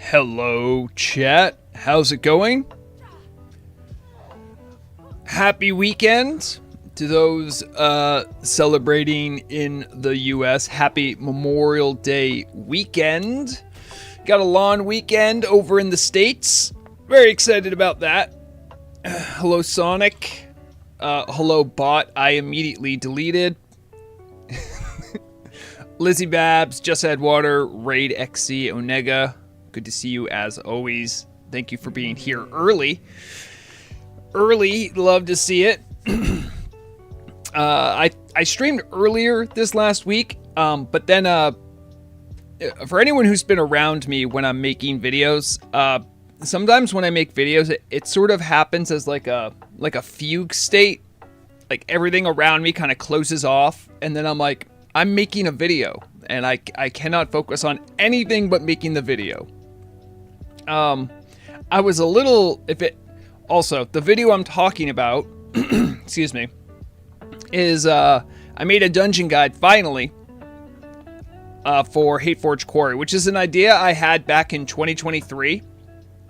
Hello, chat. How's it going? Happy weekend to those celebrating in the US. Happy Memorial Day weekend. Got a long weekend over in the States. Very excited about that. Hello, Sonic. Hello, bot. I immediately deleted. Lizzie Babs, Just Add Water, Raid XC, Onega. Good to see you as always. Thank you for being here early. Love to see it. I streamed earlier this last week, but then for anyone who's been around me when I'm making videos, sometimes when I make videos, it sort of happens as like a fugue state. Like everything around me kind of closes off, and then I'm like, I'm making a video, and I cannot focus on anything but making the video. I was a little, also, the video I'm talking about, excuse me, is, I made a dungeon guide, finally, for Hateforge Quarry, which is an idea I had back in 2023,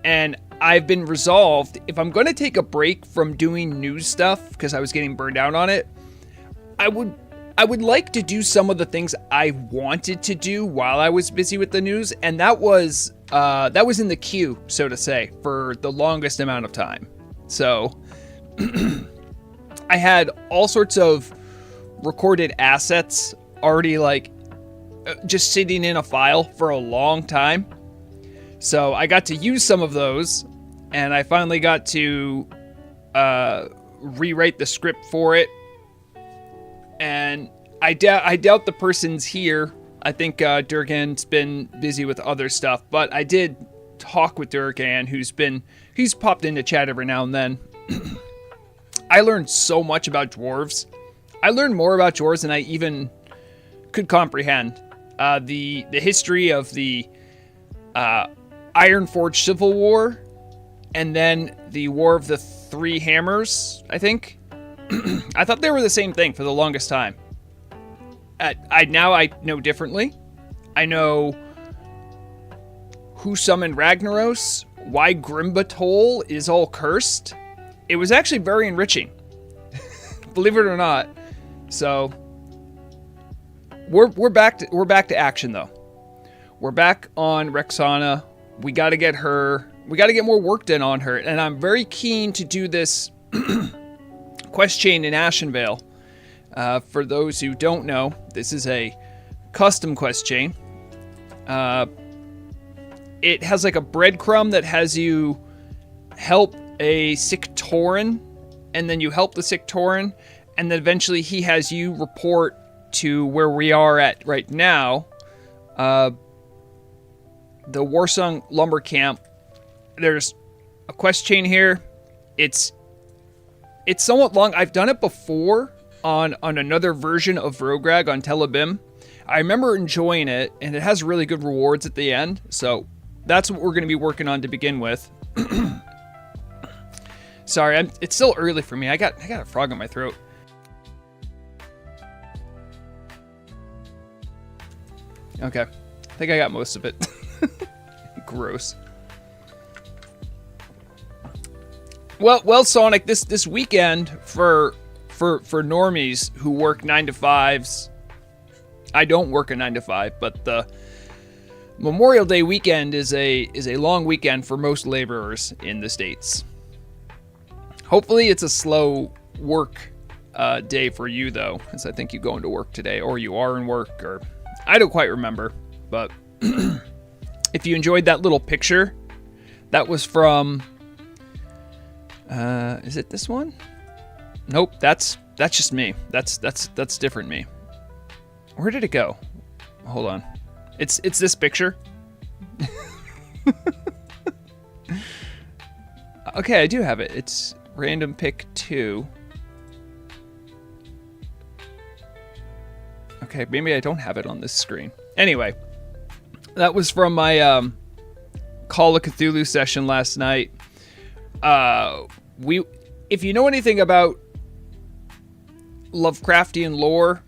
and I've been resolved, if I'm going to take a break from doing news stuff, because I was getting burned out on it, I would like to do some of the things I wanted to do while I was busy with the news, and that was in the queue, so to say, for the longest amount of time. So, I had all sorts of recorded assets already, just sitting in a file for a long time. So, I got to use some of those, and I finally got to rewrite the script for it. And I doubt the person's here. I think Durgan's been busy with other stuff, but I did talk with Durgan, he's popped into chat every now and then. I learned so much about dwarves. I learned more about dwarves than I even could comprehend. The history of the Ironforge Civil War, and then the War of the Three Hammers, I think. I thought they were the same thing for the longest time. Now I know differently. I know who summoned Ragnaros, why Grimbatol is all cursed. It was actually very enriching, believe it or not. So we're back to action though. We're back on Rexxanna. We got to get more work done on her, and I'm very keen to do this quest chain in Ashenvale. For those who don't know, this is a custom quest chain. It has like a breadcrumb that has you help a sick Tauren, and then you help the sick Tauren, and then eventually he has you report to where we are at right now, the Warsong Lumber Camp. There's a quest chain here. It's somewhat long. I've done it before on another version of Vrograg on Tel'abim. I remember enjoying it, and it has really good rewards at the end. So that's what we're going to be working on to begin with. Sorry, it's still early for me. I got a frog in my throat. Okay, I think I got most of it. Gross. Well, Sonic, this weekend for normies who work 9 to 5s. I don't work a 9 to 5, but the Memorial Day weekend is a long weekend for most laborers in the States. Hopefully it's a slow work day for you though, as I think you go into work today, or you are in work, or I don't quite remember. But if you enjoyed that little picture, that was from is it this one? Nope, that's just me. That's different me. Where did it go? Hold on. It's this picture. Okay, I do have it. It's random pick 2. Okay, maybe I don't have it on this screen. Anyway, that was from my Call of Cthulhu session last night. If you know anything about Lovecraftian lore,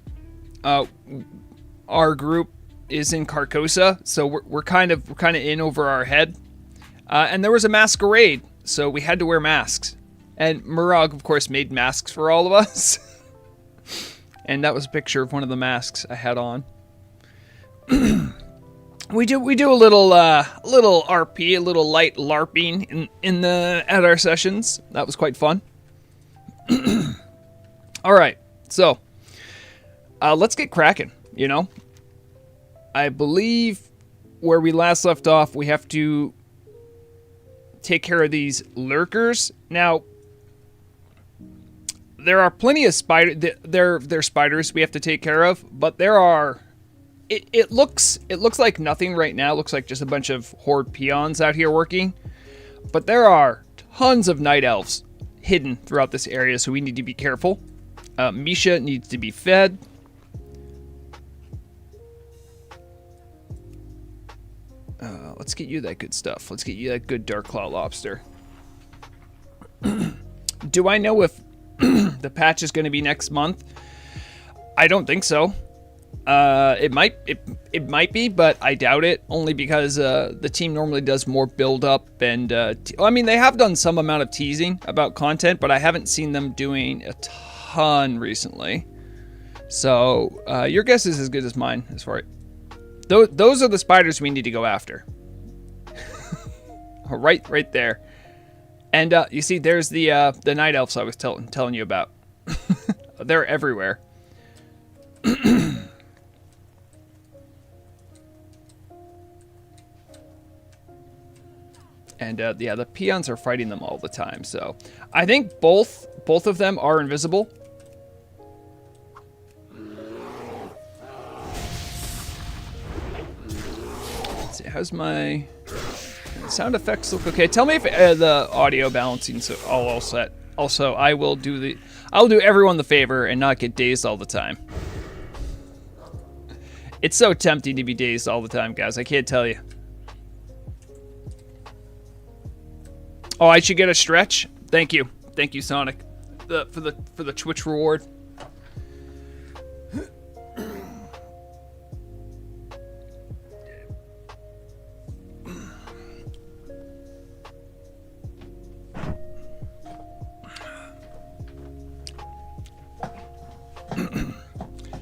our group is in Carcosa, so we're kind of in over our head. And there was a masquerade, so we had to wear masks. And Murag, of course, made masks for all of us. And that was a picture of one of the masks I had on. We do a little RP, a little light LARPing at our sessions. That was quite fun. All right, so let's get cracking. You know, I believe where we last left off, we have to take care of these lurkers. Now, there are plenty of they're spiders we have to take care of, but there are. It looks like nothing right now. It looks like just a bunch of Horde peons out here working. But there are tons of night elves hidden throughout this area, so we need to be careful. Misha needs to be fed. Let's get you that good stuff. Let's get you that good Dark Claw lobster. Do I know if the patch is going to be next month? I don't think so. It might be, but I doubt it, only because the team normally does more build up and I mean, they have done some amount of teasing about content, but I haven't seen them doing a ton recently. So your guess is as good as mine as far as those are the spiders we need to go after. right there. And you see, there's the night elves I was telling you about. They're everywhere. And yeah, the peons are fighting them all the time. So I think both of them are invisible. Let's see, how's my sound effects look okay? Tell me if the audio balancing's all set. Also, I'll do everyone the favor and not get dazed all the time. It's so tempting to be dazed all the time, guys. I can't tell you. Oh, I should get a stretch. Thank you, Sonic, for the Twitch reward.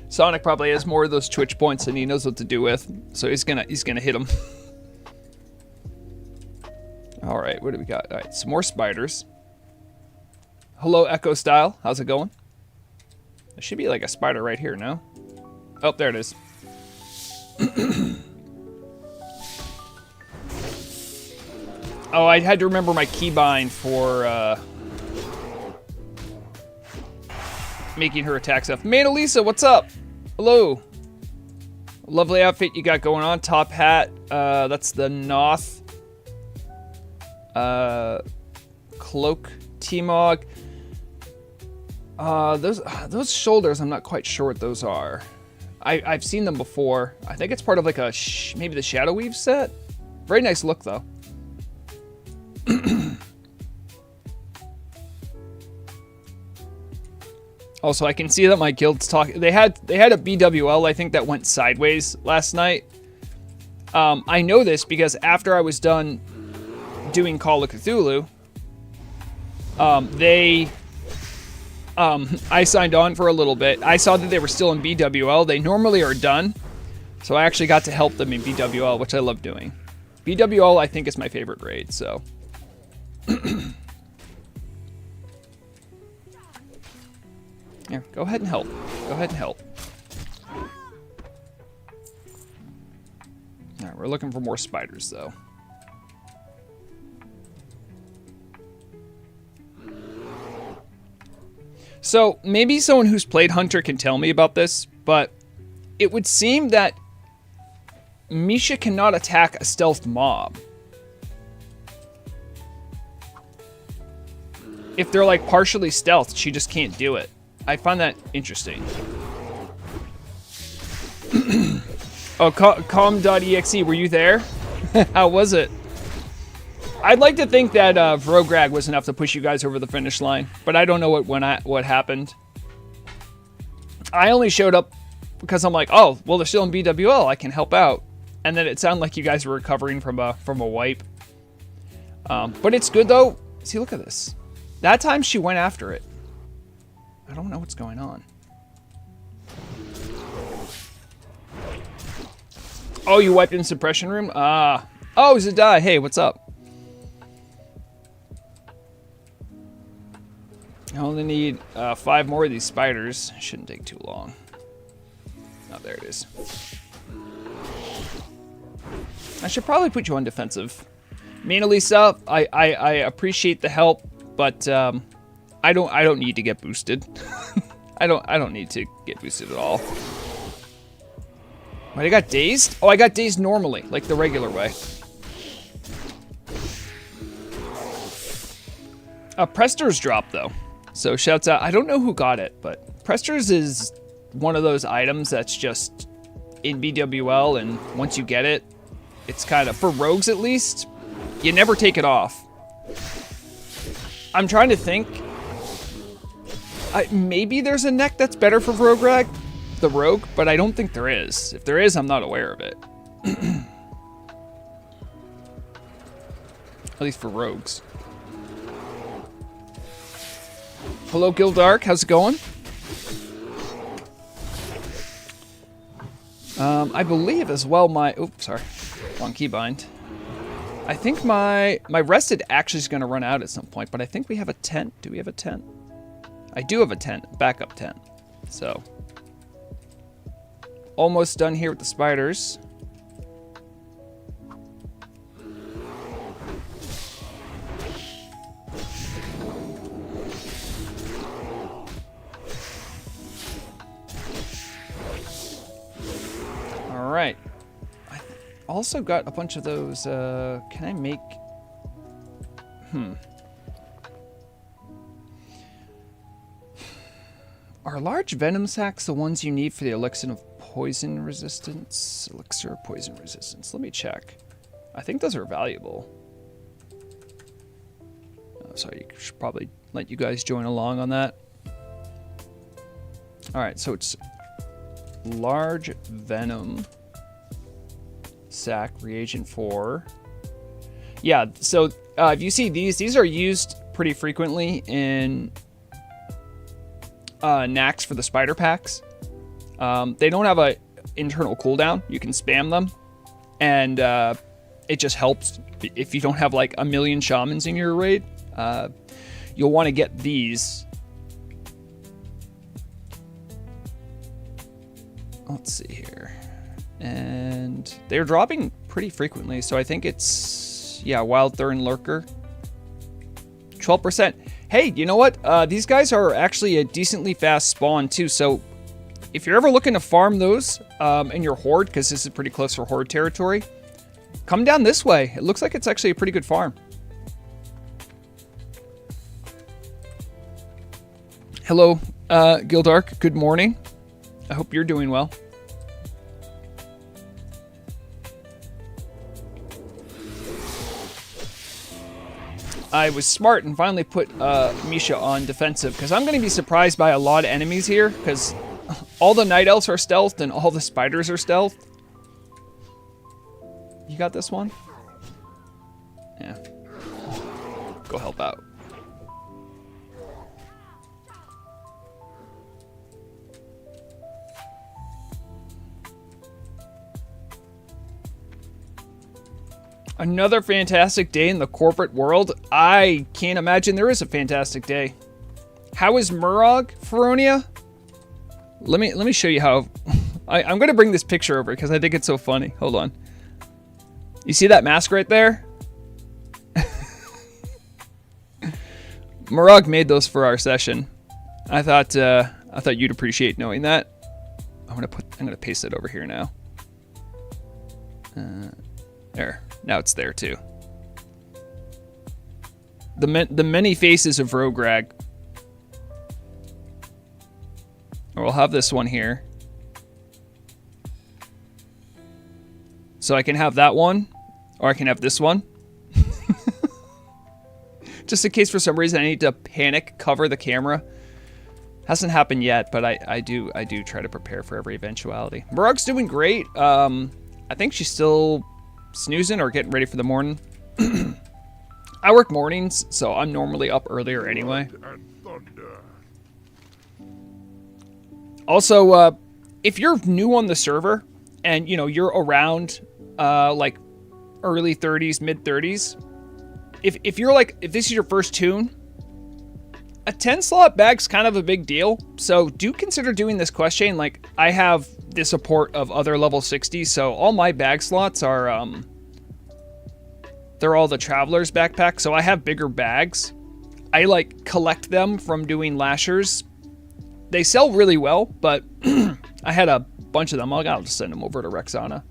Sonic probably has more of those Twitch points than he knows what to do with, so he's gonna hit them. All right, what do we got? All right, some more spiders. Hello, Echo Style. How's it going? There should be like a spider right here, no? Oh, there it is. Oh, I had to remember my keybind for making her attack stuff. Mona Lisa, what's up? Hello. Lovely outfit you got going on. Top hat. That's the Noth. Cloak, T-Mog. Those shoulders, I'm not quite sure what those are. I've seen them before. I think it's part of like a maybe the Shadow Weave set. Very nice look though. Also, I can see that my guild's talking. They had a BWL, I think, that went sideways last night. I know this because after I was done doing Call of Cthulhu, I signed on for a little bit. I saw that they were still in BWL. They normally are done, so I actually got to help them in BWL, which I love doing. BWL, I think, is my favorite raid, so. Yeah, go ahead and help. Go ahead and help. All right, we're looking for more spiders, though. So, maybe someone who's played Hunter can tell me about this, but it would seem that Misha cannot attack a stealthed mob. If they're like partially stealthed, she just can't do it. I find that interesting. Oh, com.exe, were you there? How was it? I'd like to think that Vrograg was enough to push you guys over the finish line, but I don't know what happened. I only showed up because I'm like, oh, well, they're still in BWL. I can help out. And then it sounded like you guys were recovering from a wipe. But it's good, though. See, look at this. That time she went after it. I don't know what's going on. Oh, you wiped in suppression room? Ah. Oh, Zadai. Hey, what's up? I only need 5 more of these spiders. Shouldn't take too long. Oh, there it is. I should probably put you on defensive. Me and Elisa, I appreciate the help, but I don't need to get boosted. I don't need to get boosted at all. Wait, I got dazed? Oh, I got dazed normally, like the regular way. Prester's dropped though, so shouts out. I don't know who got it, but Prester's is one of those items that's just in BWL, and once you get it, it's kind of, for rogues at least, you never take it off. I'm trying to think. Maybe there's a neck that's better for Vrograg, the rogue, but I don't think there is. If there is, I'm not aware of it. At least for rogues. Hello, Gildark. How's it going? I believe as well my... Oops, sorry. Wrong keybind. I think my rested actually is going to run out at some point, but I think we have a tent. Do we have a tent? I do have a tent, backup tent. So, almost done here with the spiders. All right. I also got a bunch of those. Can I make? Are large venom sacs the ones you need for the elixir of poison resistance? Elixir of poison resistance. Let me check. I think those are valuable. Oh, sorry, you should probably let you guys join along on that. All right, so it's large venom sac reagent 4. Yeah, so if you see these are used pretty frequently in knacks for the spider packs. They don't have a internal cooldown. You can spam them, and it just helps if you don't have like a million shamans in your raid. You'll want to get these. Let's see here, and they're dropping pretty frequently. So I think it's Wild Thorn Lurker. 12%. Hey, you know what? These guys are actually a decently fast spawn too. So if you're ever looking to farm those in your Horde, because this is pretty close for Horde territory, come down this way. It looks like it's actually a pretty good farm. Hello, Gildark. Good morning. I hope you're doing well. I was smart and finally put Misha on defensive, because I'm going to be surprised by a lot of enemies here, because all the night elves are stealthed and all the spiders are stealthed. You got this one? Yeah. Go help out. Another fantastic day in the corporate world. I can't imagine there is a fantastic day. How is Murog, Feronia? Let me show you how. I'm going to bring this picture over because I think it's so funny. Hold on. You see that mask right there? Murog made those for our session. I thought you'd appreciate knowing that. I'm gonna paste it over here now. There. Now it's there too. The many faces of Vrograg. Or we'll have this one here. So I can have that one, or I can have this one. Just in case for some reason I need to panic cover the camera. Hasn't happened yet, but I do try to prepare for every eventuality. Murug's doing great. I think she's still snoozing or getting ready for the morning. I work mornings, so I'm normally up earlier anyway. Also, if you're new on the server and you know you're around like early 30s, mid 30s, if you're like, if this is your first tune, a 10 slot bag's kind of a big deal. So do consider doing this quest chain. Like, I have the support of other level 60s, so all my bag slots are they're all the traveler's backpack, so I have bigger bags. I like collect them from doing lashers. They sell really well, but I had a bunch of them. I'll just send them over to Rexxanna.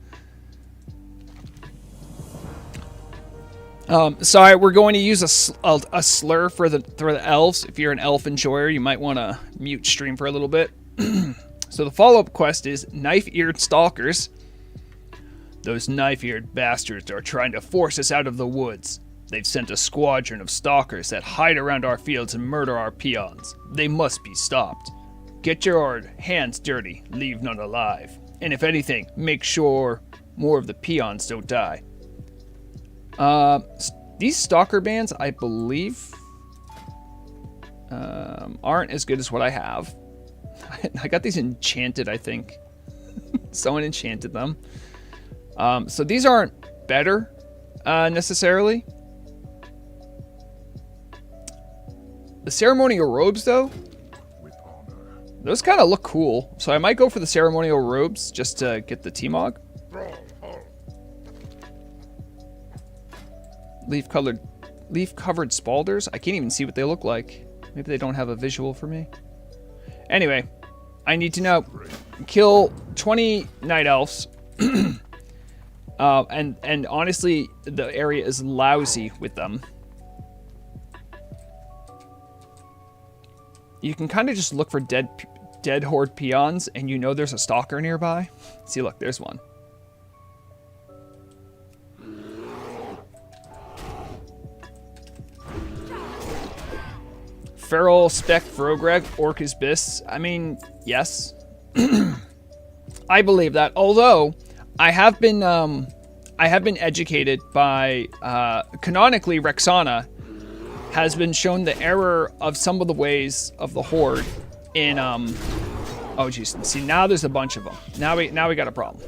Sorry, we're going to use a slur for the elves. If you're an elf enjoyer, you might want to mute stream for a little bit. So the follow-up quest is Knife-Eared Stalkers. Those knife-eared bastards are trying to force us out of the woods. They've sent a squadron of stalkers that hide around our fields and murder our peons. They must be stopped. Get your hands dirty, leave none alive. And if anything, make sure more of the peons don't die. These stalker bands, I believe, aren't as good as what I have. I got these enchanted, I think. Someone enchanted them. So these aren't better, necessarily. The ceremonial robes, though, those kind of look cool. So I might go for the ceremonial robes just to get the T-Mog. Leaf-covered spalders. I can't even see what they look like. Maybe they don't have a visual for me. Anyway, I need to know. Kill 20 night elves. And honestly, the area is lousy with them. You can kind of just look for dead horde peons, and you know there's a stalker nearby. See, look, there's one. Feral spec Vrograg Orcus Bis. I mean, yes. I believe that. Although I have been educated by canonically Rexxanna has been shown the error of some of the ways of the Horde in oh geez, see, now there's a bunch of them. Now we got a problem.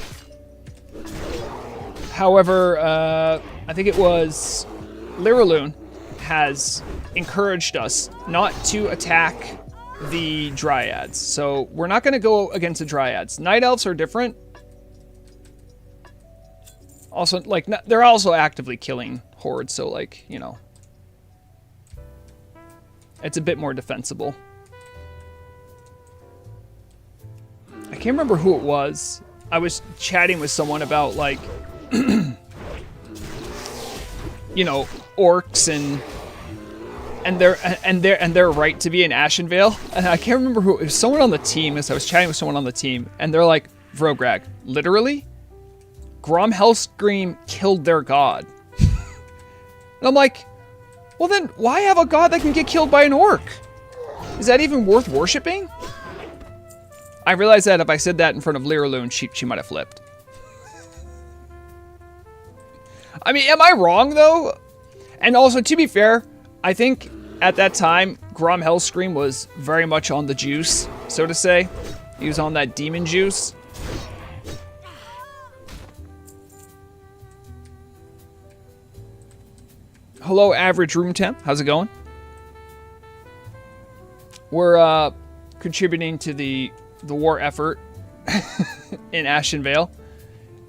However, I think it was Liraloon has encouraged us not to attack the dryads. So we're not going to go against the dryads. Night elves are different. Also, like, they're also actively killing hordes, so, like, you know, it's a bit more defensible. I can't remember who it was. I was chatting with someone about, like, you know, orcs and their right to be in Ashenvale. And I can't remember who it was. Someone on the team. As I was chatting with someone on the team, and they're like, Vrograg, literally, Grom Hellscream killed their god. And I'm like, well then, why have a god that can get killed by an orc? Is that even worth worshipping? I realized that if I said that in front of Liraloon, she might have flipped. I mean, am I wrong, though? And also, to be fair, I think at that time, Grom Hellscream was very much on the juice, so to say. He was on that demon juice. Hello, average room temp. How's it going? We're contributing to the war effort in Ashenvale,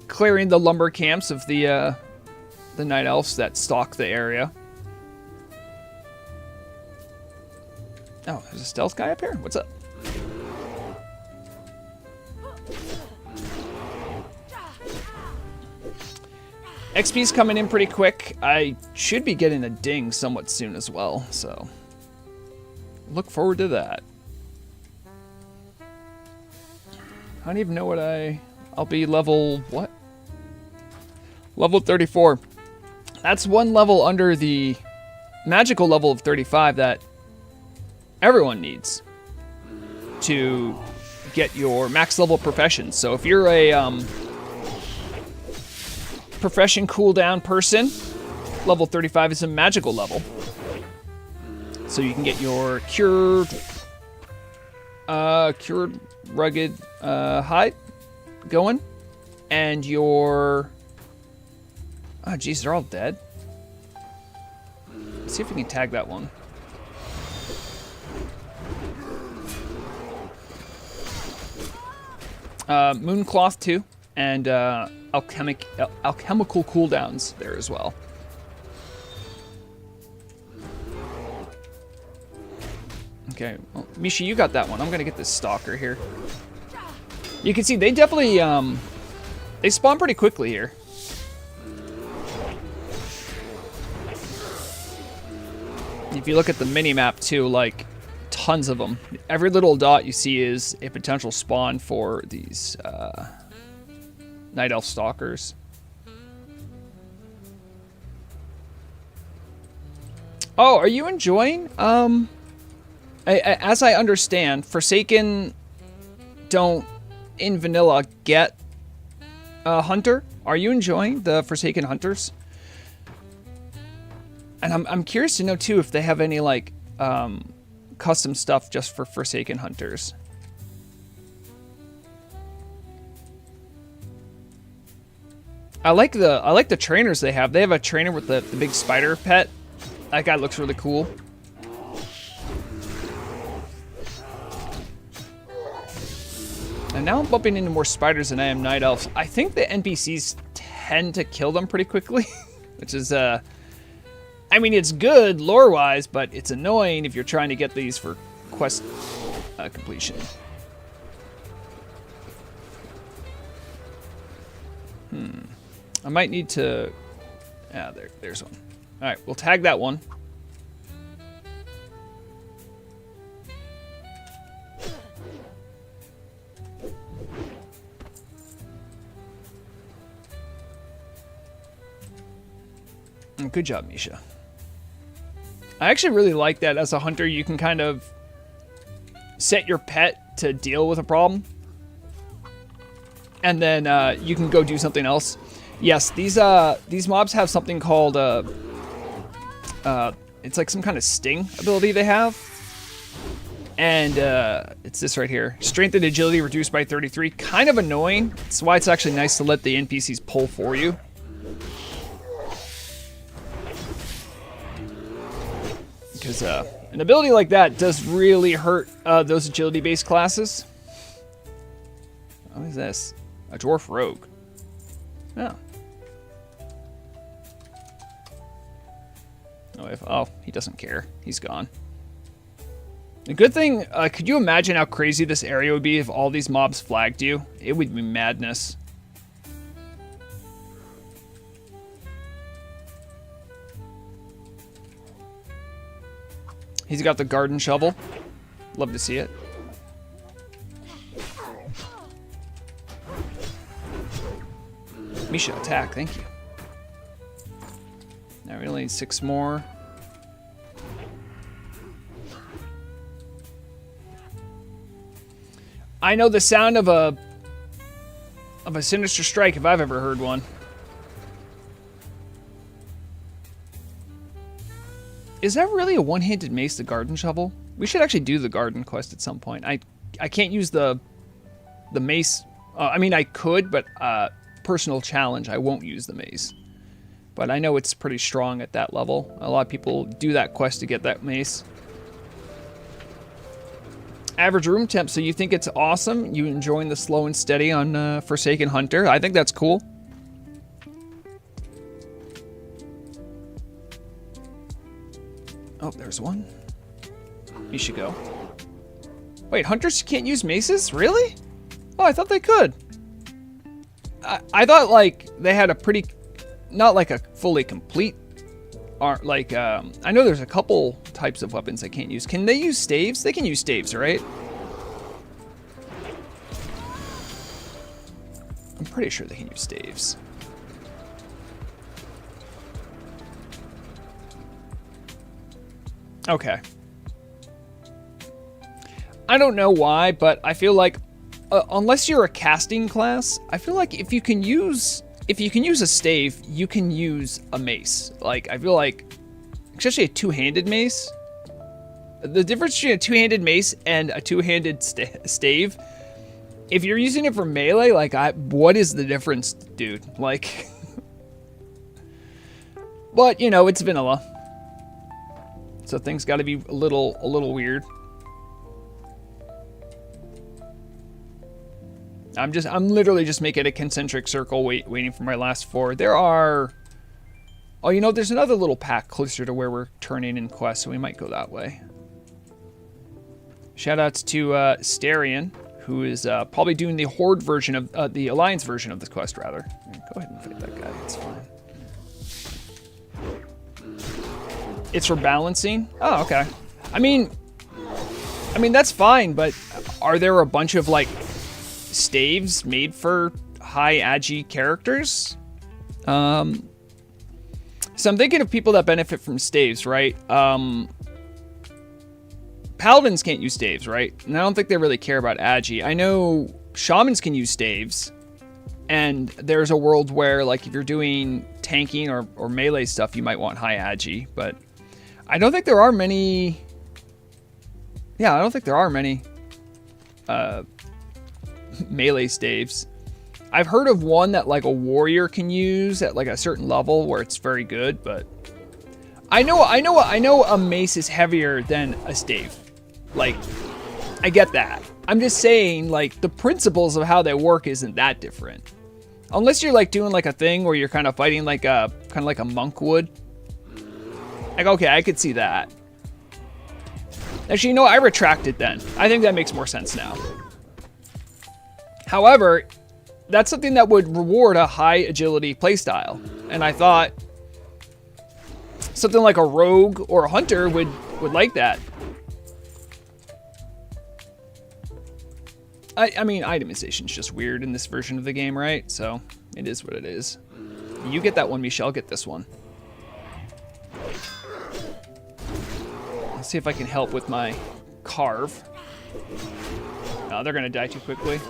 clearing the lumber camps of the night elves that stalk the area. Oh, there's a stealth guy up here? What's up? XP's coming in pretty quick. I should be getting a ding somewhat soon as well, so look forward to that. I don't even know what I'll be level, what? Level 34. That's one level under the magical level of 35 that everyone needs. to get your max level profession. So if you're a profession cooldown person, level 35 is a magical level. So you can get your cured rugged hide going, and your oh geez, they're all dead. Let's see if we can tag that one. Mooncloth too, and alchemical cooldowns there as well. Okay, well, Misha, you got that one. I'm gonna get this stalker here. You can see they definitely they spawn pretty quickly here. If you look at the mini map too, like tons of them. Every little dot you see is a potential spawn for these night elf stalkers. Oh, are you enjoying? As I understand, Forsaken don't in vanilla get a hunter. Are you enjoying the Forsaken hunters? And I'm curious to know too if they have any like custom stuff just for Forsaken hunters. I like the trainers they have. They have a trainer with the big spider pet. That guy looks really cool. And now I'm bumping into more spiders than I am night elves. I think the NPCs tend to kill them pretty quickly, which is I mean, it's good lore-wise, but it's annoying if you're trying to get these for quest completion. I might need to... Ah, there's one. All right, we'll tag that one. Good job, Misha. I actually really like that as a hunter. You can kind of set your pet to deal with a problem, and then you can go do something else. Yes, these mobs have something called it's like some kind of sting ability they have, and it's this right here: strength and agility reduced by 33. Kind of annoying. That's why it's actually nice to let the NPCs pull for you. Because an ability like that does really hurt those agility-based classes. What is this? A dwarf rogue. Oh. Oh, he doesn't care. He's gone. The good thing, could you imagine how crazy this area would be if all these mobs flagged you? It would be madness. He's got the garden shovel. Love to see it. Misha, attack. Thank you. Now we only need 6 more. I know the sound of a sinister strike if I've ever heard one. Is that really a one-handed mace, the garden shovel? We should actually do the garden quest at some point. I can't use the mace. I mean, I could, but personal challenge, I won't use the mace. But I know it's pretty strong at that level. A lot of people do that quest to get that mace. Average room temp, so you think it's awesome? You enjoying the slow and steady on Forsaken Hunter? I think that's cool. Oh, there's one. You should go. Wait, hunters can't use maces? Really? Oh, I thought they could. I thought, like, they had a pretty... Not like a fully complete... Like, I know there's a couple types of weapons they can't use. Can they use staves? They can use staves, right? I'm pretty sure they can use staves. Okay. I don't know why, but I feel like unless you're a casting class, I feel like if you can use a stave, you can use a mace. Like, I feel like, especially a two-handed mace, the difference between a two-handed mace and a two-handed stave, if you're using it for melee, like, what is the difference, dude? Like, but, you know, it's vanilla. So things got to be a little weird. I'm literally just making a concentric circle waiting for my last 4. There are... Oh, you know, there's another little pack closer to where we're turning in quests, so we might go that way. Shoutouts to Starion, who is probably doing the Horde version of... the Alliance version of this quest, rather. Go ahead and fight that guy, it's fine. It's for balancing? Oh, okay. I mean, that's fine, but are there a bunch of, like... staves made for high agi characters? So I'm thinking of people that benefit from staves, right? Paladins can't use staves, right? And I don't think they really care about agi. I know shamans can use staves, and there's a world where, like, if you're doing tanking or melee stuff, you might want high agi, but I don't think there are many... Yeah, I don't think there are many melee staves. I've heard of one that like a warrior can use at like a certain level where it's very good, but I know a mace is heavier than a stave. Like, I get that. I'm just saying, like, the principles of how they work isn't that different. Unless you're like doing like a thing where you're kind of fighting like a monk would. Like, okay, I could see that. Actually, you know what? I retract it then. I think that makes more sense now. However, that's something that would reward a high agility playstyle. And I thought something like a rogue or a hunter would like that. I mean, itemization is just weird in this version of the game, right? So it is what it is. You get that one, Michelle. Get this one. Let's see if I can help with my carve. No, they're going to die too quickly.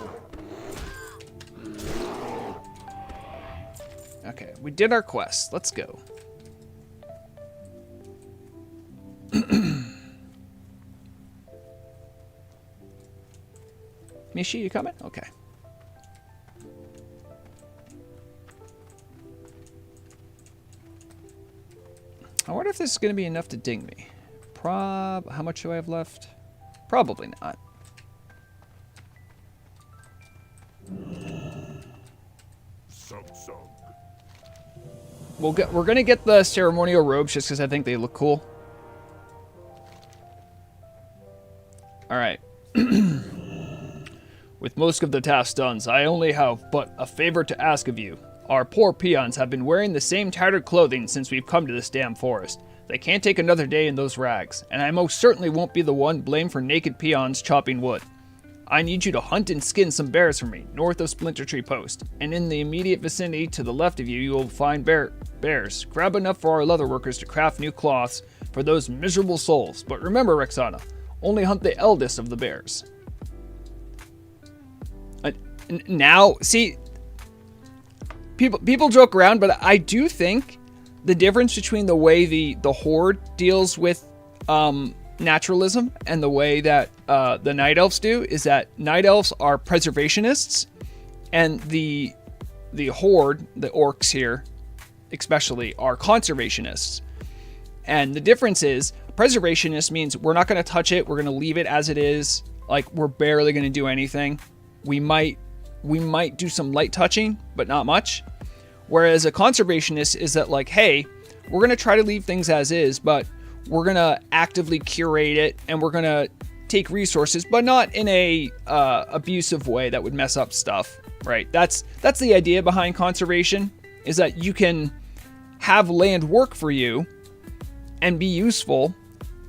Okay, we did our quest. Let's go. Mishi, you coming? Okay. I wonder if this is going to be enough to ding me. How much do I have left? Probably not. We're gonna get the ceremonial robes just because I think they look cool. All right. With most of the tasks done, I only have but a favor to ask of you. Our poor peons have been wearing the same tattered clothing since we've come to this damn forest. They can't take another day in those rags, and I most certainly won't be the one blamed for naked peons chopping wood. I need you to hunt and skin some bears for me, north of Splinter Tree Post, and in the immediate vicinity to the left of you, you will find bears. Grab enough for our leather workers to craft new cloths for those miserable souls. But remember, Rexxanna, only hunt the eldest of the bears. Now, see, people joke around, but I do think the difference between the way the Horde deals with naturalism and the way that the Night Elves do is that Night Elves are preservationists, and the Horde, the orcs here especially, are conservationists. And the difference is, preservationist means we're not going to touch it, we're going to leave it as it is, like we're barely going to do anything. We might do some light touching, but not much. Whereas a conservationist is that like, hey, we're going to try to leave things as is, but we're going to actively curate it, and we're going to take resources, but not in a abusive way that would mess up stuff, right? That's the idea behind conservation, is that you can have land work for you and be useful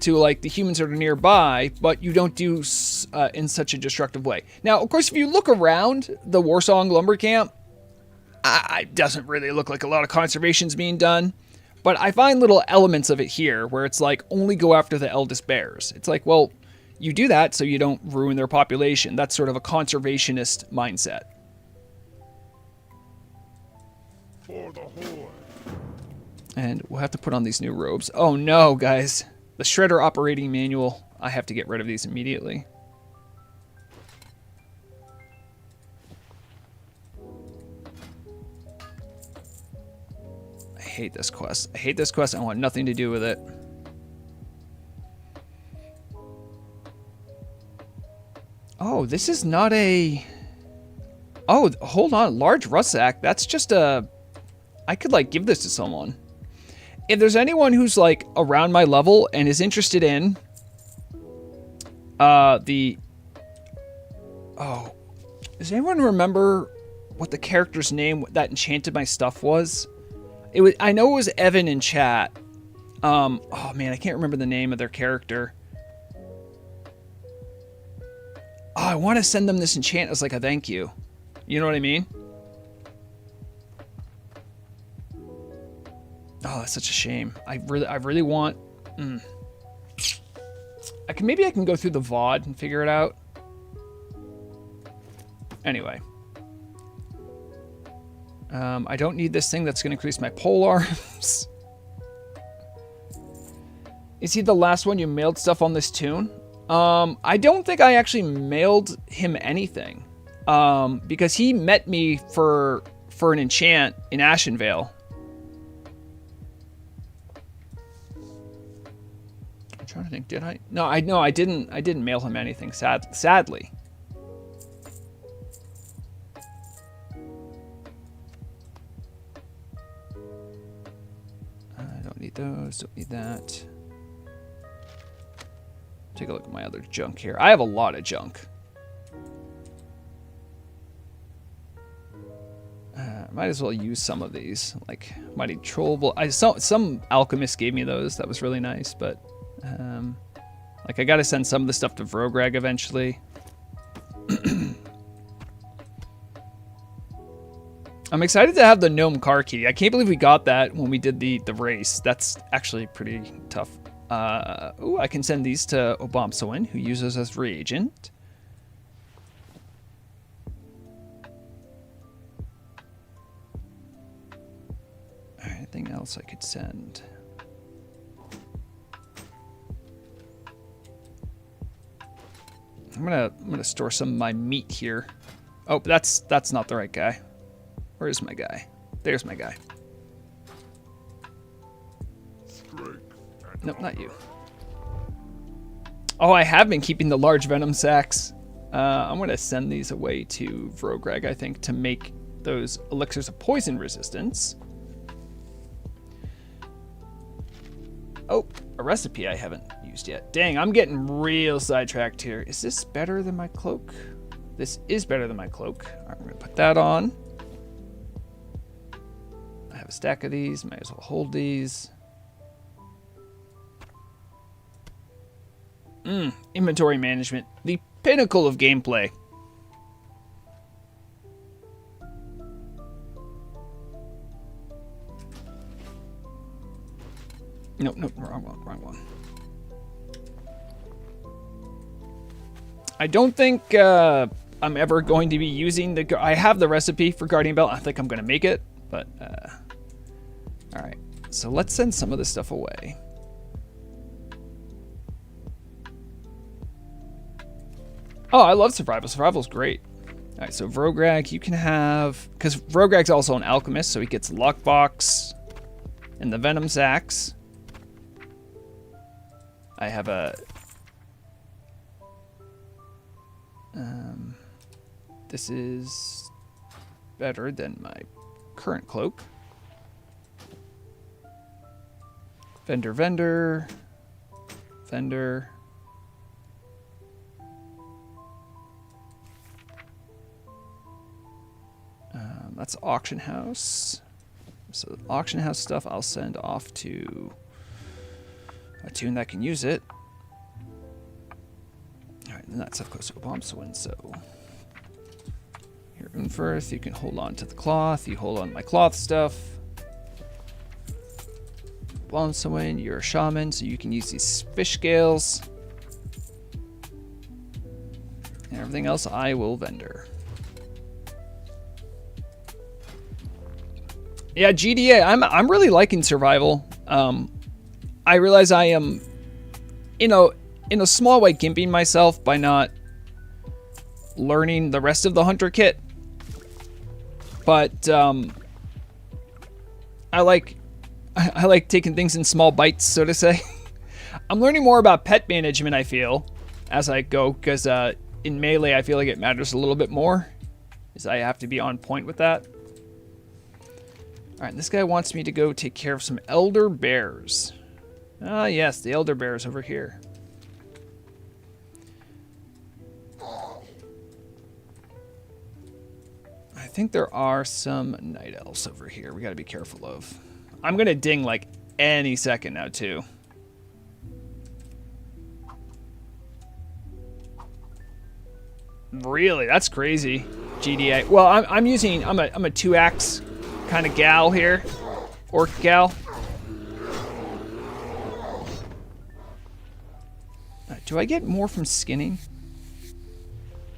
to like the humans that are nearby, but you don't do in such a destructive way. Now, of course, if you look around the Warsong lumber camp, it doesn't really look like a lot of conservation's being done. But I find little elements of it here where it's like, only go after the eldest bears. It's like, well, you do that so you don't ruin their population. That's sort of a conservationist mindset. For the Horde. And we'll have to put on these new robes. Oh no, guys. The Shredder operating manual. I have to get rid of these immediately. I hate this quest. I hate this quest. I want nothing to do with it. Oh, this is not a... Oh, hold on. Large rucksack. That's just a... I could, like, give this to someone. If there's anyone who's, like, around my level and is interested in... the... Oh. Does anyone remember what the character's name that enchanted my stuff was? It was... I know it was Evan in chat. Oh, man. I can't remember the name of their character. Oh, I want to send them this enchant as like a thank you. You know what I mean? Oh, that's such a shame. I really want... Maybe I can go through the VOD and figure it out. Anyway. I don't need this thing that's going to increase my pole arms. Is he the last one you mailed stuff on this tune? I don't think I actually mailed him anything. Because he met me for an enchant in Ashenvale. I'm trying to think, did I? No, I didn't mail him anything, sadly. I don't need those, don't need that. Take a look at my other junk here. I have a lot of junk. Might as well use some of these, like Mighty Trollable. Some alchemists gave me those. That was really nice, but like I gotta send some of the stuff to Vrograg eventually. I'm excited to have the gnome car key. I can't believe we got that when we did the race. That's actually pretty tough. Ooh, I can send these to Obomsawin, who uses as reagent. Anything else I could send? I'm gonna store some of my meat here. Oh, that's not the right guy. Where is my guy? There's my guy. Nope, not you. Oh, I have been keeping the large venom sacks. I'm going to send these away to Vrograg, I think, to make those elixirs of poison resistance. Oh, a recipe I haven't used yet. Dang, I'm getting real sidetracked here. Is this better than my cloak? This is better than my cloak. All right, I'm going to put that on. I have a stack of these. Might as well hold these. Inventory management, the pinnacle of gameplay. Nope, wrong one. I don't think I'm ever going to be using the... I have the recipe for Guardian Belt. I think I'm going to make it, but... all right, so let's send some of this stuff away. Oh, I love survival. Survival's great. All right, so Vrograg, you can have... Because Vrograg's also an alchemist, so he gets Lockbox and the Venom Sacks. I have a... this is better than my current cloak. Vendor. That's auction house. So auction house stuff I'll send off to a tune that can use it. All right, and that stuff goes to Obomsawin. So here, Unferth, you can hold on to the cloth. You hold on to my cloth stuff. Obomsawin, you're a shaman, so you can use these fish scales. And everything else I will vendor. Yeah, GDA, I'm really liking survival. I realize I am, in a small way, gimping myself by not learning the rest of the hunter kit. But I like taking things in small bites, so to say. I'm learning more about pet management, I feel, as I go, because in Melee, I feel like it matters a little bit more, as I have to be on point with that. All right, this guy wants me to go take care of some elder bears. Ah, yes, the elder bears over here. I think there are some night elves over here we got to be careful of. I'm going to ding like any second now, too. Really? That's crazy. GDA. Well, I'm a 2-axe kind of gal here. Orc gal. Do I get more from skinning?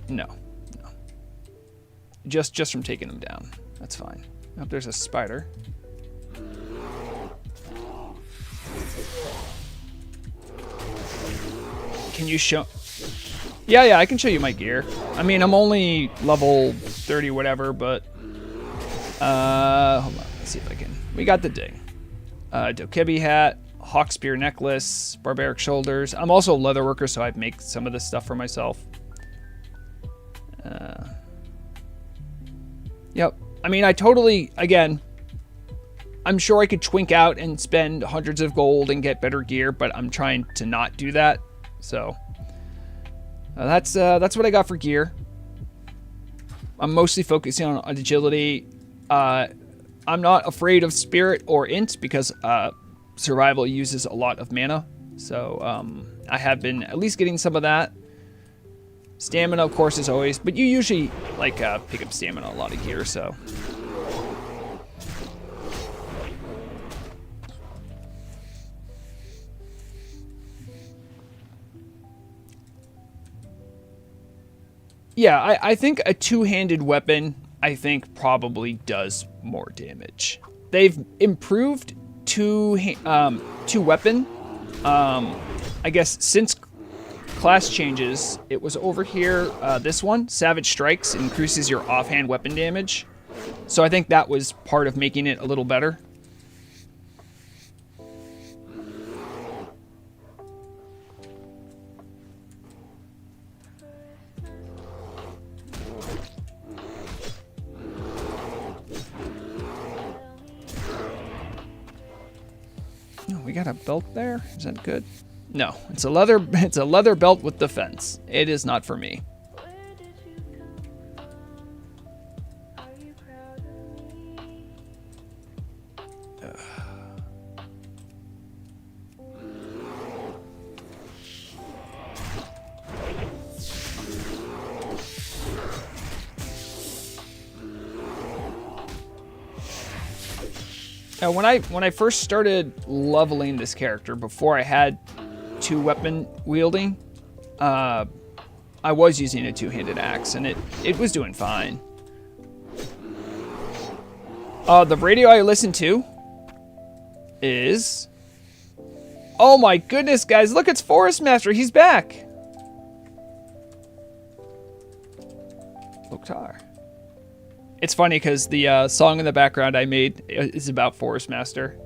No. Just from taking them down. That's fine. Oh, there's a spider. Can you show... Yeah, I can show you my gear. I mean, I'm only level 30 whatever, but... hold on. Let's see if I can... We got the ding. Dokebi hat, hawk spear necklace, barbaric shoulders. I'm also a leather worker, so I make some of this stuff for myself. Yep. I mean, I totally, again, I'm sure I could twink out and spend hundreds of gold and get better gear, but I'm trying to not do that. So that's what I got for gear. I'm mostly focusing on agility. I'm not afraid of spirit or int because survival uses a lot of mana. So I have been at least getting some of that. Stamina, of course, is always, but you usually like pick up stamina a lot of gear, so. Yeah, I think a two-handed weapon, I think, probably does more damage. They've improved two-weapon, I guess, since class changes. It was over here, this one, Savage Strikes, increases your offhand weapon damage. So I think that was part of making it a little better. Oh, we got a belt there? Is that good? No, it's a leather belt with defense. It is not for me. Now, when I first started leveling this character, before I had two weapon wielding, I was using a two-handed axe, and it was doing fine. The radio I listen to is... Oh my goodness, guys, look, it's Forest Master, he's back! Loktar. It's funny because the song in the background I made is about Forest Master.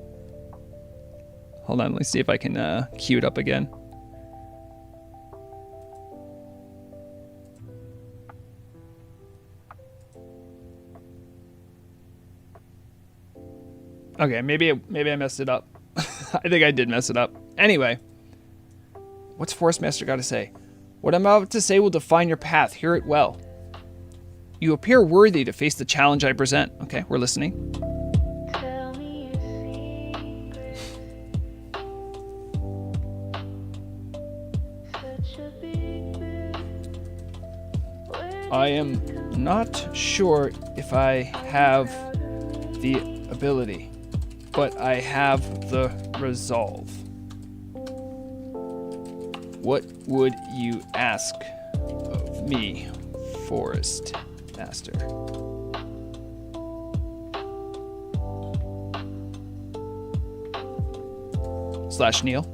Hold on, let's see if I can cue it up again. Okay, maybe I messed it up. I think I did mess it up. Anyway, what's Forest Master got to say? What I'm about to say will define your path. Hear it well. You appear worthy to face the challenge I present. Okay, we're listening. Tell me your secrets. Such a big risk. I am not sure if I have the ability, but I have the resolve. What would you ask of me, Forest Master. / Neil.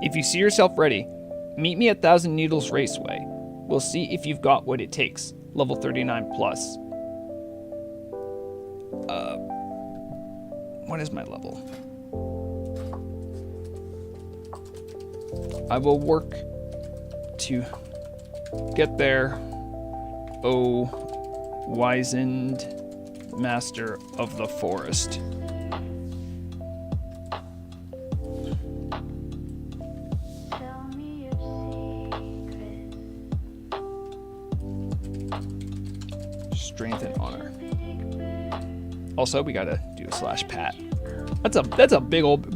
If you see yourself ready, meet me at Thousand Needles Raceway. We'll see if you've got what it takes. Level 39 plus. What is my level? I will work to get there, O wizened master of the forest. Tell me your secrets. Strength and honor. Also, we gotta do a / Pat. That's a big old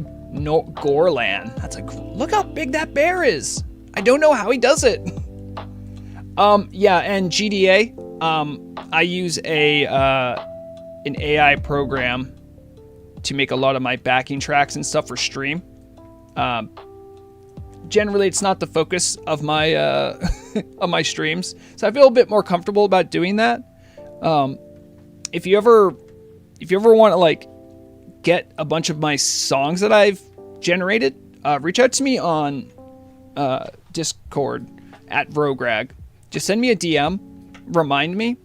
Gorlan. Look how big that bear is. I don't know how he does it. Yeah, and GDA. I use an AI program to make a lot of my backing tracks and stuff for stream. Generally, it's not the focus of my of my streams, so I feel a bit more comfortable about doing that. If you ever want to like get a bunch of my songs that I've generated, reach out to me on Discord at Vrograg. Just send me a DM, remind me,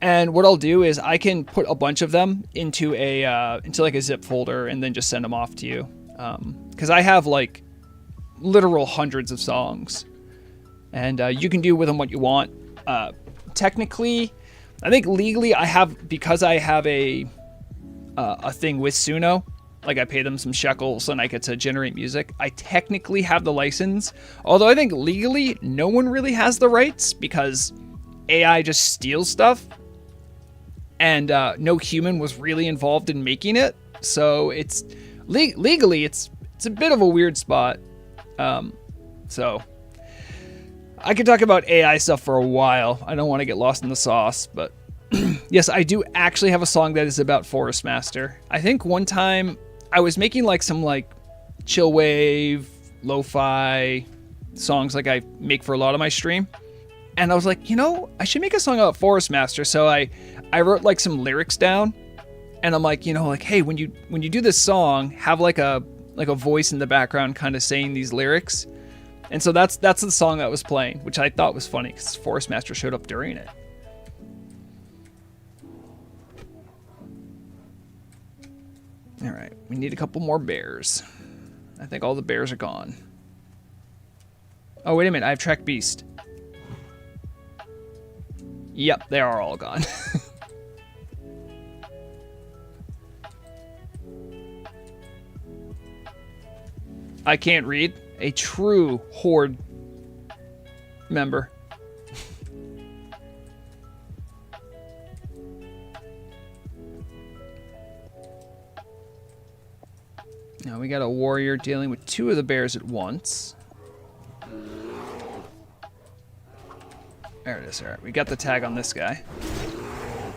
and what I'll do is I can put a bunch of them into like a zip folder and then just send them off to you. Because I have like literal hundreds of songs, and you can do with them what you want. Technically, I think legally because I have a thing with Suno, like I pay them some shekels and I get to generate music. I technically have the license, although I think legally no one really has the rights because AI just steals stuff, and no human was really involved in making it. So it's legally it's a bit of a weird spot. So I could talk about AI stuff for a while. I don't want to get lost in the sauce, but yes, I do actually have a song that is about Forest Master. I think one time I was making like some like chill wave, lo-fi songs like I make for a lot of my stream. And I was like, I should make a song about Forest Master. So I wrote like some lyrics down, and I'm like, hey, when you do this song, have like a voice in the background kind of saying these lyrics. And so that's the song that was playing, which I thought was funny because Forest Master showed up during it. All right, we need a couple more bears. I think all the bears are gone. Oh, wait a minute, I have Track Beast. Yep, they are all gone. I can't read. A true Horde member. Now we got a warrior dealing with 2 of the bears at once. There it is. All right, we got the tag on this guy.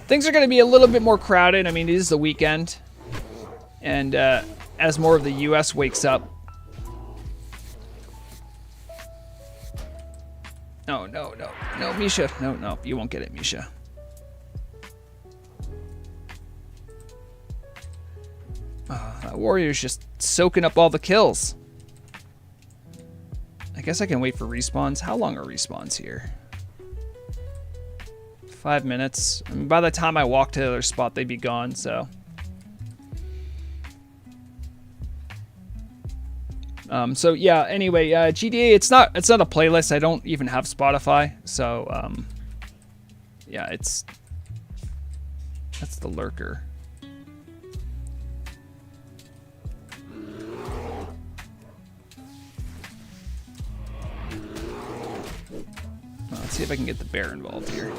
Things are going to be a little bit more crowded. I mean, it is the weekend. And as more of the US wakes up. No, Misha. No, you won't get it, Misha. That warrior's just soaking up all the kills. I guess I can wait for respawns. How long are respawns here? 5 minutes. I mean, by the time I walk to the other spot, they'd be gone, so. So yeah, anyway, GDA, it's not a playlist. I don't even have Spotify, so yeah, that's the lurker. Let's see if I can get the bear involved here.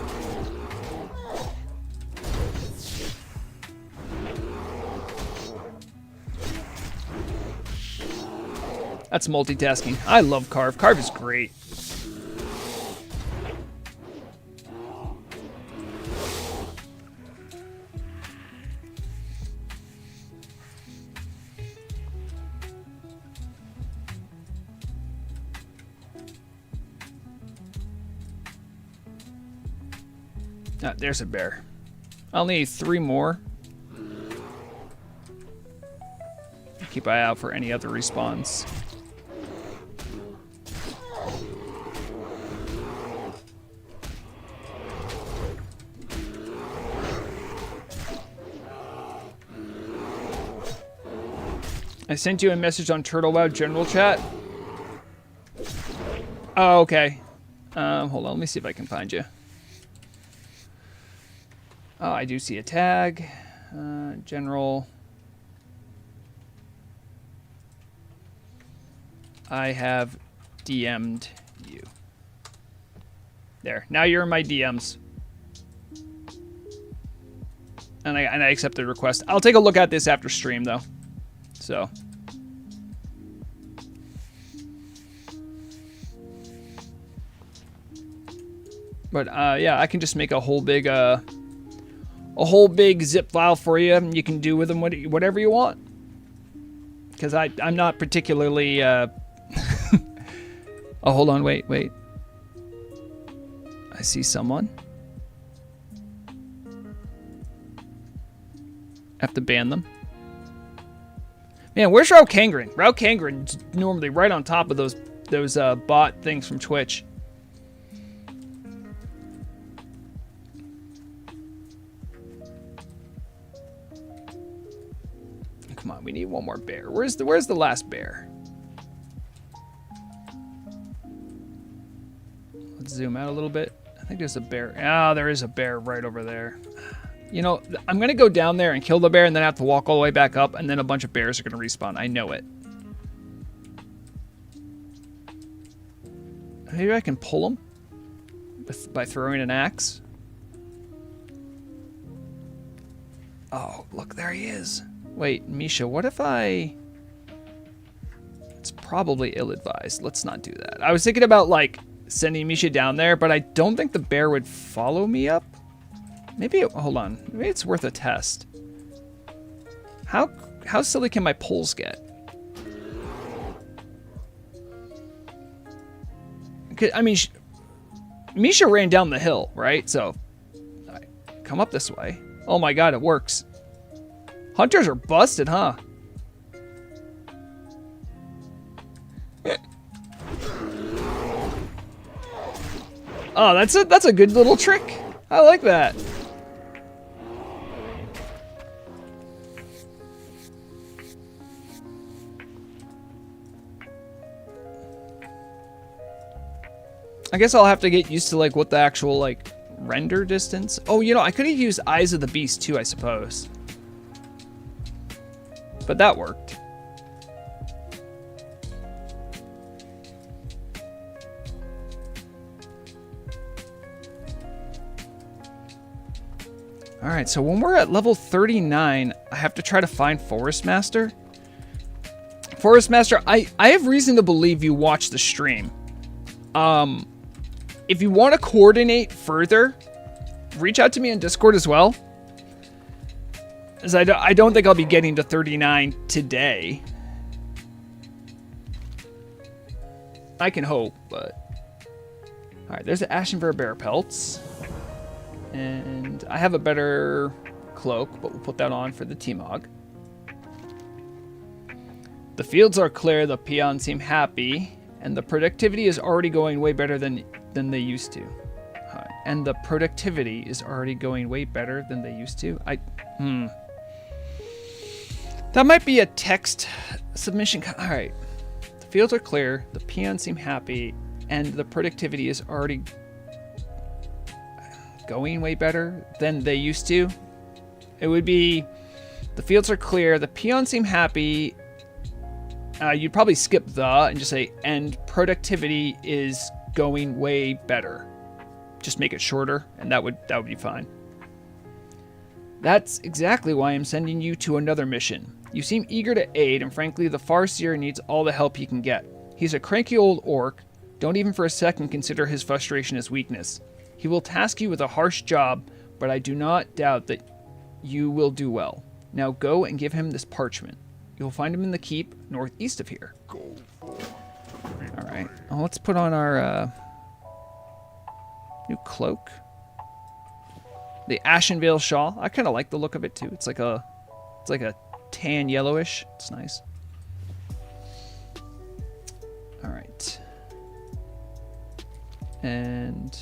That's multitasking. I love Carve. Carve is great. Ah, there's a bear. I'll need 3 more. Keep an eye out for any other respawns. I sent you a message on TurtleWow general chat. Oh, okay. Hold on, let me see if I can find you. Oh, I do see a tag. General. I have DM'd you. There. Now you're in my DMs. And I accept the request. I'll take a look at this after stream, though. So. But, yeah, I can just make a whole big zip file for you, and you can do with them whatever you want. Because I'm not particularly, oh, hold on, wait. I see someone. I have to ban them. Man, where's Rexxanna? Rexxanna's normally right on top of those bot things from Twitch. Come on, we need one more bear. Where's the last bear? Let's zoom out a little bit. I think there's a bear. Ah, there is a bear right over there. You know, I'm going to go down there and kill the bear and then have to walk all the way back up, and then a bunch of bears are going to respawn. I know it. Maybe I can pull them by throwing an axe. Oh, look, there he is. Wait, Misha, what if I... It's probably ill-advised. Let's not do that. I was thinking about, like, sending Misha down there, but I don't think the bear would follow me up. Maybe, hold on. Maybe it's worth a test. How silly can my pulls get? I mean, Misha ran down the hill, right? So, come up this way. Oh my god, it works. Hunters are busted, huh? Oh, that's a good little trick. I like that. I guess I'll have to get used to like what the actual like render distance. Oh, you know, I could have used Eyes of the Beast too, I suppose. But that worked. All right, so when we're at level 39, I have to try to find Forest Master. Forest Master, I have reason to believe you watch the stream. If you want to coordinate further, reach out to me on Discord as well. As I don't think I'll be getting to 39 today. I can hope, but... Alright, there's the Ashenver Bear Pelts. And I have a better cloak, but we'll put that on for the T-Mog. The fields are clear, the peons seem happy, and the productivity is already going way better than they used to. And the productivity is already going way better than they used to. That might be a text submission. All right. The fields are clear. The peons seem happy. And the productivity is already going way better than they used to. It would be the fields are clear. The peons seem happy. You'd probably skip the and just say, and productivity is going way better. Just make it shorter, and that would be fine. That's exactly why I'm sending you to another mission. You seem eager to aid, and frankly, the Farseer needs all the help he can get. He's a cranky old orc. Don't even for a second consider his frustration as weakness. He will task you with a harsh job, but I do not doubt that you will do well. Now go and give him this parchment. You'll find him in the keep northeast of here. Alright, well, let's put on our new cloak. The Ashenvale Shawl. I kind of like the look of it too. It's like a tan yellowish. It's nice. All right. And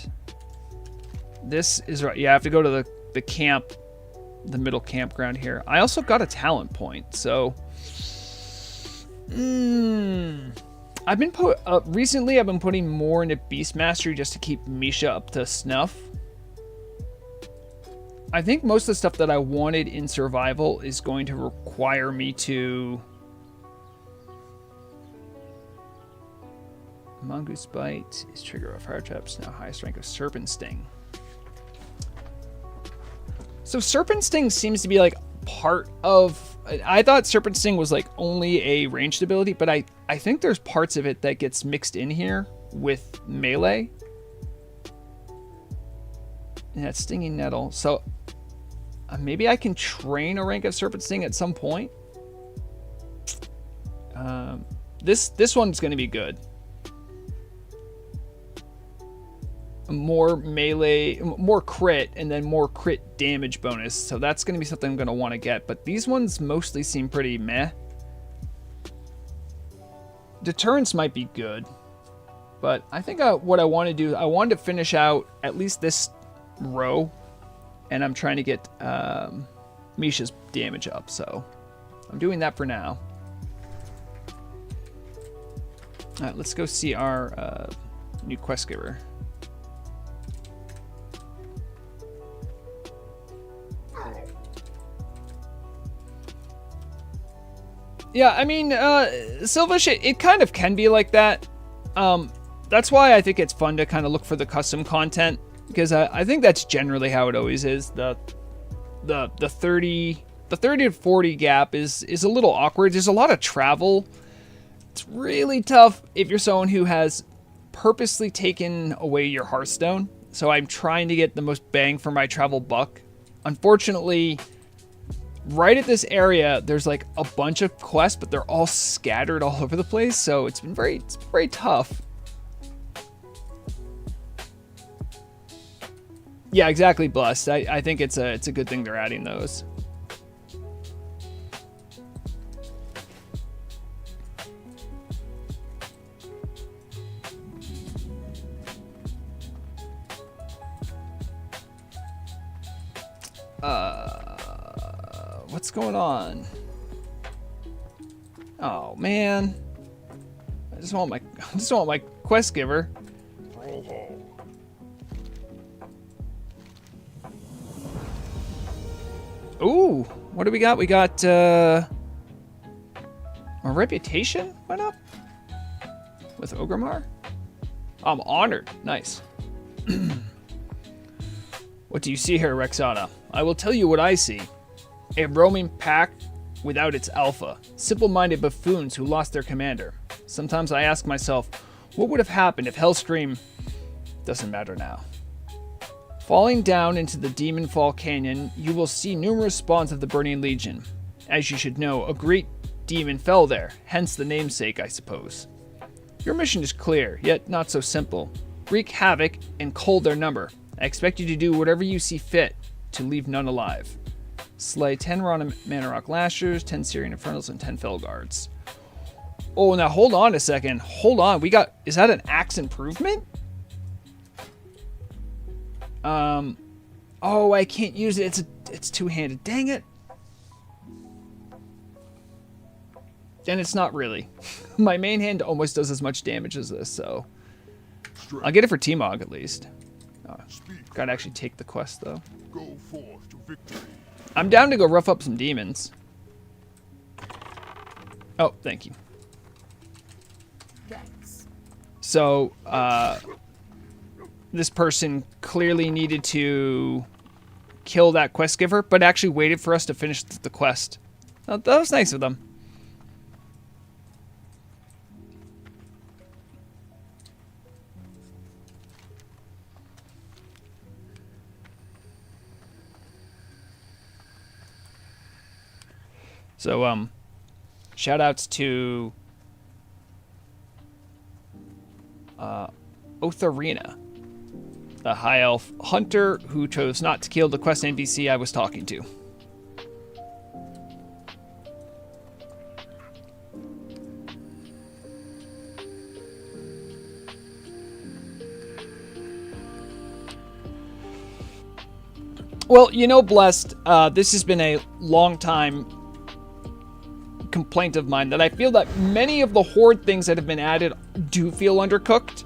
this is right. Yeah, I have to go to the camp, the middle campground here. I also got a talent point, so I've been recently I've been putting more into Beast Mastery just to keep Misha up to snuff. I think most of the stuff that I wanted in survival is going to require me to Mongoose Bite is trigger of fire traps, now highest rank of Serpent Sting. So Serpent Sting seems to be like part of... I thought Serpent Sting was like only a ranged ability, but I think there's parts of it that gets mixed in here with melee. And that's Stinging Nettle. So maybe I can train a rank of Serpent Sting at some point. This one's going to be good. More melee, more crit, and then more crit damage bonus. So that's going to be something I'm going to want to get. But these ones mostly seem pretty meh. Deterrence might be good. But I think what I want to do, I wanted to finish out at least this row. And I'm trying to get Misha's damage up. So I'm doing that for now. All right, let's go see our new quest giver. Yeah, I mean, Silvish, it kind of can be like that. That's why I think it's fun to kind of look for the custom content, because I think that's generally how it always is. The 30 to 40 gap is a little awkward. There's a lot of travel. It's really tough if you're someone who has purposely taken away your Hearthstone. So I'm trying to get the most bang for my travel buck. Unfortunately, right at this area, there's like a bunch of quests, but they're all scattered all over the place. So it's very tough. Yeah, exactly, Blessed. I think it's a good thing they're adding those. What's going on? Oh man, I just want my quest giver. Ooh, what do we got? We got our reputation went up with Ogremar. I'm honored. Nice. What do you see here, Rexxanna? I will tell you what I see. A roaming pack without its alpha. Simple-minded buffoons who lost their commander. Sometimes I ask myself, what would have happened if Hellstream... Doesn't matter now. Falling down into the Demon Fall Canyon, you will see numerous spawns of the Burning Legion. As you should know, a great demon fell there, hence the namesake, I suppose. Your mission is clear, yet not so simple. Wreak havoc and cull their number. I expect you to do whatever you see fit to leave none alive. Slay 10 Mana Rock Lashers, 10 Syrian Infernals, and 10 Felguards. Oh, now hold on a second. Hold on. We got... Is that an axe improvement? Oh, I can't use it. It's two-handed. Dang it. And it's not really. My main hand almost does as much damage as this, so... I'll get it for T-Mog at least. Oh, gotta actually take the quest, though. Go forth to victory. I'm down to go rough up some demons. Oh, thank you. Thanks. So, this person clearly needed to kill that quest giver, but actually waited for us to finish the quest. Oh, that was nice of them. So, shout outs to Otharina. the high elf hunter who chose not to kill the quest NPC I was talking to. Well, you know, Blessed, this has been a long time complaint of mine that I feel that many of the Horde things that have been added do feel undercooked.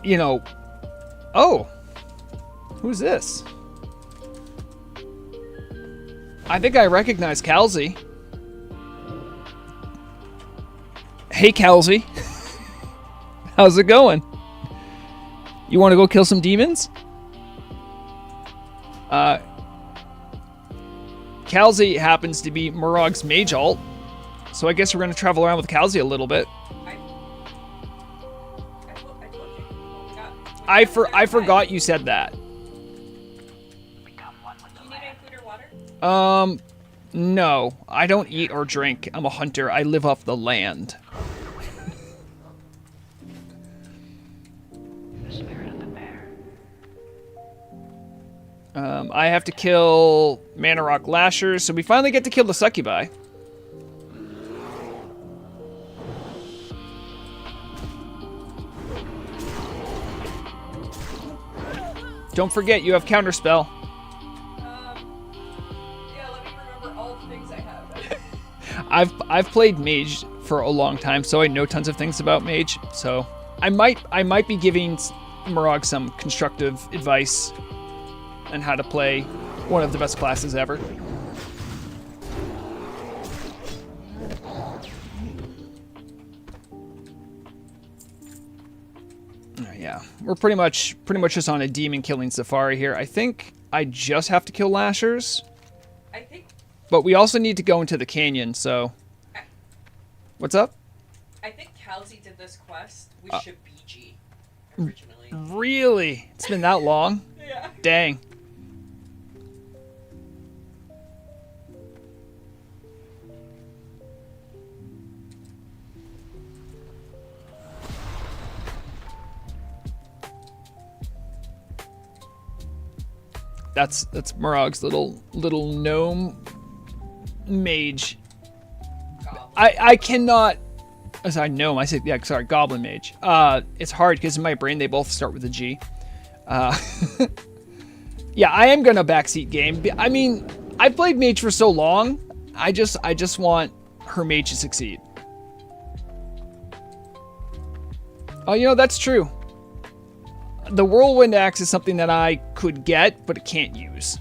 You know, oh, who's this? I think I recognize Calzy. Hey, Calzy. How's it going? You want to go kill some demons? Calzy happens to be Murog's mage alt, so I guess we're going to travel around with Calzy a little bit. I forgot you said that. Do you need food or water? No. I don't eat or drink. I'm a hunter. I live off the land. The spirit of the bear. I have to kill Mana Rock Lashers, so we finally get to kill the Succubi. Don't forget, you have Counterspell. Yeah, let me remember all the things I have. I've played Mage for a long time, so I know tons of things about Mage. So I might be giving Murog some constructive advice on how to play one of the best classes ever. Yeah, we're pretty much just on a demon killing safari here. I think I just have to kill Lashers, I think but we also need to go into the canyon. So, what's up? I think Calzy did this quest with Shabiji originally. Really? It's been that long? Yeah. Dang. That's Murog's little gnome mage. Goblin. I cannot. Oh, sorry, gnome. I said yeah. Sorry, goblin mage. It's hard because in my brain they both start with a G. Yeah, I am gonna backseat game. I mean, I played mage for so long. I just want her mage to succeed. Oh, you know that's true. The whirlwind axe is something that I could get, but it can't use.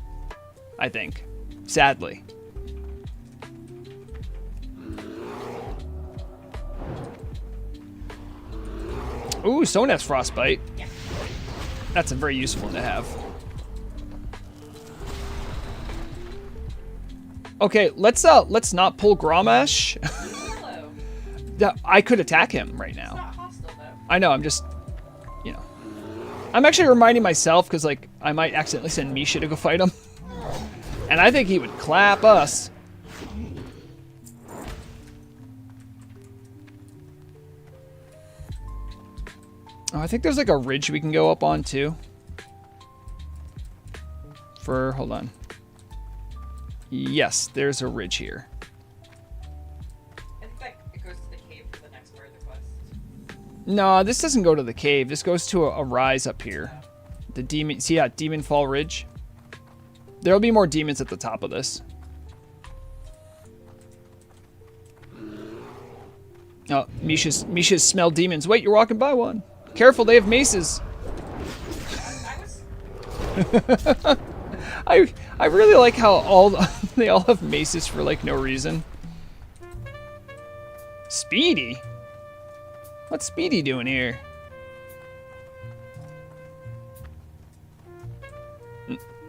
I think, sadly. Ooh, Soneth's frostbite. Yeah. That's a very useful one to have. Okay, let's not pull Grommash. Hello. I could attack him right It's now. not hostile though. I know, I'm just, you know. I'm actually reminding myself because like I might accidentally send Misha to go fight him. And I think he would clap us. Oh, I think there's like a ridge we can go up on too. Hold on. Yes, there's a ridge here. I think that it goes to the cave for the next part of the quest. No, this doesn't go to the cave. This goes to a rise up here. The demon, see, yeah, Demon Fall Ridge. There'll be more demons at the top of this. Oh, Misha's smelled demons. Wait, you're walking by one. Careful, they have maces. I really like how they all have maces for like no reason. Speedy? What's Speedy doing here?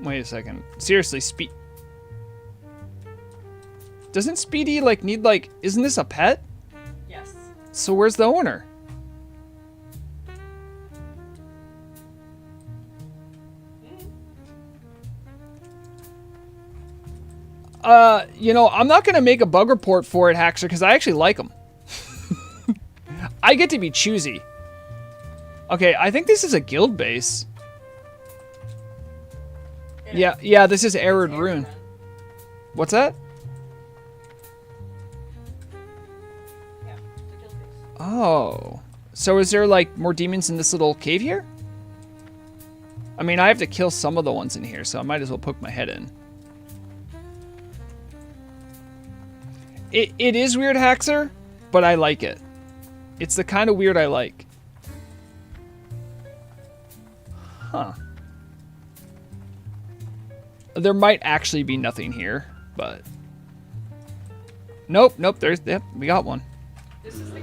Wait a second. Seriously, doesn't Speedy like need like, isn't this a pet? Yes. So where's the owner? You know, I'm not gonna make a bug report for it, Haxer, because I actually like them. I get to be choosy. Okay, I think this is a guild base. Yeah, this is Arid Rune. What's that? Yeah, the guild base. Oh. So is there, like, more demons in this little cave here? I mean, I have to kill some of the ones in here, so I might as well poke my head in. It is weird, Haxer, but I like it. It's the kind of weird I like. Huh. There might actually be nothing here, but... Nope, yep, we got one. This is the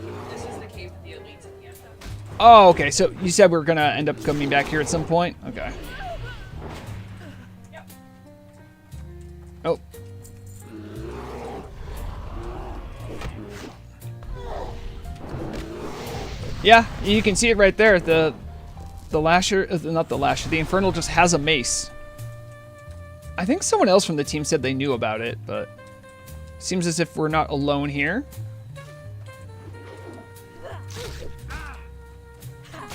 cave that the elites at the end of. Oh, okay, so you said we are gonna end up coming back here at some point? Okay. Yep. Oh. Yeah, you can see it right there. The Lasher, not the Lasher, the Infernal just has a mace. I think someone else from the team said they knew about it, but seems as if we're not alone here.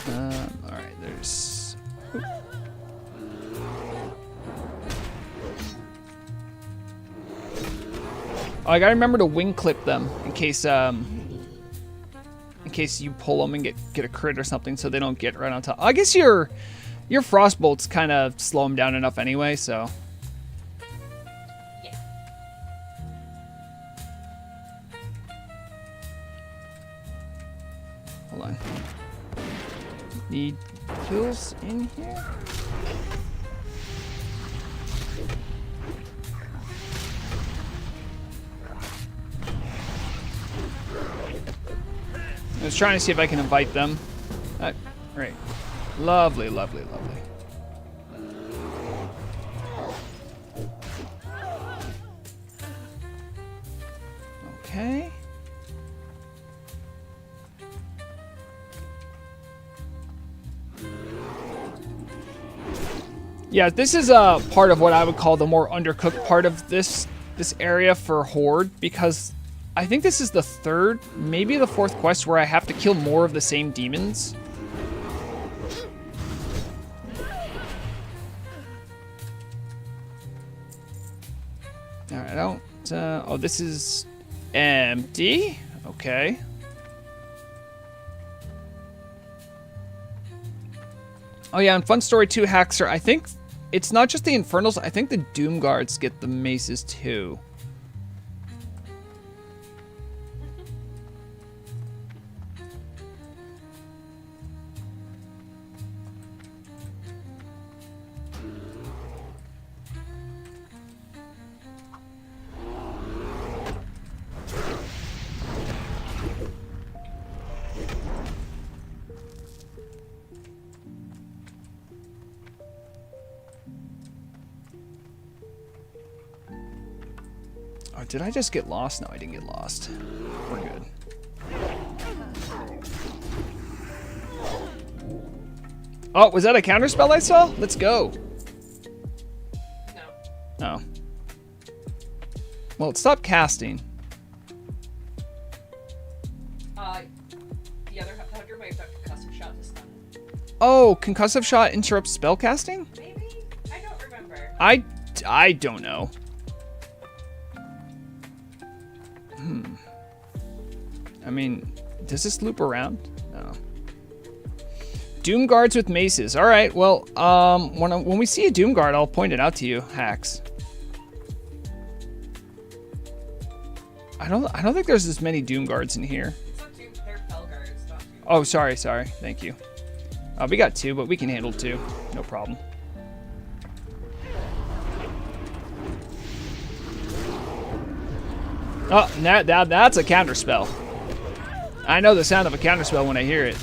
Alright, there's... Oh, I gotta remember to wing clip them in case you pull them and get a crit or something, so they don't get right on top. I guess your frostbolts kind of slow them down enough anyway, so. Yeah. Hold on. Need kills in here? I was trying to see if I can invite them. Right. Lovely, lovely, lovely. Okay. Yeah, this is part of what I would call the more undercooked part of this area for Horde, because I think this is the third, maybe the fourth quest where I have to kill more of the same demons. Alright, I don't... oh, this is empty. Okay. Oh yeah, and fun story too, Haxer. I think it's not just the Infernals. I think the Doom Guards get the maces too. Oh, did I just get lost? No, I didn't get lost. We're good. Oh, was that a counterspell I saw? Let's go. No. Oh. Well, it stopped casting. The other hunter might have done concussive shot this time. Oh, concussive shot interrupts spell casting? Maybe? I don't remember. I don't know. I mean, does this loop around? No. Doom Guards with maces. All right. Well, when we see a Doom Guard, I'll point it out to you, Hacks. I don't think there's as many Doom Guards in here. It's not Doom, they're Fel guards, not Doom. Oh, sorry. Thank you. We got two, but we can handle two. No problem. Oh, that's a counterspell. I know the sound of a counterspell when I hear it.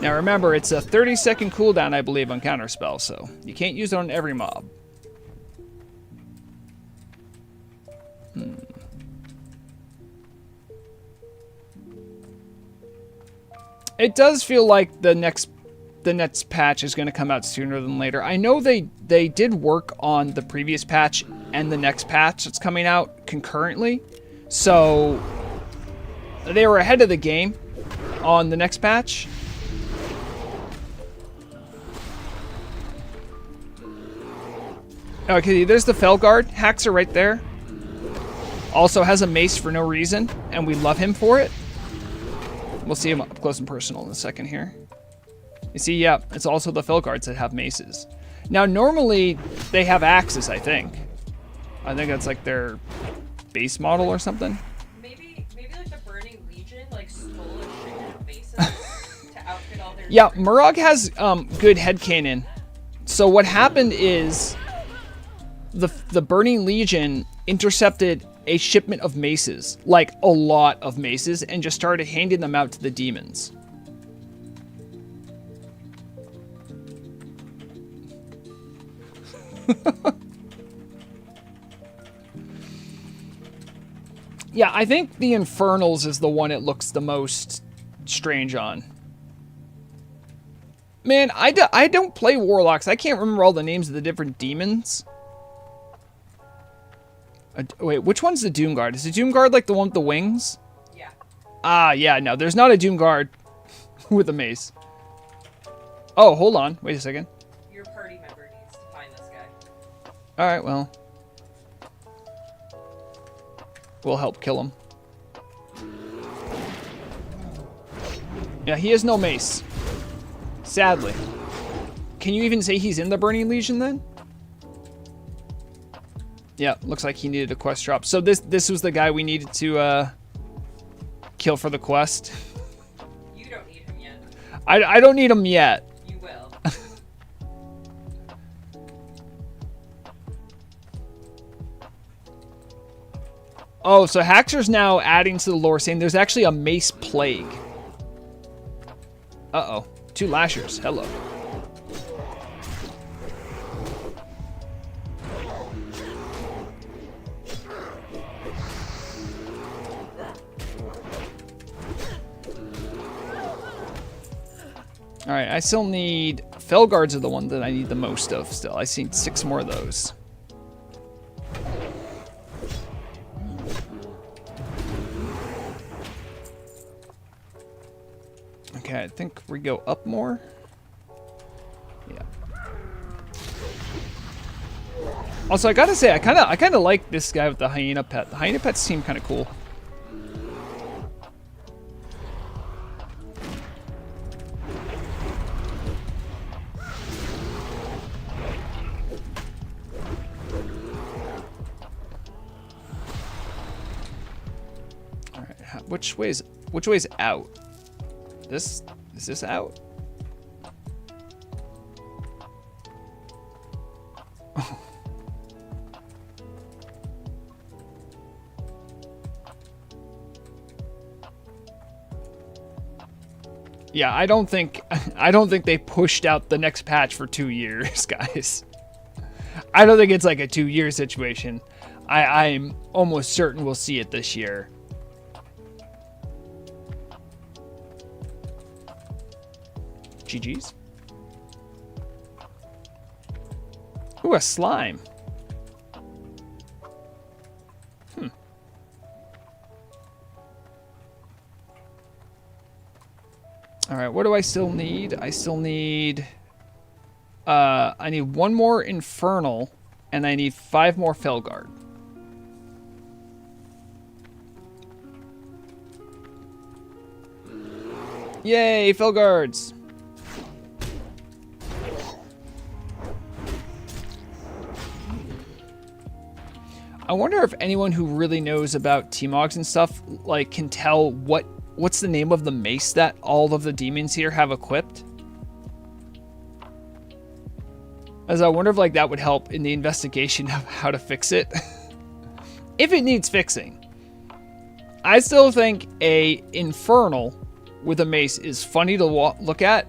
Now remember, it's a 30-second cooldown, I believe, on counterspell, so you can't use it on every mob. It does feel like the next the next patch is going to come out sooner than later. I know they did work on the previous patch and the next patch that's coming out concurrently. So they were ahead of the game on the next patch. Okay, there's the Felguard. Haxer right there. Also has a mace for no reason, and we love him for it. We'll see him up close and personal in a second here. You see, yeah, it's also the Felguards that have maces. Now, normally, they have axes, I think. I think that's like their base model or something. Maybe like the Burning Legion like stole a shit of bases to outfit all their. Yeah, Murag has good headcanon. So what happened is the Burning Legion intercepted a shipment of maces, like a lot of maces, and just started handing them out to the demons. Yeah, I think the Infernals is the one it looks the most strange on. Man, I don't play Warlocks. I can't remember all the names of the different demons. Wait, which one's the Doomguard? Is the Doomguard like the one with the wings? Yeah. Ah, yeah, no, there's not a Doomguard with a mace. Oh, hold on. Wait a second. Your party member needs to find this guy. Alright, well. We'll help kill him. Yeah, he has no mace. Sadly. Can you even say he's in the Burning Legion then? Yeah, looks like he needed a quest drop. So this was the guy we needed to kill for the quest. You don't need him yet. I don't need him yet. You will. Oh, so Haxer's now adding to the lore saying there's actually a mace plague. Uh-oh. 2 lashers. Hello. Alright, I still need... Felguards are the one that I need the most of still. I see 6 more of those. Okay, I think we go up more. Yeah. Also, I gotta say, I kind of like this guy with the hyena pet. The hyena pets seem kind of cool. All right, which way's out? Is this out? Yeah, I don't think they pushed out the next patch for 2 years, guys. I don't think it's like a 2-year situation. I'm almost certain we'll see it this year. GG's. Ooh, a slime. Alright, what do I still need? I still need... I need 1 more Infernal, and I need 5 more Felguard. Yay, Felguards! I wonder if anyone who really knows about T-Mogs and stuff, like, can tell what's the name of the mace that all of the demons here have equipped? As I wonder if, like, that would help in the investigation of how to fix it. If it needs fixing. I still think a Infernal with a mace is funny to look at.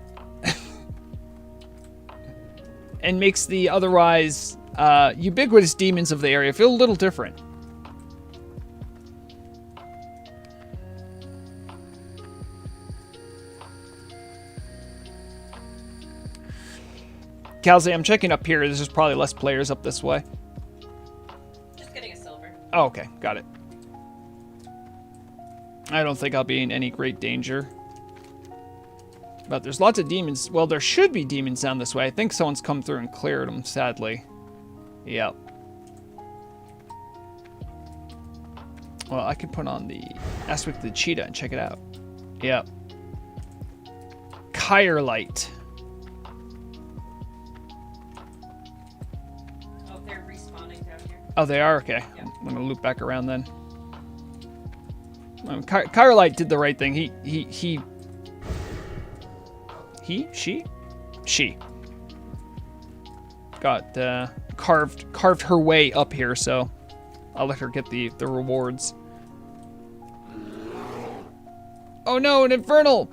And makes the otherwise... ubiquitous demons of the area feel a little different. Calze, I'm checking up here. There's just probably less players up this way. Just getting a silver. Oh, okay. Got it. I don't think I'll be in any great danger. But there's lots of demons. Well, there should be demons down this way. I think someone's come through and cleared them, sadly. Yep. Well, I can put on the aspect of the cheetah and check it out. Yep. Light. Oh, they're respawning down here. Oh, they are? Okay. Yeah. I'm going to loop back around then. Light did the right thing. She got carved her way up here, so I'll let her get the rewards. Oh no, an infernal!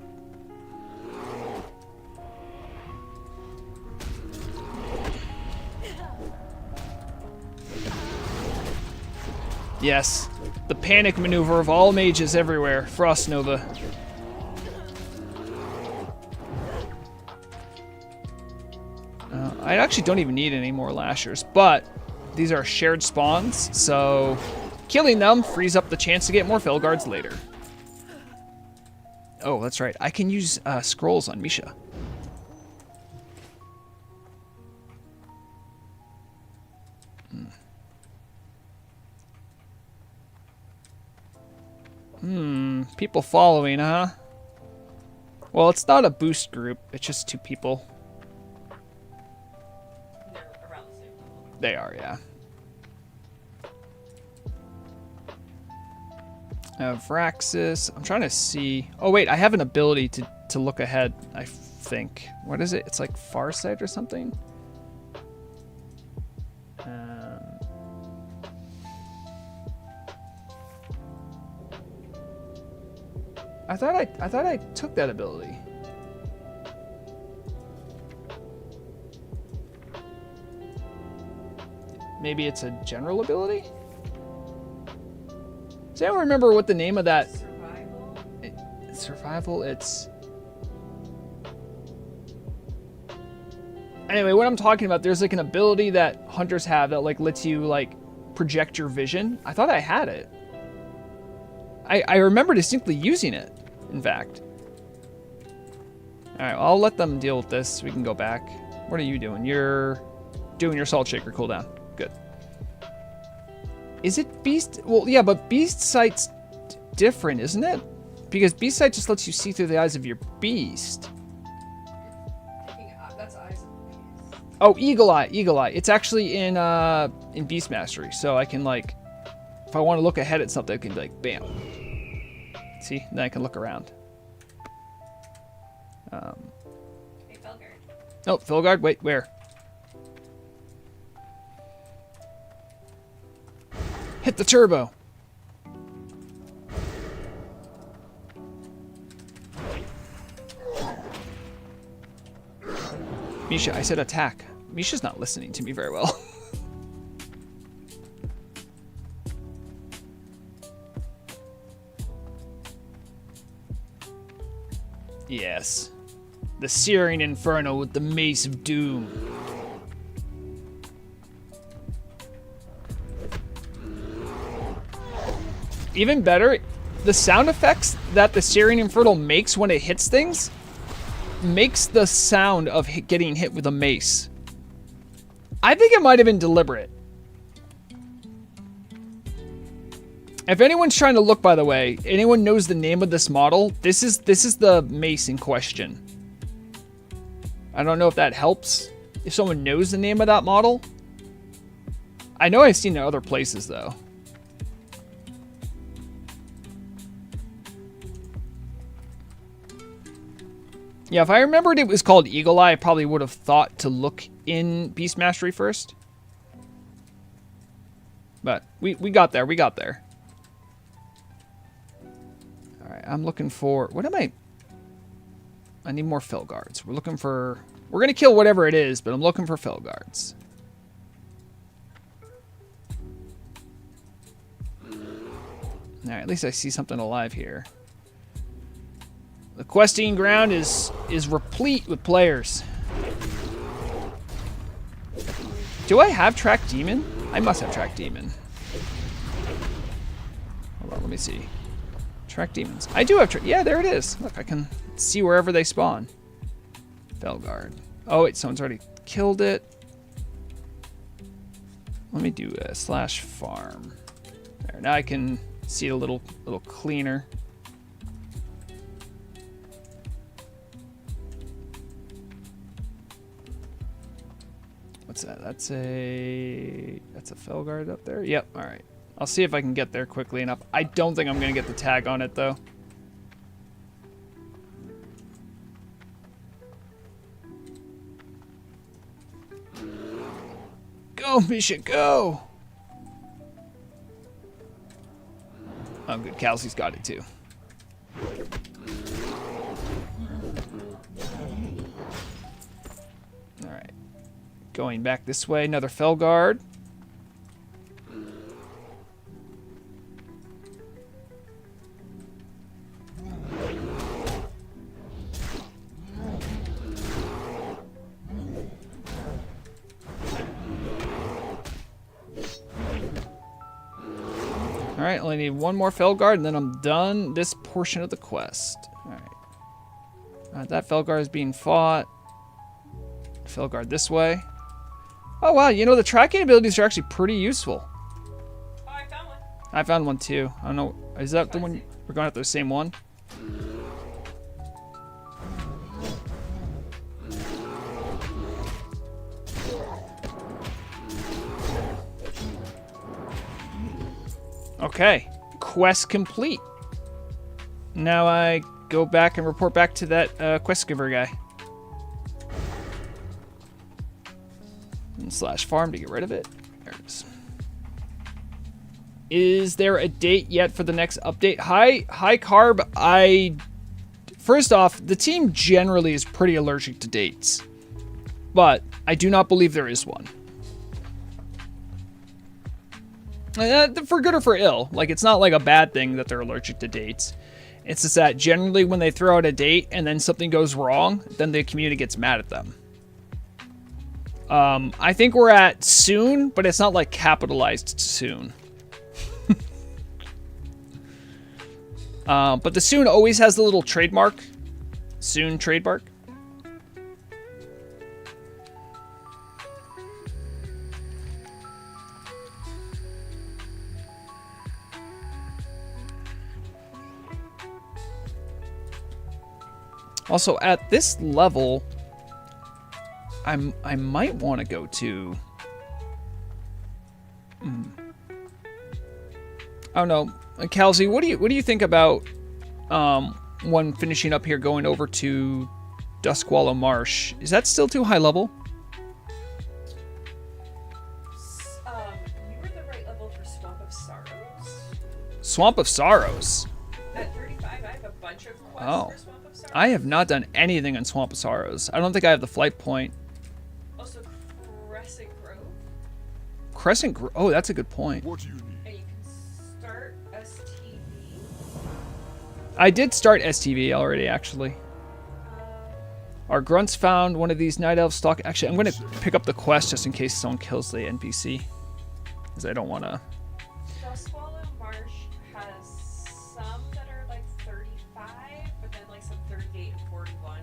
Yes, the panic maneuver of all mages everywhere. Frost Nova. I actually don't even need any more lashers, but these are shared spawns, so killing them frees up the chance to get more Felguards later. Oh, that's right. I can use scrolls on Misha. People following, huh? Well, it's not a boost group. It's just 2 people. They're around the same level. They are, yeah. Vraxis. I'm trying to see. Oh, wait. I have an ability to look ahead, I think. What is it? It's like Farsight or something? I thought I took that ability. Maybe it's a general ability? Does anyone remember what the name of that? Survival? Survival, it's... Anyway, what I'm talking about, there's like an ability that hunters have that like lets you like project your vision. I thought I had it. I remember distinctly using it, in fact. Alright, well, I'll let them deal with this. We can go back. What are you doing? You're doing your salt shaker cooldown. Good. Is it beast? Well, yeah, but beast sight's different, isn't it? Because beast sight just lets you see through the eyes of your beast. That's eyes of the beast. Oh, eagle eye. It's actually in beast mastery, so I can like, if I want to look ahead at something, I can be like, bam. See? Then I can look around. Hey, Felguard. Oh, Felguard. Wait, where? Hit the turbo. Misha, I said attack. Misha's not listening to me very well. Yes. The Searing Inferno with the Mace of Doom. Even better, the sound effects that the Searing Inferno makes when it hits things makes the sound of getting hit with a mace. I think it might have been deliberate. If anyone's trying to look, by the way, anyone knows the name of this model, this is the mace in question. I don't know if that helps. If someone knows the name of that model. I know I've seen it other places, though. Yeah, if I remembered it was called Eagle Eye, I probably would have thought to look in Beast Mastery first. But we got there. We got there. Alright, I'm looking for... What am I... I need more Felguards. We're looking for... We're going to kill whatever it is, but I'm looking for Felguards. Alright, at least I see something alive here. The questing ground is replete with players. Do I have track demon? I must have track demon. Hold on, let me see. Track demons. I do have yeah, there it is. Look, I can see wherever they spawn. Felguard. Oh wait, someone's already killed it. Let me do a /farm. There, now I can see it a little cleaner. What's that? That's a Felguard up there. Yep. All right. I'll see if I can get there quickly enough. I don't think I'm gonna get the tag on it though. Go, Misha, go! Oh, good. Kelsey's got it too. All right. Going back this way, another Felguard. All right, only need one more Felguard, and then I'm done this portion of the quest. All right. That Felguard is being fought. Felguard this way. Oh, wow. You know, the tracking abilities are actually pretty useful. Oh, I found one. I found one, too. I don't know. Is that the one? We're going after the same one? Okay, quest complete. Now I go back and report back to that quest giver guy. And /farm to get rid of it. There it is. Is there a date yet for the next update? Hi Carb. First off, the team generally is pretty allergic to dates, but I do not believe there is one. For good or for ill. Like, it's not like a bad thing that they're allergic to dates. It's just that generally when they throw out a date and then something goes wrong, then the community gets mad at them. I think we're at soon, but it's not like capitalized soon. But the soon always has the little trademark. Soon trademark. Also, at this level, I might want to go to... I don't know. Kelsey, what do you think about one finishing up here going over to Duskwallow Marsh? Is that still too high level? You were the right level for Swamp of Sorrows. Swamp of Sorrows? At 35, I have a bunch of quests Oh. for Swamp of Sorrows. I have not done anything on Swamp of Sorrows. I don't think I have the flight point. Also, Crescent Grove. Crescent Grove? Oh, that's a good point. What do you need? And you can start STV. I did start STV already, actually. Our grunts found one of these night elf stock. Actually, I'm going to pick up the quest just in case someone kills the NPC. Because I don't want to... Duskwallow Marsh has some that are like 35, but then like some 38 and 41.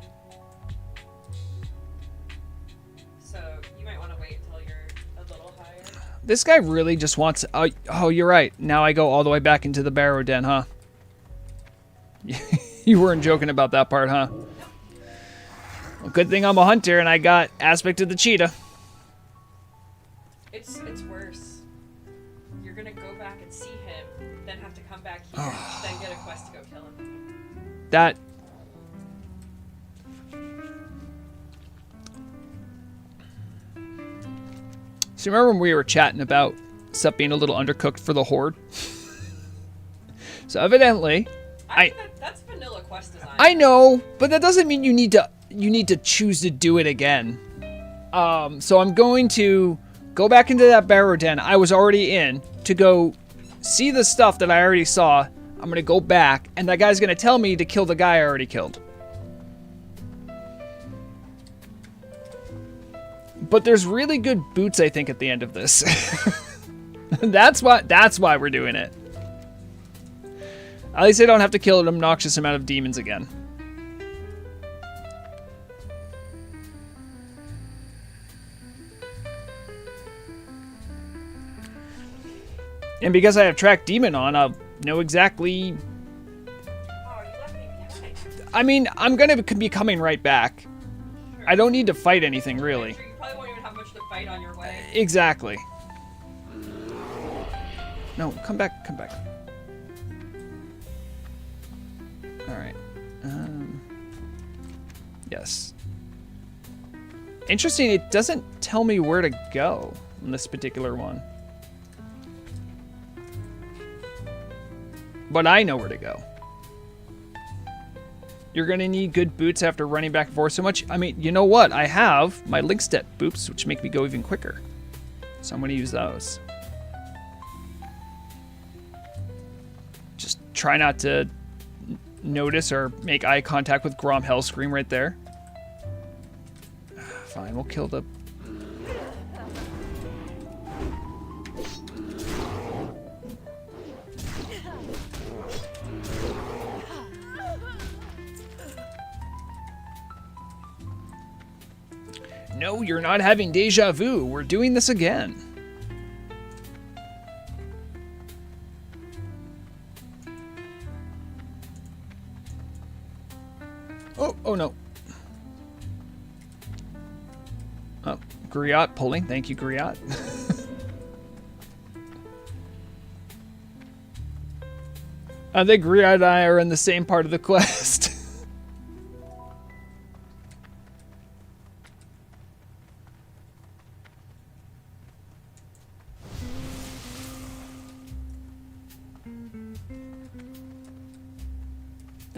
So you might want to wait until you're a little higher. This guy really just wants... Oh, you're right. Now I go all the way back into the barrow den, huh? You weren't joking about that part, huh? Well, good thing I'm a hunter and I got aspect of the cheetah. It's worse. You're gonna go back and see him, then have to come back here, then get a quest to go kill him. That... So remember when we were chatting about stuff being a little undercooked for the Horde? So evidently... That's vanilla quest design. I know, but that doesn't mean you need to choose to do it again. So I'm going to go back into that barrow den I was already in to go see the stuff that I already saw. I'm going to go back, and that guy's going to tell me to kill the guy I already killed. But there's really good boots, I think, at the end of this. That's why we're doing it. At least I don't have to kill an obnoxious amount of demons again. And because I have track demon on, I'll know exactly. Oh, you left me behind. I mean, I'm gonna be coming right back. Sure. I don't need to fight anything really. You probably won't even have much to fight on your way. Exactly. No, come back, come back. All right. Yes. Interesting, it doesn't tell me where to go on this particular one. But I know where to go. You're gonna need good boots after running back and forth so much. I mean, you know what? I have my link step boots, which make me go even quicker. So I'm gonna use those. Just try not to notice or make eye contact with Grom Hellscream right there. Fine, we'll kill the... No, you're not having deja vu. We're doing this again. Oh no. Oh, Griot pulling. Thank you, Griot. I think Griot and I are in the same part of the quest.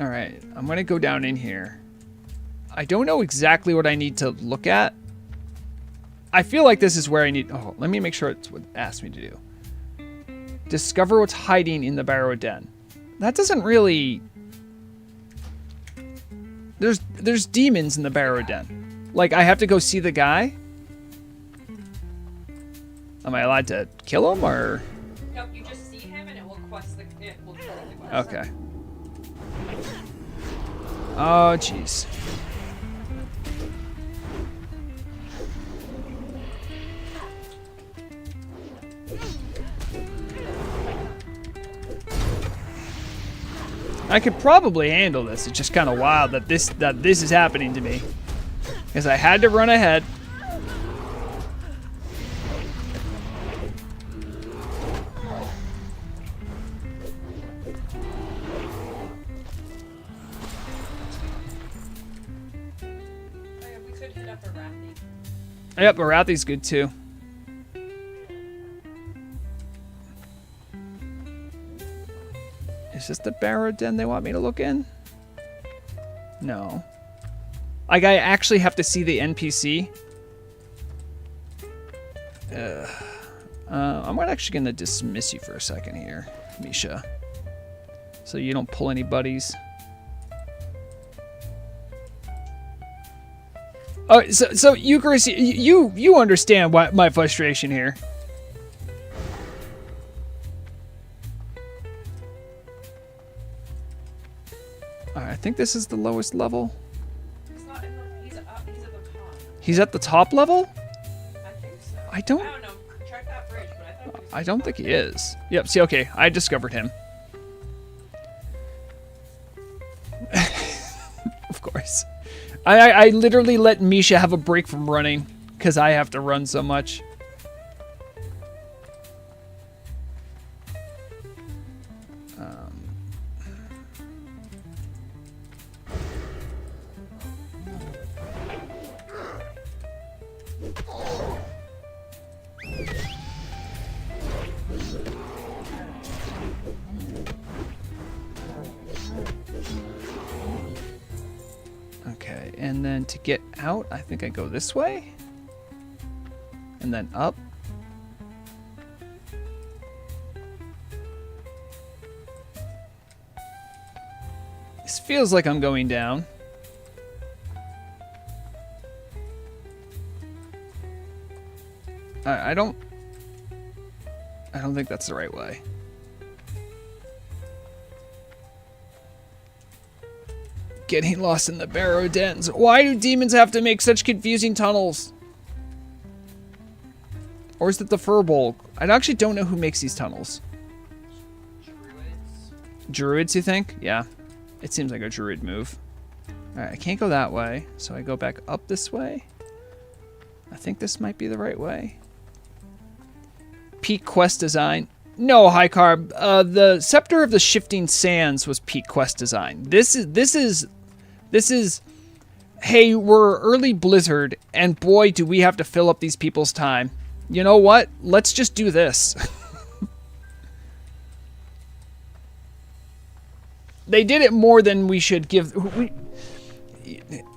All right, I'm gonna go down in here. I don't know exactly what I need to look at. I feel like this is where I need... Oh, let me make sure it's what it asked me to do. Discover what's hiding in the Barrow Den. That doesn't really... There's demons in the Barrow Den. Like, I have to go see the guy? Am I allowed to kill him, or...? Nope, you just see him and it will quest the... It will kill the quest. Okay. Oh, jeez. I could probably handle this. It's just kind of wild that this is happening to me, because I had to run ahead. We could hit up a Rathy. Yep, Arathi's good too. Is this the Barrow Den they want me to look in? No. Like, I actually have to see the NPC. I'm actually going to dismiss you for a second here, Misha. So you don't pull any buddies. Oh, so Eucharist, you understand why my frustration here. I think this is the lowest level. He's not in the... He's at the top. He's at the top level? I think so. I don't know. Check that bridge, but I thought he was I don't think he is. Yep, see, okay, I discovered him. Of course. I literally let Misha have a break from running because I have to run so much. Okay, and then to get out, I think I go this way. And then up. This feels like I'm going down. I don't think that's the right way. Getting lost in the barrow dens. Why do demons have to make such confusing tunnels? Or is it the Furbolg? I actually don't know who makes these tunnels. Druids. Druids, you think? Yeah. It seems like a druid move. Alright, I can't go that way, so I go back up this way. I think this might be the right way. Peak quest design. No, High Carb. The Scepter of the Shifting Sands was peak quest design. This is hey, we're early Blizzard, and boy, do we have to fill up these people's time. You know what? Let's just do this. They did it more than we should give.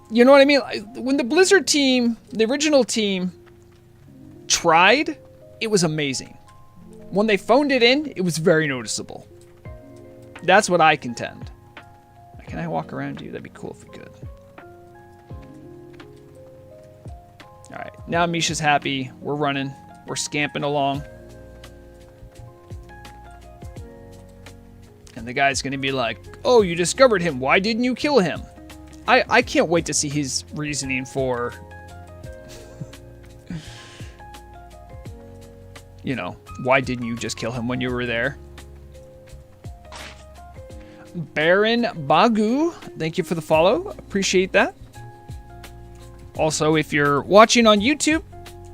You know what I mean? When the Blizzard team, the original team, tried, it was amazing. When they phoned it in, it was very noticeable. That's what I contend. Can I walk around you? That'd be cool if we could. Alright, now Misha's happy. We're running. We're scamping along. And the guy's going to be like, oh, you discovered him. Why didn't you kill him? I can't wait to see his reasoning for... you know, why didn't you just kill him when you were there? Baron Bagu, thank you for the follow. Appreciate that. Also, if you're watching on YouTube,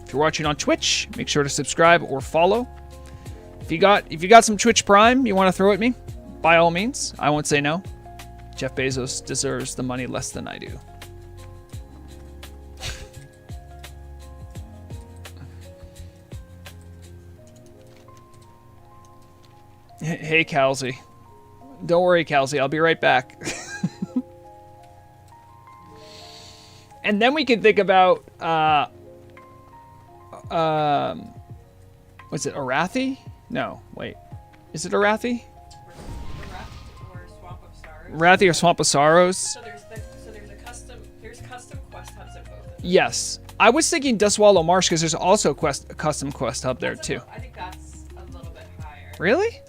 if you're watching on Twitch, make sure to subscribe or follow. If you got some Twitch Prime you want to throw at me, by all means, I won't say no. Jeff Bezos deserves the money less than I do. Hey, Calzy. Don't worry, Calzy. I'll be right back. And then we can think about, was it Arathi? No, wait. Is it Arathi? Or Swamp of Sorrows. Arathi or Swamp of Sorrows? So there's custom quest hubs at both of them. Yes. I was thinking Dustwallow Marsh because there's also a custom quest hub there too. I think that's a little bit higher. Really?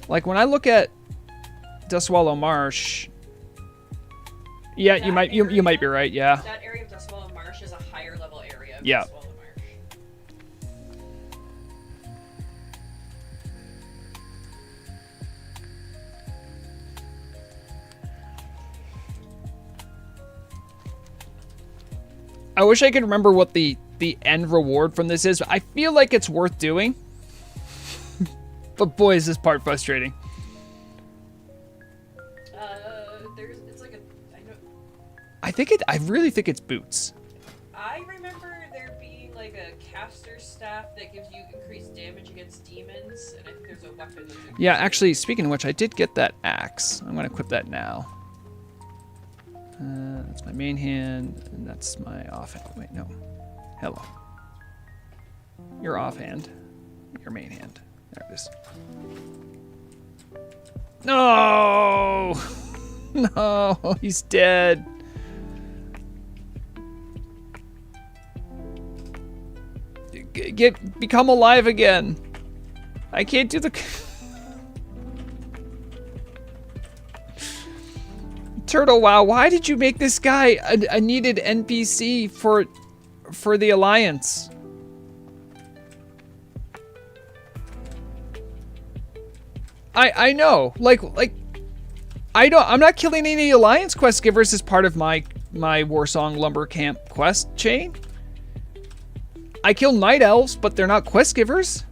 Like when I look at Dustwallow Marsh, yeah, you might be right. Yeah. That area of Dustwallow Marsh is a higher level area of Yeah. Dustwallow Marsh. I wish I could remember what the end reward from this is. I feel like it's worth doing. But boy, is this part frustrating. It's like I know. I really think it's boots. I remember there being like a caster staff that gives you increased damage against demons, and I think there's a weapon. Yeah, actually, speaking of which, I did get that axe. I'm going to equip that now. That's my main hand, and that's my offhand. Wait, no. Hello. Your offhand. Your main hand. There it is. No! No, he's dead. Become alive again. I can't do the... Turtle, wow, why did you make this guy a needed NPC for the Alliance? I know, like I'm not killing any Alliance quest givers as part of my Warsong Lumber Camp quest chain. I kill Night Elves, but they're not quest givers.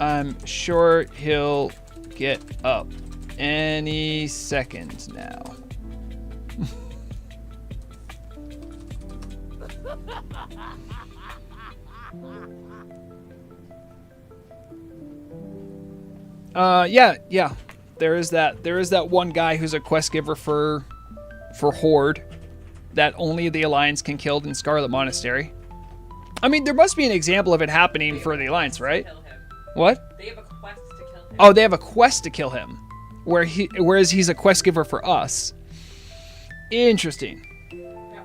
I'm sure he'll get up any second now. Yeah. There is that one guy who's a quest giver for Horde that only the Alliance can kill in Scarlet Monastery. I mean, there must be an example of it happening for the Alliance, right? Kill him. What? They have a quest to kill him. Oh, they have a quest to kill him, whereas he's a quest giver for us. Interesting. Yeah.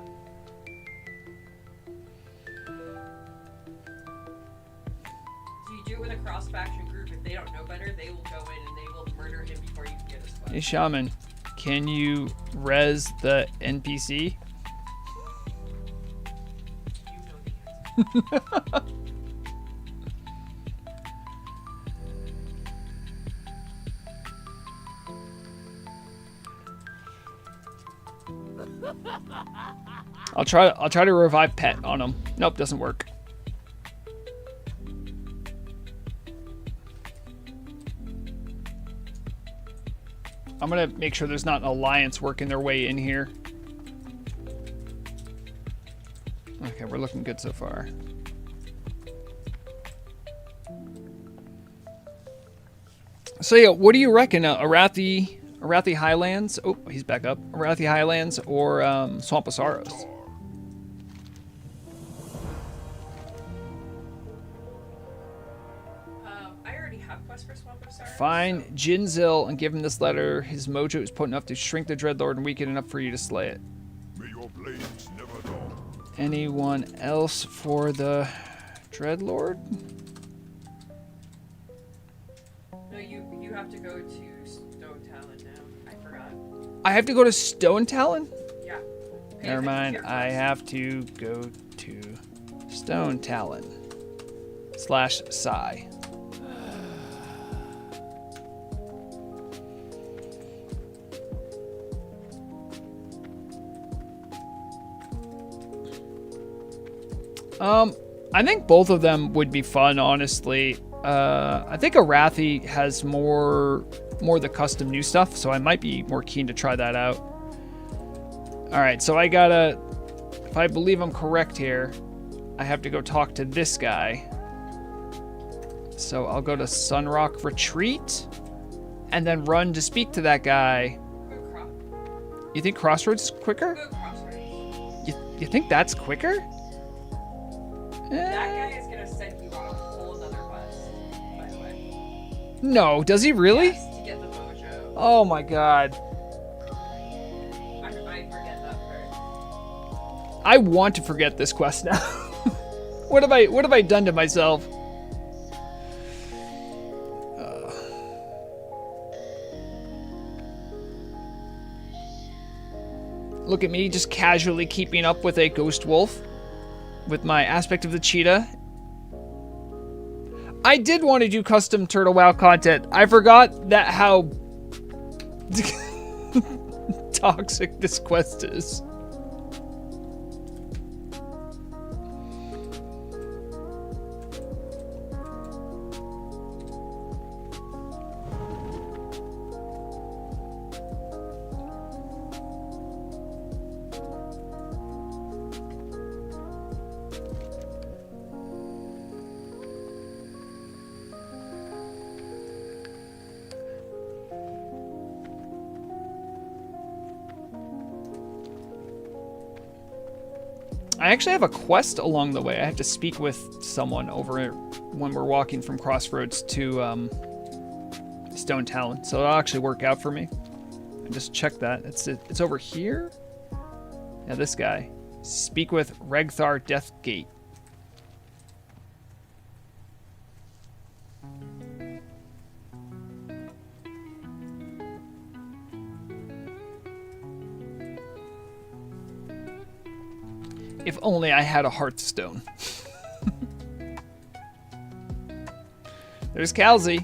So you do it with a cross-faction group. If they don't know better, they will go in and they will murder him before you can get his quest. Hey, Shaman, can you res the NPC? You know the answer. I'll try to revive Pet on him. Nope, doesn't work. I'm gonna make sure there's not an alliance working their way in here. Okay, we're looking good so far. So yeah, what do you reckon? Arathi Highlands? Oh, he's back up. Arathi Highlands or Swamp of Sorrows? I already have quest for Swamp of Sorrows. Find so- Jinzil and give him this letter. His mojo is potent enough to shrink the Dreadlord and weaken enough for you to slay it. May your blades never dull. Anyone else for the Dreadlord? No, you have to go to Stone Talon now. I forgot. I have to go to Stone Talon? Yeah. Pay Never attention to mind. your I quest. have to go to Stone Talon / Psy. I think both of them would be fun, honestly. I think Arathi has more the custom new stuff, so I might be more keen to try that out. All right, so I gotta, if I believe I'm correct here, I have to go talk to this guy. So I'll go to Sunrock Retreat and then run to speak to that guy. Go You think Crossroads is quicker? Crossroads. You think that's quicker? That guy is gonna send you on a whole other quest, by the way. No, does he really? Yes, to get the mojo. Oh my god. I forget that part. I want to forget this quest now. What have I done to myself? Look at me just casually keeping up with a ghost wolf with my aspect of the cheetah. I did want to do custom Turtle WoW content. I forgot that how toxic this quest is. I actually have a quest along the way. I have to speak with someone over when we're walking from Crossroads to Stone Talon. So it'll actually work out for me. I just check that. It's over here. Yeah, this guy. Speak with Rexxar Deathgate. If only I had a hearthstone. There's Calzy.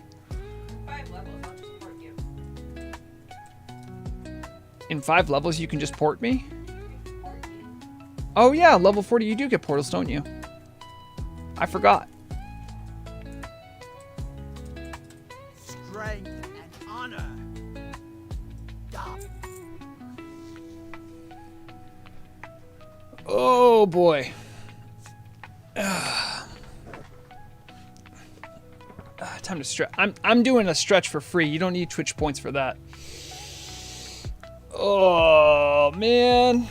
5 levels, I'll just support you. In 5 levels, you can just port me? Oh yeah, level 40, you do get portals, don't you? I forgot. Strength and honor. Oh boy. Time to stretch. I'm doing a stretch for free. You don't need Twitch points for that. Oh man.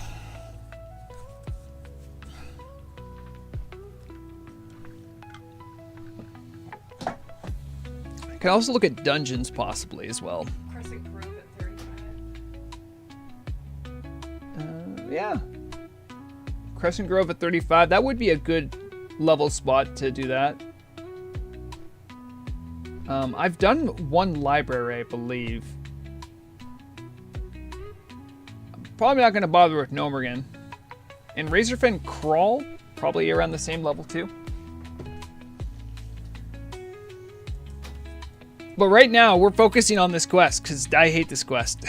Can also look at dungeons possibly as well. Crescent Grove at 35. Yeah. Crescent Grove at 35. That would be a good level spot to do that. I've done one library, I believe. I'm probably not going to bother with Nomergan. And Razorfen Crawl, probably around the same level too. But right now, we're focusing on this quest, because I hate this quest.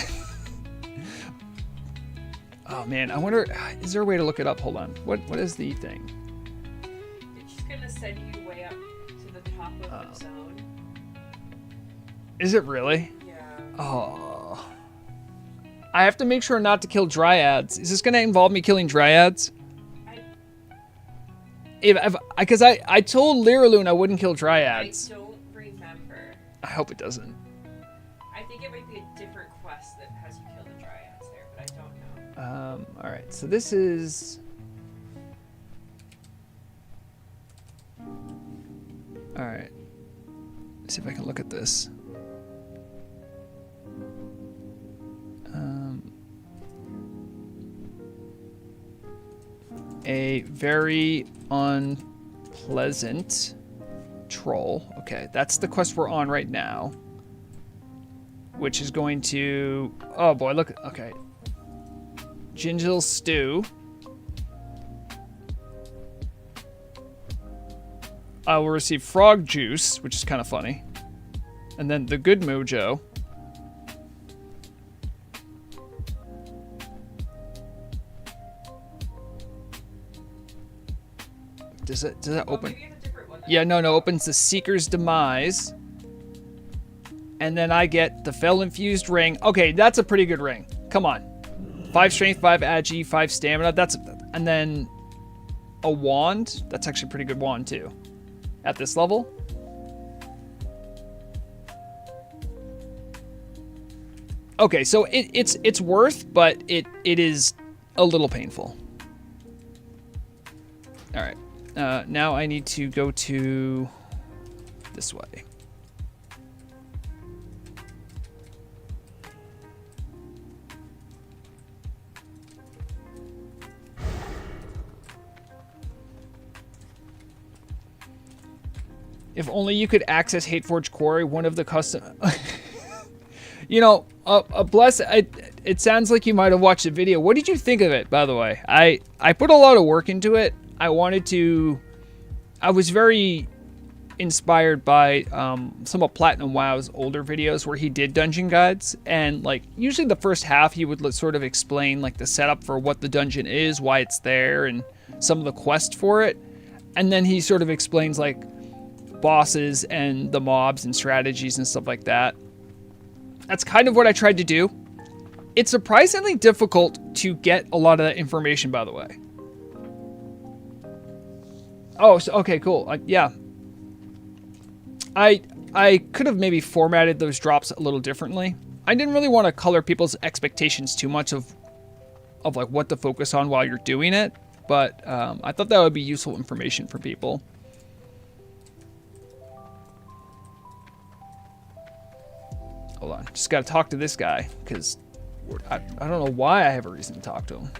Oh man, I wonder, is there a way to look it up? Hold on. What is the thing? It's just gonna send you way up to the top of the zone. Is it really? Yeah. Oh. I have to make sure not to kill dryads. Is this going to involve me killing dryads? Because I told Liraloon I wouldn't kill dryads. I don't remember. I hope it doesn't. I think it might be a different quest that has you kill the dryads there, but I don't know. Alright, so this is... Alright. Let's see if I can look at this. A very unpleasant troll. Okay, that's the quest we're on right now. Which is going to... Oh boy, look. Okay. Ginger's Stew. I will receive frog juice, which is kind of funny. And then the good mojo. Does that open? Maybe it's a different one then. Yeah, no, opens the Seeker's Demise. And then I get the Fell Infused Ring. Okay, that's a pretty good ring. Come on. 5 strength, 5 agi, 5 stamina. And then a wand. That's actually a pretty good wand too. At this level. Okay, so it's worth, but it is a little painful. All right. Now I need to go to this way. If only you could access Hateforge Quarry, one of the custom... You know, it sounds like you might have watched the video. What did you think of it, by the way? I put a lot of work into it. I was very inspired by some of Platinum WoW's older videos where he did dungeon guides. And like usually the first half he would sort of explain like the setup for what the dungeon is, why it's there, and some of the quest for it. And then he sort of explains like bosses and the mobs and strategies and stuff like that. That's kind of what I tried to do. It's surprisingly difficult to get a lot of that information, by the way. Oh, so, okay, cool. Yeah. I could have maybe formatted those drops a little differently. I didn't really want to color people's expectations too much of like what to focus on while you're doing it, but I thought that would be useful information for people. Hold on, just got to talk to this guy because I don't know why I have a reason to talk to him.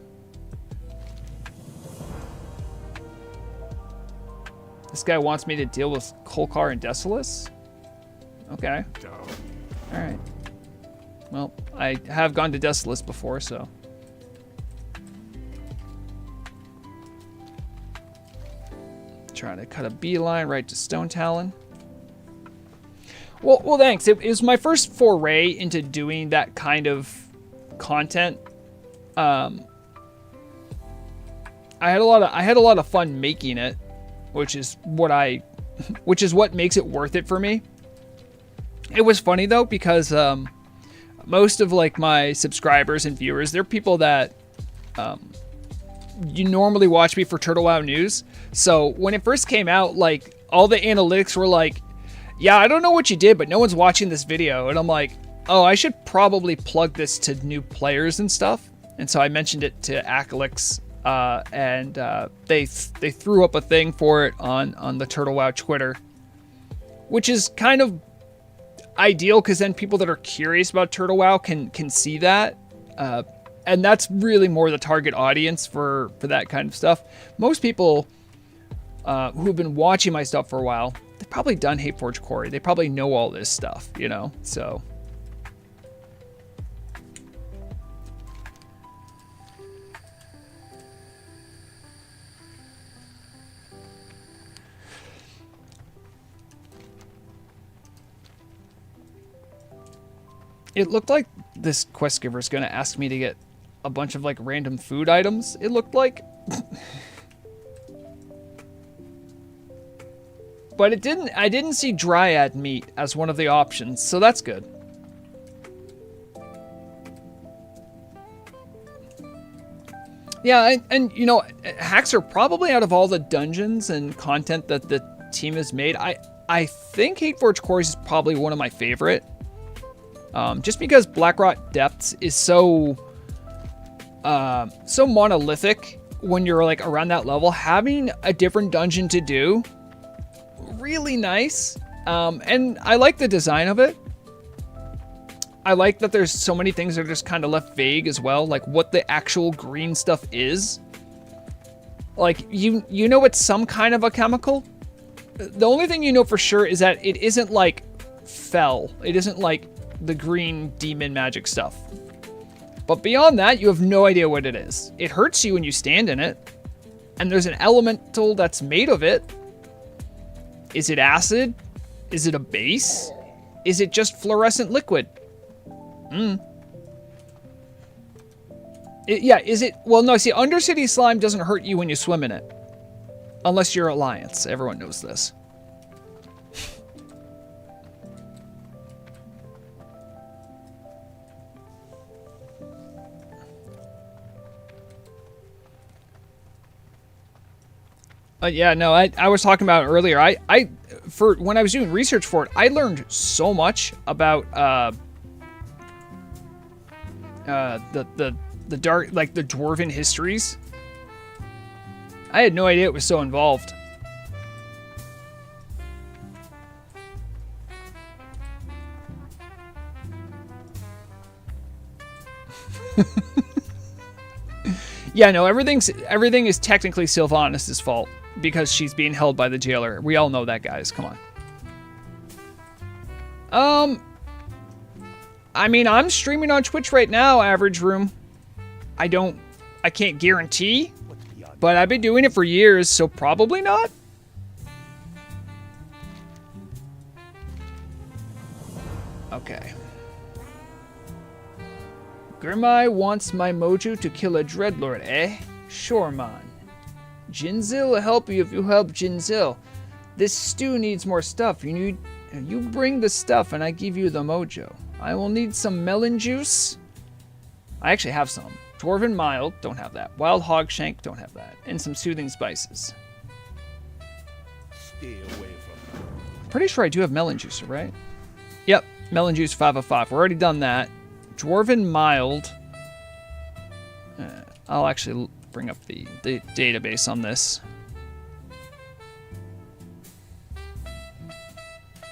This guy wants me to deal with Kolkar and Desolus? Okay. Alright. Well, I have gone to Desolus before, so... Trying to cut a beeline right to Stone Talon. Well, thanks. It was my first foray into doing that kind of content. I had a lot of fun making it, which is what makes it worth it for me. It was funny though because most of like my subscribers and viewers, they're people that you normally watch me for Turtle Wow News. So when it first came out, like all the analytics were like, yeah, I don't know what you did, but no one's watching this video. And I'm like, oh, I should probably plug this to new players and stuff. And so I mentioned it to Acalix, and they threw up a thing for it on the Turtle Wow Twitter, which is kind of ideal because then people that are curious about Turtle WoW can see that. And that's really more the target audience for that kind of stuff. Most people who have been watching my stuff for a while, they've probably done Hateforge Quarry. They probably know all this stuff, you know? So... It looked like this quest giver is going to ask me to get a bunch of like random food items. It looked like. But it didn't. I didn't see dryad meat as one of the options, so that's good. Yeah, and you know, hacks are probably out of all the dungeons and content that the team has made. I think Hateforge Quarries is probably one of my favorite. Just because Blackrot Depths is so monolithic when you're like around that level, having a different dungeon to do, really nice. And I like the design of it. I like that there's so many things that are just kind of left vague as well, like what the actual green stuff is. Like you know it's some kind of a chemical. The only thing you know for sure is that it isn't like fel. It isn't like the green demon magic stuff. But beyond that, you have no idea what it is. It hurts you when you stand in it. And there's an elemental that's made of it. Is it acid? Is it a base? Is it just fluorescent liquid? Is it... Well, no, see, Undercity Slime doesn't hurt you when you swim in it. Unless you're Alliance. Everyone knows this. Yeah, no, I was talking about it earlier. For when I was doing research for it, I learned so much about the dark, like the dwarven histories. I had no idea it was so involved. Yeah, no, everything is technically Sylvanas' fault because she's being held by the jailer. We all know that, guys. Come on. I mean, I'm streaming on Twitch right now, Average Room. I can't guarantee, but I've been doing it for years, so probably not. Okay. Grimai wants my mojo to kill a dreadlord, eh? Sure, man. Jinzil will help you if you help Jinzil. This stew needs more stuff. You bring the stuff and I give you the mojo. I will need some melon juice. I actually have some. Dwarven mild, don't have that. Wild hog shank, don't have that. And some soothing spices. Stay away from them. Pretty sure I do have melon juice, right? Yep, melon juice 5 of 5. We've already done that. Dwarven mild. I'll actually bring up the database on this.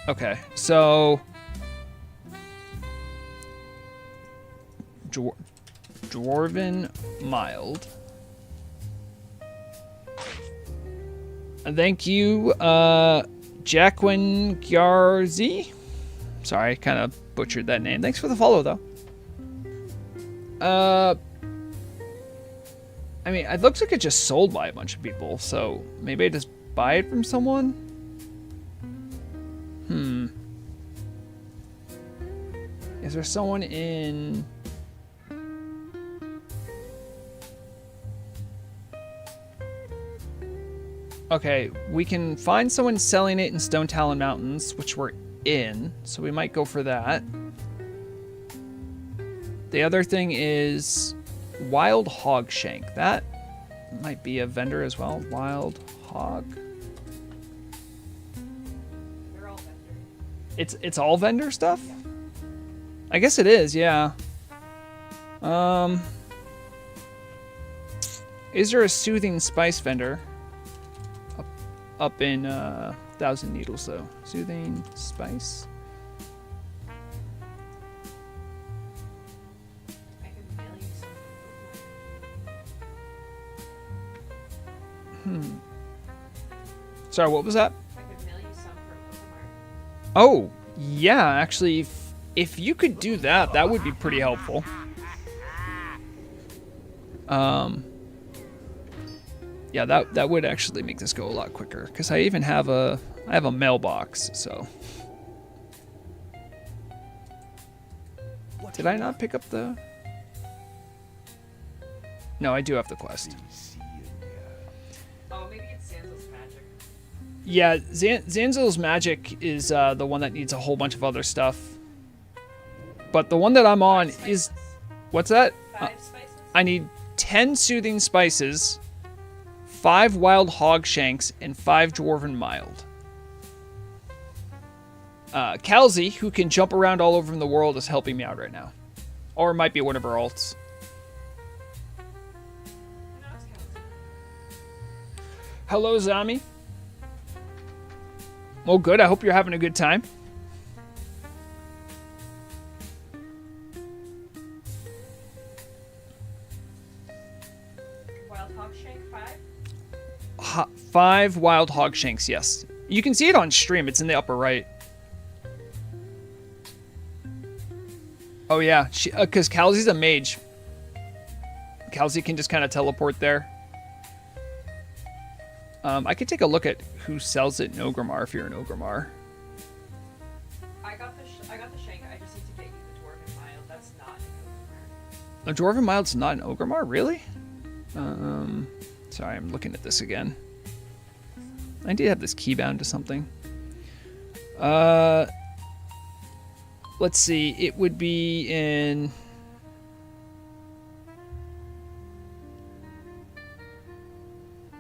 Okay, so Dwarven mild. Thank you, Jacqueline Garzi. Sorry, I kind of butchered that name. Thanks for the follow, though. I mean, it looks like it just sold by a bunch of people, so maybe I just buy it from someone? Is there someone in... Okay, we can find someone selling it in Stone Talon Mountains, which we're in, so we might go for that. The other thing is Wild Hog Shank. That might be a vendor as well. Wild Hog. They're all vendor. It's all vendor stuff? I guess it is, yeah. Is there a soothing spice vendor? Up in 1,000 Needles, though. Soothing spice. Sorry, what was that? I could mail you some for Obomsawin. Oh, yeah, actually, if you could do that, that would be pretty helpful. Yeah, that would actually make this go a lot quicker, because I even have a mailbox, so. Did I not pick up the? No, I do have the quest. Oh, maybe it's Zanzel's magic. Yeah, Zanzel's magic is the one that needs a whole bunch of other stuff. But the one that I'm on is, what's that? 5 spices? I need 10 soothing spices, 5 wild hog shanks, and 5 dwarven mild. Kalzi, who can jump around all over in the world, is helping me out right now. Or it might be one of her alts. No, it's Kelsey. Hello, Zami. Well, good. I hope you're having a good time. Wild hog shank 5? 5 wild hog shanks, yes. You can see it on stream. It's in the upper right. Oh, yeah. Because Kalzi's a mage. Kalzi can just kind of teleport there. I could take a look at who sells it in Ogrimmar if you're in Ogrimmar. I got the shank. I just need to get you the dwarven mild. That's not in Obomsawin. A dwarven mild's not in Ogrimmar? Really? Sorry, I'm looking at this again. I did have this key bound to something. Let's see. It would be in...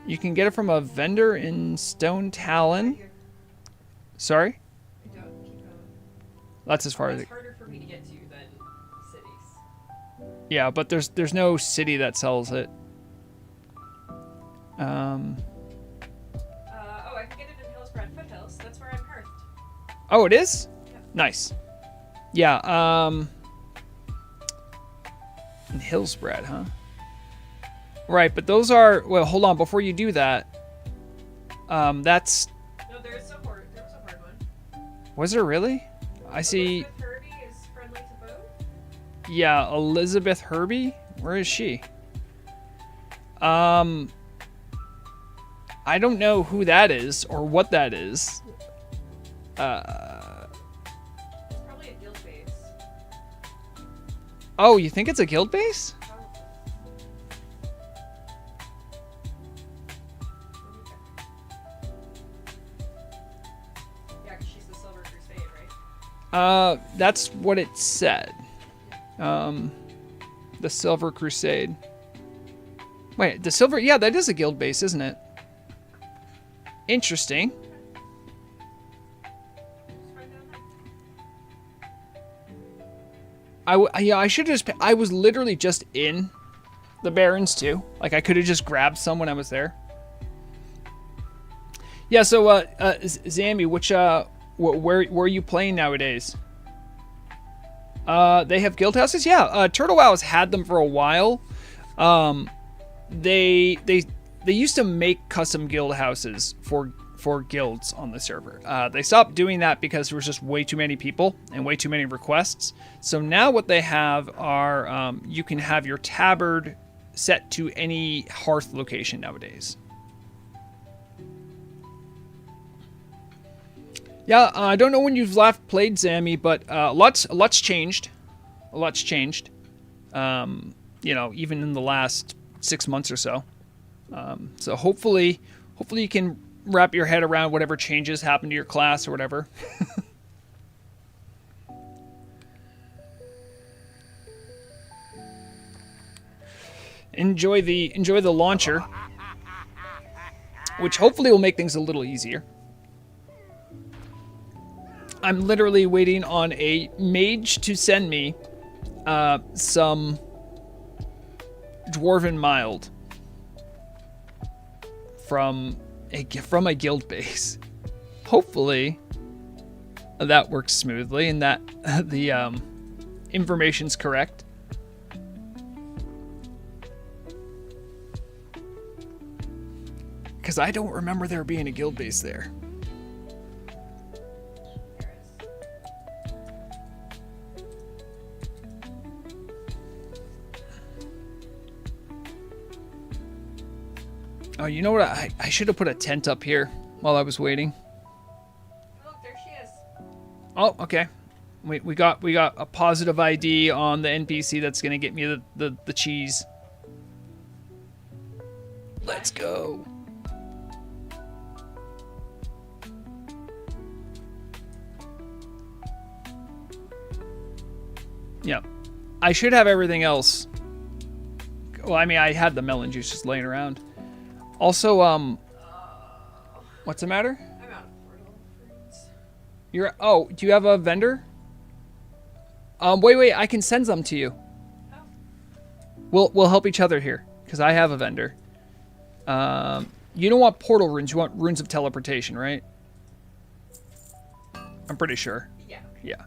You can get it from a vendor in Stone Talon. Here. Sorry? I don't keep going. That's as far as It's it... harder for me to get to than cities. Yeah, but there's no city that sells it. Oh, I can get it in Hillsbrad Foothills. That's where I'm hearthed. Oh, it is? Yeah. Nice. Yeah, in Hillsbrad, huh? Right, but those are... Well, hold on. Before you do that, that's... No, there was a hard one. Was there really? I see... Elizabeth Herbie is friendly to both. Yeah, Elizabeth Herbie? Where is she? I don't know who that is or what that is. It's probably a guild base. Oh, you think it's a guild base? Probably. Yeah, 'cause she's the Silver Crusade, right? That's what it said. The Silver Crusade. Wait, the Silver... Yeah, that is a guild base, isn't it? Interesting. Just find out now. Yeah, I should have just... I was literally just in the Barrens, too. Like, I could have just grabbed some when I was there. Yeah, so, Zambi, which, where are you playing nowadays? They have guild houses? Yeah, Turtle WoW's had them for a while. They used to make custom guild houses for guilds on the server. They stopped doing that because there was just way too many people and way too many requests. So now what they have are you can have your tabard set to any hearth location nowadays. Yeah, I don't know when you've last played Zammy, but lots changed. A lot's changed. You know, even in the last 6 months or so. So hopefully you can wrap your head around whatever changes happen to your class or whatever. Enjoy the launcher, which hopefully will make things a little easier. I'm literally waiting on a mage to send me some dwarven mild from a guild base. Hopefully that works smoothly and that the information's correct. because I don't remember there being a guild base there. There is. Oh, you know what? I should have put a tent up here while I was waiting. Look, there she is. Oh, okay. We got a positive ID on the NPC that's gonna get me the cheese. Let's go. Yep. I should have everything else. Well, I mean, I had the melon juice just laying around. Also, what's the matter? I'm out of portal fruits. Oh, do you have a vendor? Wait, I can send them to you. Oh. We'll help each other here, because I have a vendor. You don't want portal runes, you want runes of teleportation, right? I'm pretty sure. Yeah. Yeah.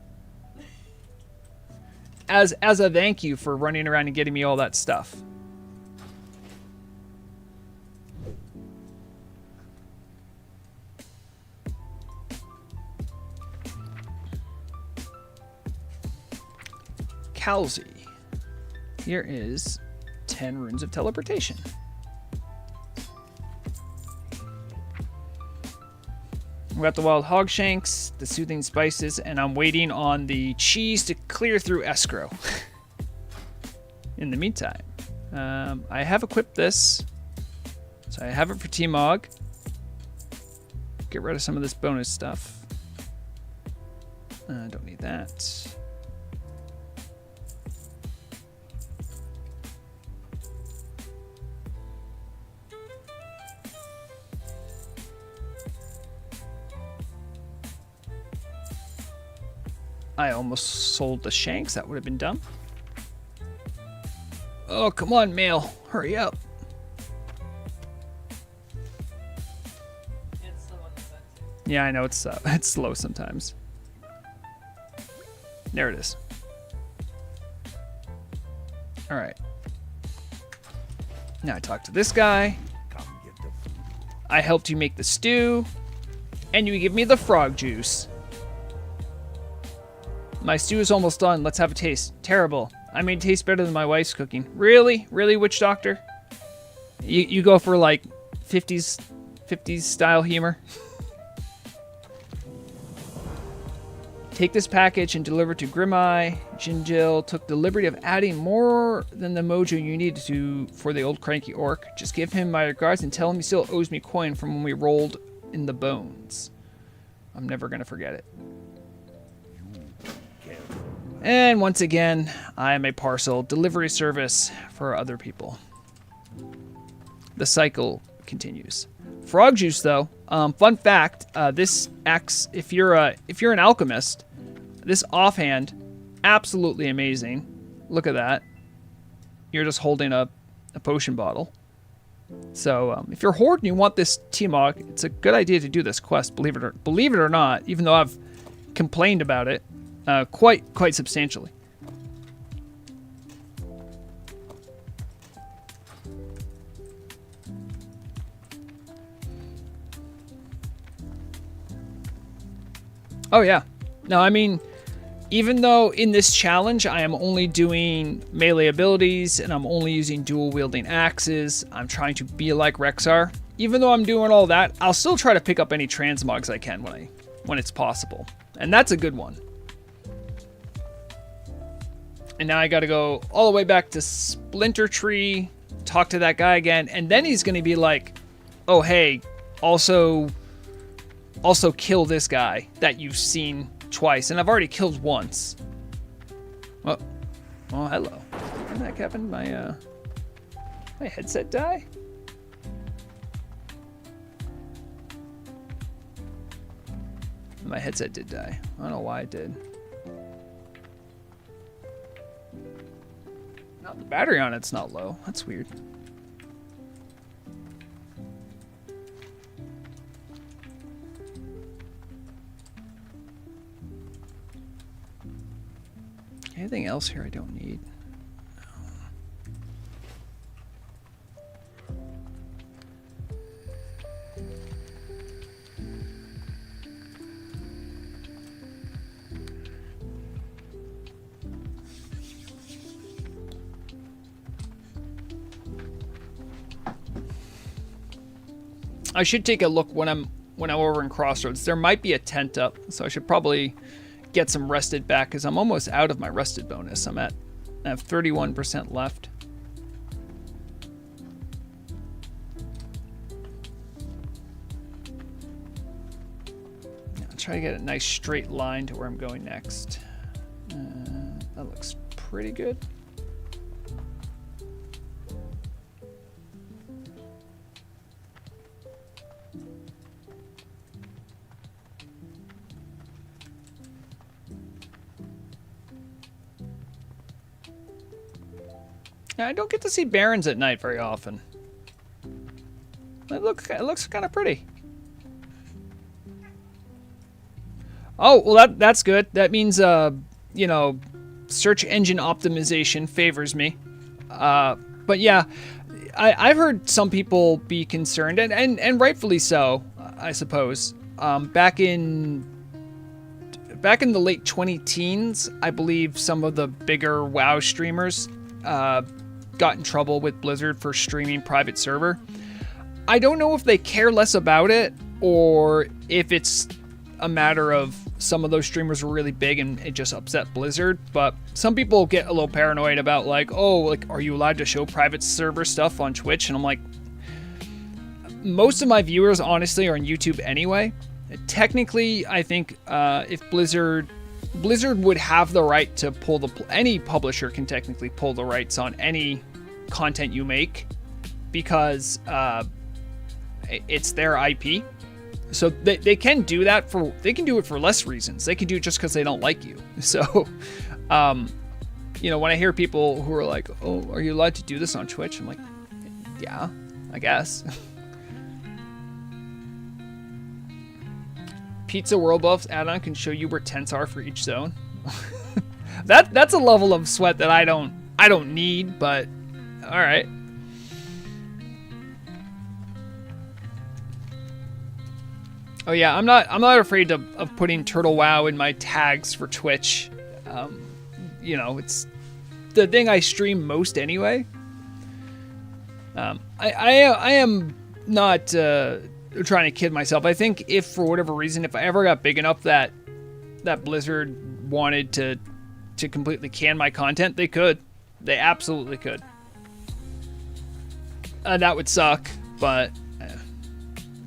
As a thank you for running around and getting me all that stuff. Calzy. Here is 10 runes of teleportation. We got the wild hog shanks, the soothing spices, and I'm waiting on the cheese to clear through escrow. In the meantime, I have equipped this, so I have it for T-Mog. Get rid of some of this bonus stuff. Don't need that. I almost sold the shanks. That would have been dumb. Oh, come on, mail. Hurry up. It's the one that said to. Yeah, I know it's slow sometimes. There it is. All right. Now I talk to this guy. Come get the food. I helped you make the stew. And you give me the frog juice. My stew is almost done. Let's have a taste. Terrible. I mean, it tastes better than my wife's cooking. Really? Really, witch doctor? You go for like 50s style humor? Take this package and deliver to Grimeye. Jinjil took the liberty of adding more than the mojo you need for the old cranky orc. Just give him my regards and tell him he still owes me coin from when we rolled in the bones. I'm never going to forget it. And once again, I am a parcel delivery service for other people. The cycle continues. Frog juice, though. Fun fact: this acts if you're an alchemist. This offhand, absolutely amazing. Look at that. You're just holding a potion bottle. So if you're Horde and you want this T-Mog, it's a good idea to do this quest. Believe it or not, even though I've complained about it. Quite substantially. Oh yeah. No, I mean, even though in this challenge I am only doing melee abilities and I'm only using dual wielding axes, I'm trying to be like Rexxar. Even though I'm doing all that, I'll still try to pick up any transmogs I can when it's possible. And that's a good one. And now I gotta go all the way back to Splinter Tree, talk to that guy again, and then he's gonna be like, oh hey, also kill this guy that you've seen twice, and I've already killed once. Well, hello. Did that happen? My headset die? My headset did die. I don't know why it did. Not the battery on it's not low. That's weird. Anything else here I don't need? No. I should take a look when I'm over in Crossroads. There might be a tent up, so I should probably get some rested back because I'm almost out of my rested bonus. I have 31% left. I'll try to get a nice straight line to where I'm going next. That looks pretty good. I don't get to see barons at night very often. It looks kind of pretty. Oh, well that's good. That means you know, search engine optimization favors me. But yeah, I've heard some people be concerned, and rightfully so, I suppose. Back in the late 2010s, I believe some of the bigger WoW streamers got in trouble with Blizzard for streaming private server. I don't know if they care less about it or if it's a matter of some of those streamers were really big and it just upset Blizzard, but some people get a little paranoid about like, oh, like, are you allowed to show private server stuff on Twitch? And I'm like, most of my viewers honestly are on YouTube anyway. Technically, I think if Blizzard would have the right to pull any publisher can technically pull the rights on any content you make because it's their IP. So they can do that they can do it for less reasons. They can do it just because they don't like you. So, you know, when I hear people who are like, oh, are you allowed to do this on Twitch? I'm like, yeah, I guess. Pizza World Buffs add-on can show you where tents are for each zone. That's a level of sweat that I don't need, but all right. Oh yeah, I'm not afraid of putting Turtle WoW in my tags for Twitch. You know, it's the thing I stream most anyway. I am not trying to kid myself. I think if for whatever reason, if I ever got big enough that Blizzard wanted to completely can my content, they could. They absolutely could. That would suck, but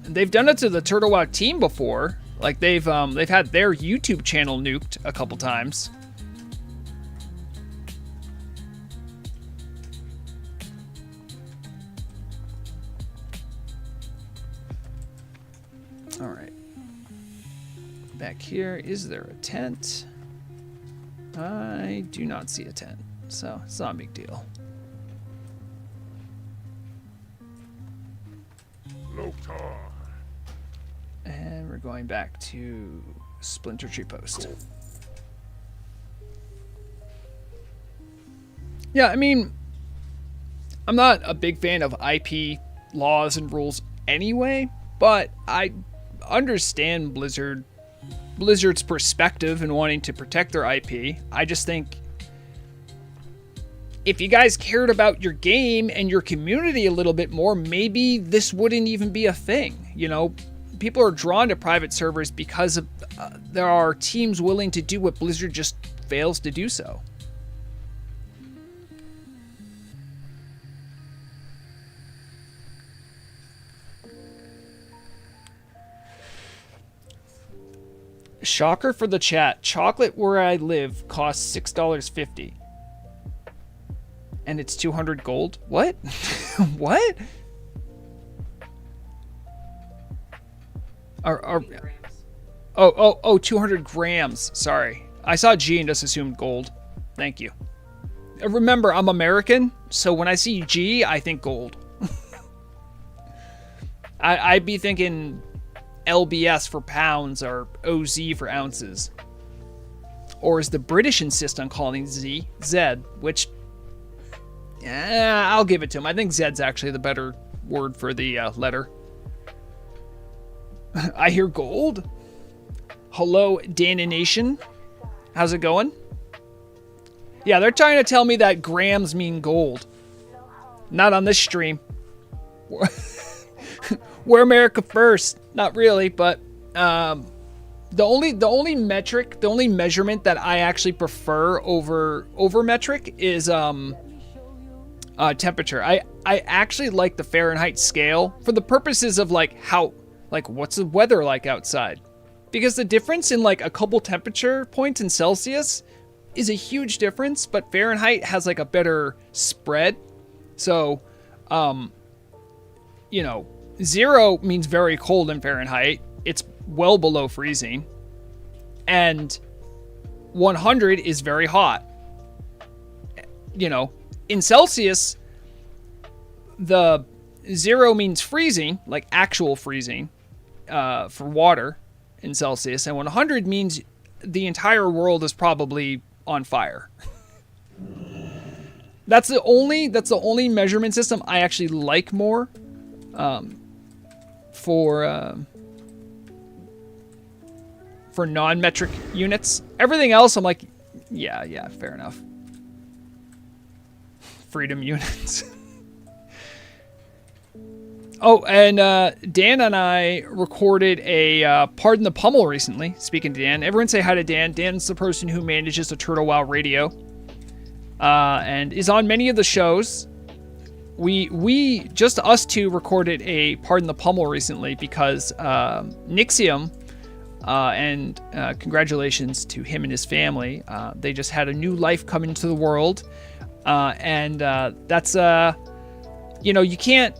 they've done it to the Turtle WoW team before. Like they've had their YouTube channel nuked a couple times. All right. Back here, is there a tent? I do not see a tent, so it's not a big deal. Loktar. And we're going back to Splinter Tree Post. Yeah, I mean, I'm not a big fan of IP laws and rules anyway, but I understand Blizzard's perspective in wanting to protect their IP. I just think if you guys cared about your game and your community a little bit more, maybe this wouldn't even be a thing. You know, people are drawn to private servers because of there are teams willing to do what Blizzard just fails to do so. Shocker for the chat. Chocolate where I live costs $6.50. And it's 200 gold? What? What? Oh, 200 grams. Sorry. I saw G and just assumed gold. Thank you. Remember, I'm American, so when I see G, I think gold. I'd be thinking LBS for pounds or OZ for ounces. Or as the British insist on calling Z, which I'll give it to him. I think Zed's actually the better word for the letter. I hear gold. Hello, Dana Nation. How's it going? Yeah, they're trying to tell me that grams mean gold. Not on this stream. we're America first. Not really, but the only metric, the only measurement that I actually prefer over metric is temperature. I actually like the Fahrenheit scale for the purposes of like what's the weather like outside, because the difference in like a couple temperature points in Celsius is a huge difference, but Fahrenheit has like a better spread. So, 0 means very cold in Fahrenheit. It's well below freezing. And 100 is very hot. In Celsius, the 0 means freezing, like actual freezing, for water in Celsius, and 100 means the entire world is probably on fire. That's the only measurement system I actually like more, for non-metric units. Everything else, I'm like, yeah, fair enough. Freedom units. Oh, and Dan and I recorded a Pardon the Pummel recently. Speaking to Dan, everyone say hi to Dan. Dan's the person who manages the Turtle Wow Radio, and is on many of the shows. We just us two recorded a Pardon the Pummel recently because Nixium, and congratulations to him and his family. They just had a new life come into the world, and that's you can't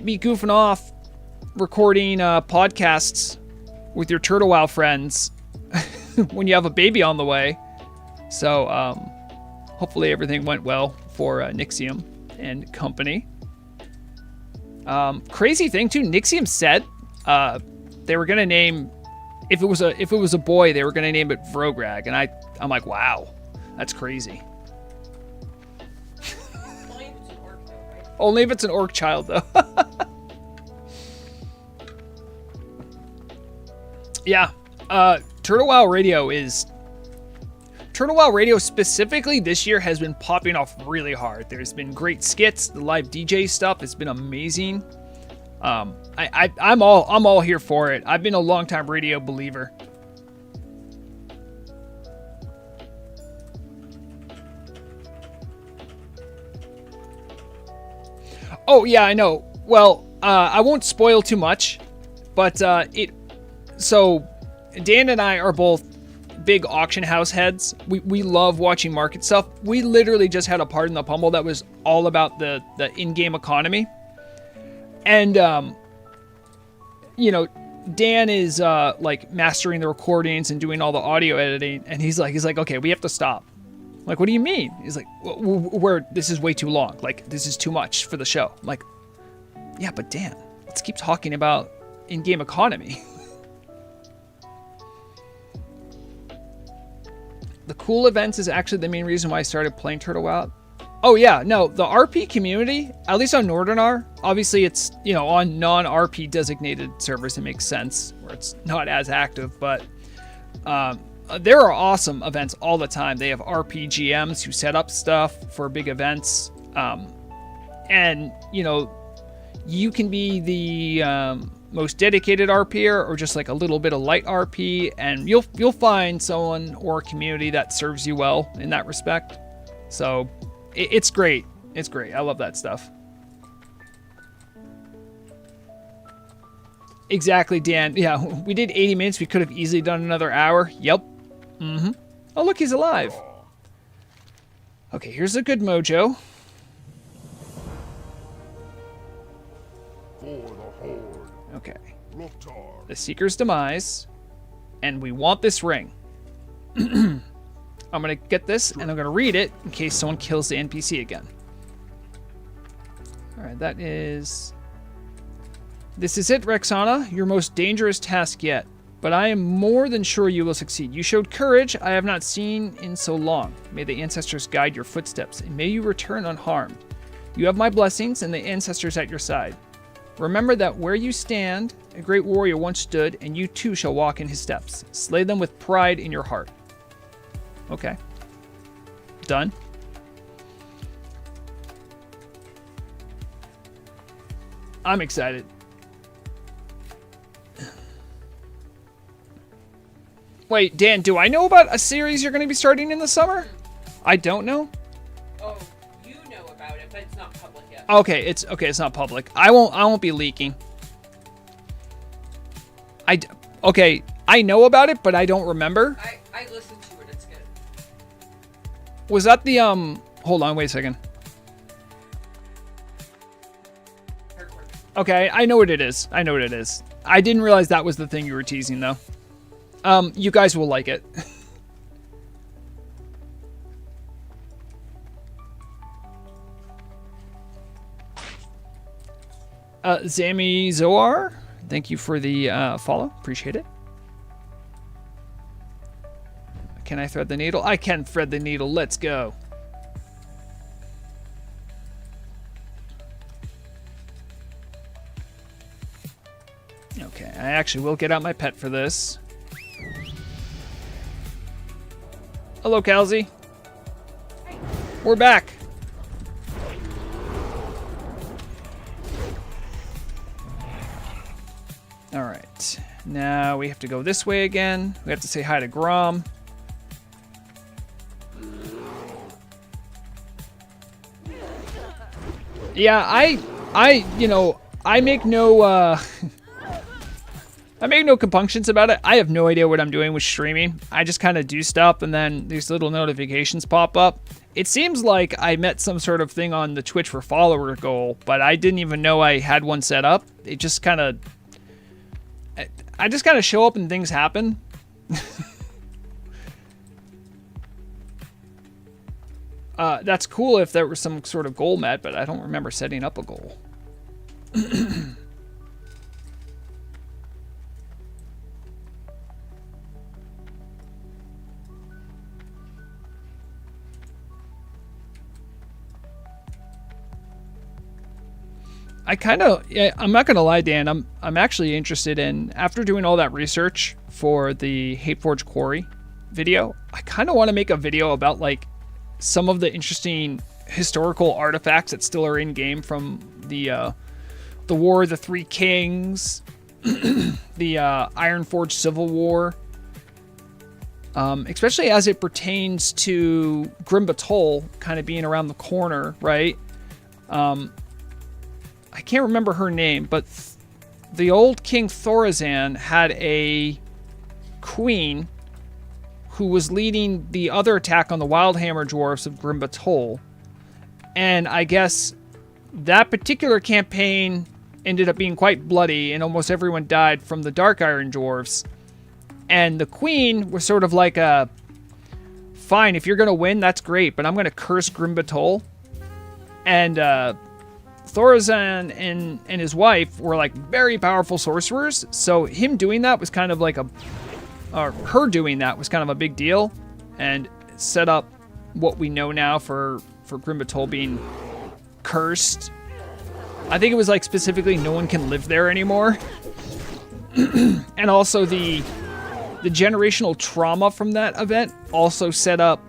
be goofing off recording podcasts with your Turtle Wow friends when you have a baby on the way. So hopefully everything went well for Nixium and company. Crazy thing too, Nixium said they were gonna name, if it was a boy, they were gonna name it Vrograg, and I'm like, wow, that's crazy. Only if it's an orc child, though. Yeah. Turtle Wow Radio specifically this year has been popping off really hard. There's been great skits. The live DJ stuff has been amazing. I'm all here for it. I've been a longtime radio believer. Oh, yeah, I know. Well, I won't spoil too much, but so Dan and I are both big auction house heads. We love watching market stuff. We literally just had a Pardon the Pummel that was all about the in-game economy. And, Dan is like mastering the recordings and doing all the audio editing, and he's like, okay, we have to stop. Like, what do you mean? He's like, this is way too long. Like, this is too much for the show. I'm like, yeah, but Dan, let's keep talking about in-game economy. The cool events is actually the main reason why I started playing Turtle Wow. Oh, yeah, no, the RP community, at least on Nordanaar, obviously it's, on non-RP designated servers, it makes sense, where it's not as active, but there are awesome events all the time. They have RPGMs who set up stuff for big events. And, you can be the most dedicated RPer or just like a little bit of light RP, and you'll find someone or a community that serves you well in that respect. So it's great. It's great. I love that stuff. Exactly, Dan. Yeah, we did 80 minutes. We could have easily done another hour. Yep. Mm-hmm. Oh, look, he's alive. Okay, here's a good mojo. For the Horde. Okay. Rexxar. The Seeker's Demise. And we want this ring. I'm going to get this, and I'm going to read it in case someone kills the NPC again. Alright, that is... This is it, Rexxanna. Your most dangerous task yet. But I am more than sure you will succeed. You showed courage I have not seen in so long. May the ancestors guide your footsteps, and may you return unharmed. You have my blessings and the ancestors at your side. Remember that where you stand, a great warrior once stood, and you too shall walk in his steps. Slay them with pride in your heart. Okay. Done. I'm excited. Wait, Dan, do I know about a series you're going to be starting in the summer? I don't know. Oh, you know about it, but it's not public yet. Okay, it's not public. I won't be leaking. Okay, I know about it, but I don't remember. I listened to it. It's good. Was that the hold on, wait a second. Hardcore. Okay, I know what it is. I know what it is. I didn't realize that was the thing you were teasing though. You guys will like it. Zami Zoar, thank you for the follow. Appreciate it. Can I thread the needle? I can thread the needle. Let's go. Okay, I actually will get out my pet for this. Hello, Calzy. We're back. All right, now we have to go this way again. We have to say hi to Grom. Yeah, I make no, I make no compunctions about it. I have no idea what I'm doing with streaming. I just kind of do stuff, and then these little notifications pop up. It seems like I met some sort of thing on the Twitch for follower goal, but I didn't even know I had one set up. It just kind of, I just kind of show up and things happen. That's cool if there was some sort of goal met, but I don't remember setting up a goal. I'm not gonna lie, Dan. I'm actually interested in, after doing all that research for the Hateforge Quarry video, I kind of want to make a video about like some of the interesting historical artifacts that still are in game from the War of the Three Kings, the Ironforge Civil War, especially as it pertains to Grim Batol kind of being around the corner, right? I can't remember her name, but the old King Thorazan had a queen who was leading the other attack on the Wildhammer dwarfs of Grim Batol. And I guess that particular campaign ended up being quite bloody, and almost everyone died from the Dark Iron dwarves. And the queen was sort of like a, fine, if you're going to win, that's great, but I'm going to curse Grim Batol. And Thorazan and his wife were like very powerful sorcerers, so him doing that was kind of like her doing that was kind of a big deal, and set up what we know now for Grim Batol being cursed. I think it was like specifically no one can live there anymore. And also the generational trauma from that event also set up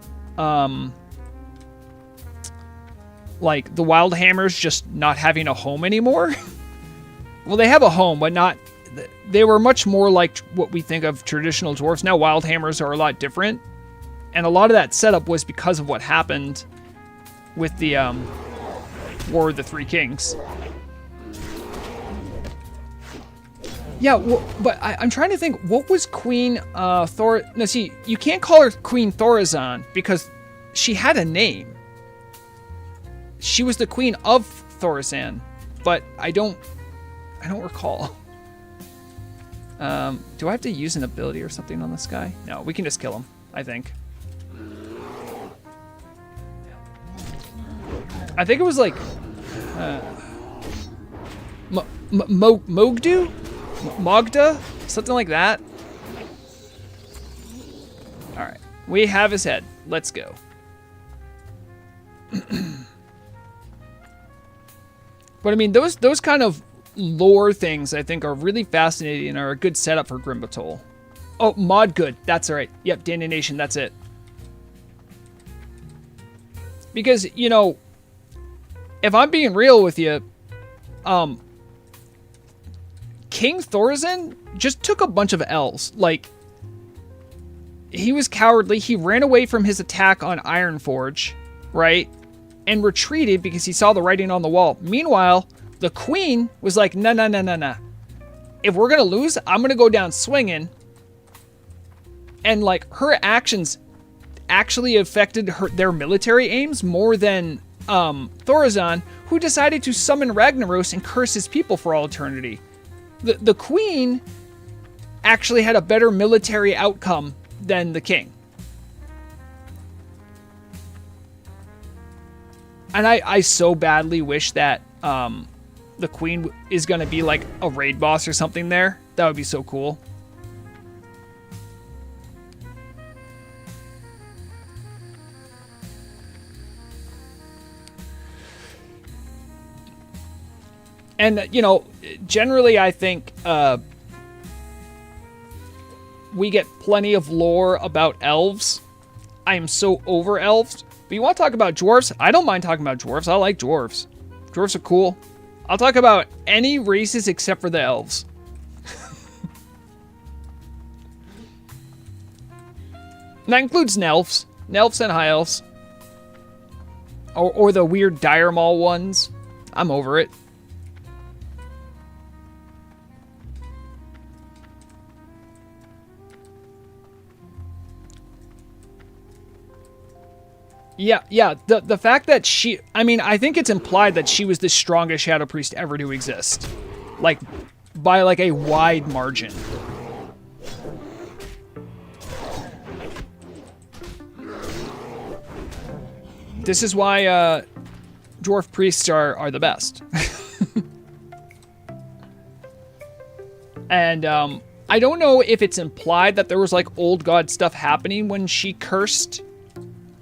like the Wildhammers just not having a home anymore. Well, they have a home, but not, they were much more like what we think of traditional dwarves. Now Wildhammers are a lot different. And a lot of that setup was because of what happened with the War of the Three Kings. Yeah, well, but I'm trying to think, what was Queen Thor... No, see, you can't call her Queen Thorazan because she had a name. She was the queen of Thorazan, but I don't recall. Do I have to use an ability or something on this guy? No, we can just kill him, I think. I think it was like Mogdu? Mogda? Something like that. Alright. We have his head. Let's go. But I mean, those kind of lore things I think are really fascinating and are a good setup for Grim Batol. Oh, Mod Good. That's alright. Yep, Danny Nation, that's it. Because, you know, if I'm being real with you, King Thorazan just took a bunch of L's. Like, he was cowardly. He ran away from his attack on Ironforge, right? And retreated because he saw the writing on the wall. Meanwhile, the queen was like, no, no, no, no, no. If we're going to lose, I'm going to go down swinging. And like her actions actually affected their military aims more than Thorazon, who decided to summon Ragnaros and curse his people for all eternity. The queen actually had a better military outcome than the king. And I so badly wish that the queen is going to be like a raid boss or something there. That would be so cool. And, you know, generally I think we get plenty of lore about elves. I am so over elves. But you want to talk about dwarves? I don't mind talking about dwarves. I like dwarves. Dwarves are cool. I'll talk about any races except for the elves. And that includes Nelfs. Nelfs and High Elves. Or the weird Dire Maul ones. I'm over it. Yeah. The fact that she... I mean, I think it's implied that she was the strongest Shadow Priest ever to exist. Like, by like a wide margin. This is why dwarf priests are the best. And I don't know if it's implied that there was like old god stuff happening when she cursed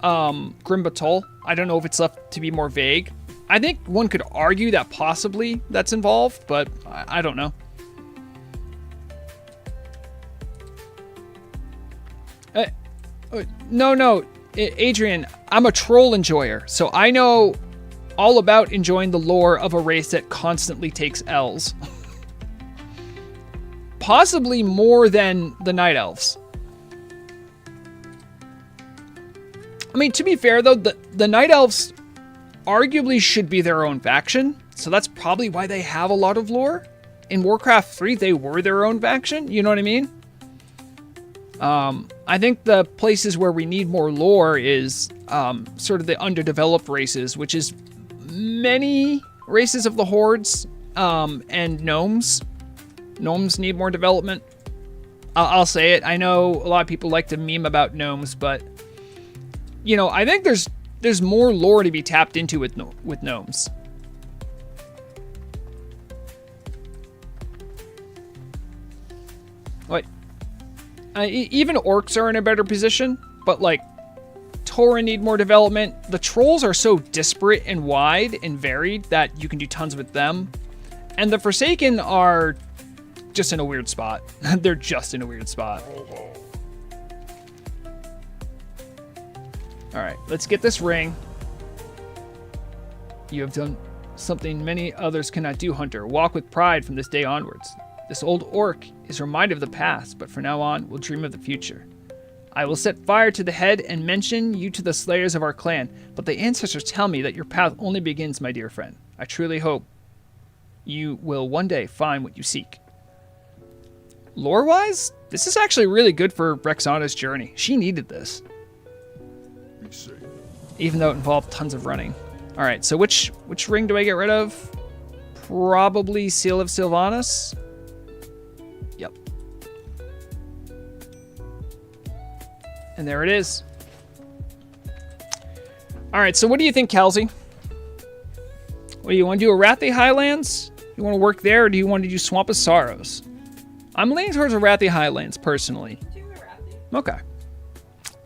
Grimbatol. I don't know if it's left to be more vague. I think one could argue that possibly that's involved, but I don't know. No, Adrian, I'm a troll enjoyer, so I know all about enjoying the lore of a race that constantly takes L's. Possibly more than the Night Elves. I mean, to be fair, though, the Night Elves arguably should be their own faction, so that's probably why they have a lot of lore. In Warcraft 3, they were their own faction, you know what I mean? I think the places where we need more lore is sort of the underdeveloped races, which is many races of the Hordes and Gnomes. Gnomes need more development. I'll say it. I know a lot of people like to meme about Gnomes, but you know, I think there's more lore to be tapped into with Gnomes. What? Even orcs are in a better position, but like Tauren need more development. The trolls are so disparate and wide and varied that you can do tons with them. And the Forsaken are just in a weird spot. They're just in a weird spot. All right, let's get this ring. You have done something many others cannot do, Hunter. Walk with pride from this day onwards. This old orc is reminded of the past, but from now on, we'll dream of the future. I will set fire to the head and mention you to the slayers of our clan, but the ancestors tell me that your path only begins, my dear friend. I truly hope you will one day find what you seek. Lore-wise, this is actually really good for Rexxanna's journey. She needed this. Be safe. Even though it involved tons of running. All right, so which ring do I get rid of? Probably Seal of Sylvanas. Yep. And there it is. All right, so what do you think, Kelsey? What do you want to do? Arathi Highlands? You want to work there, or do you want to do Swamp of Sorrows? I'm leaning towards Arathi Highlands, personally. Okay.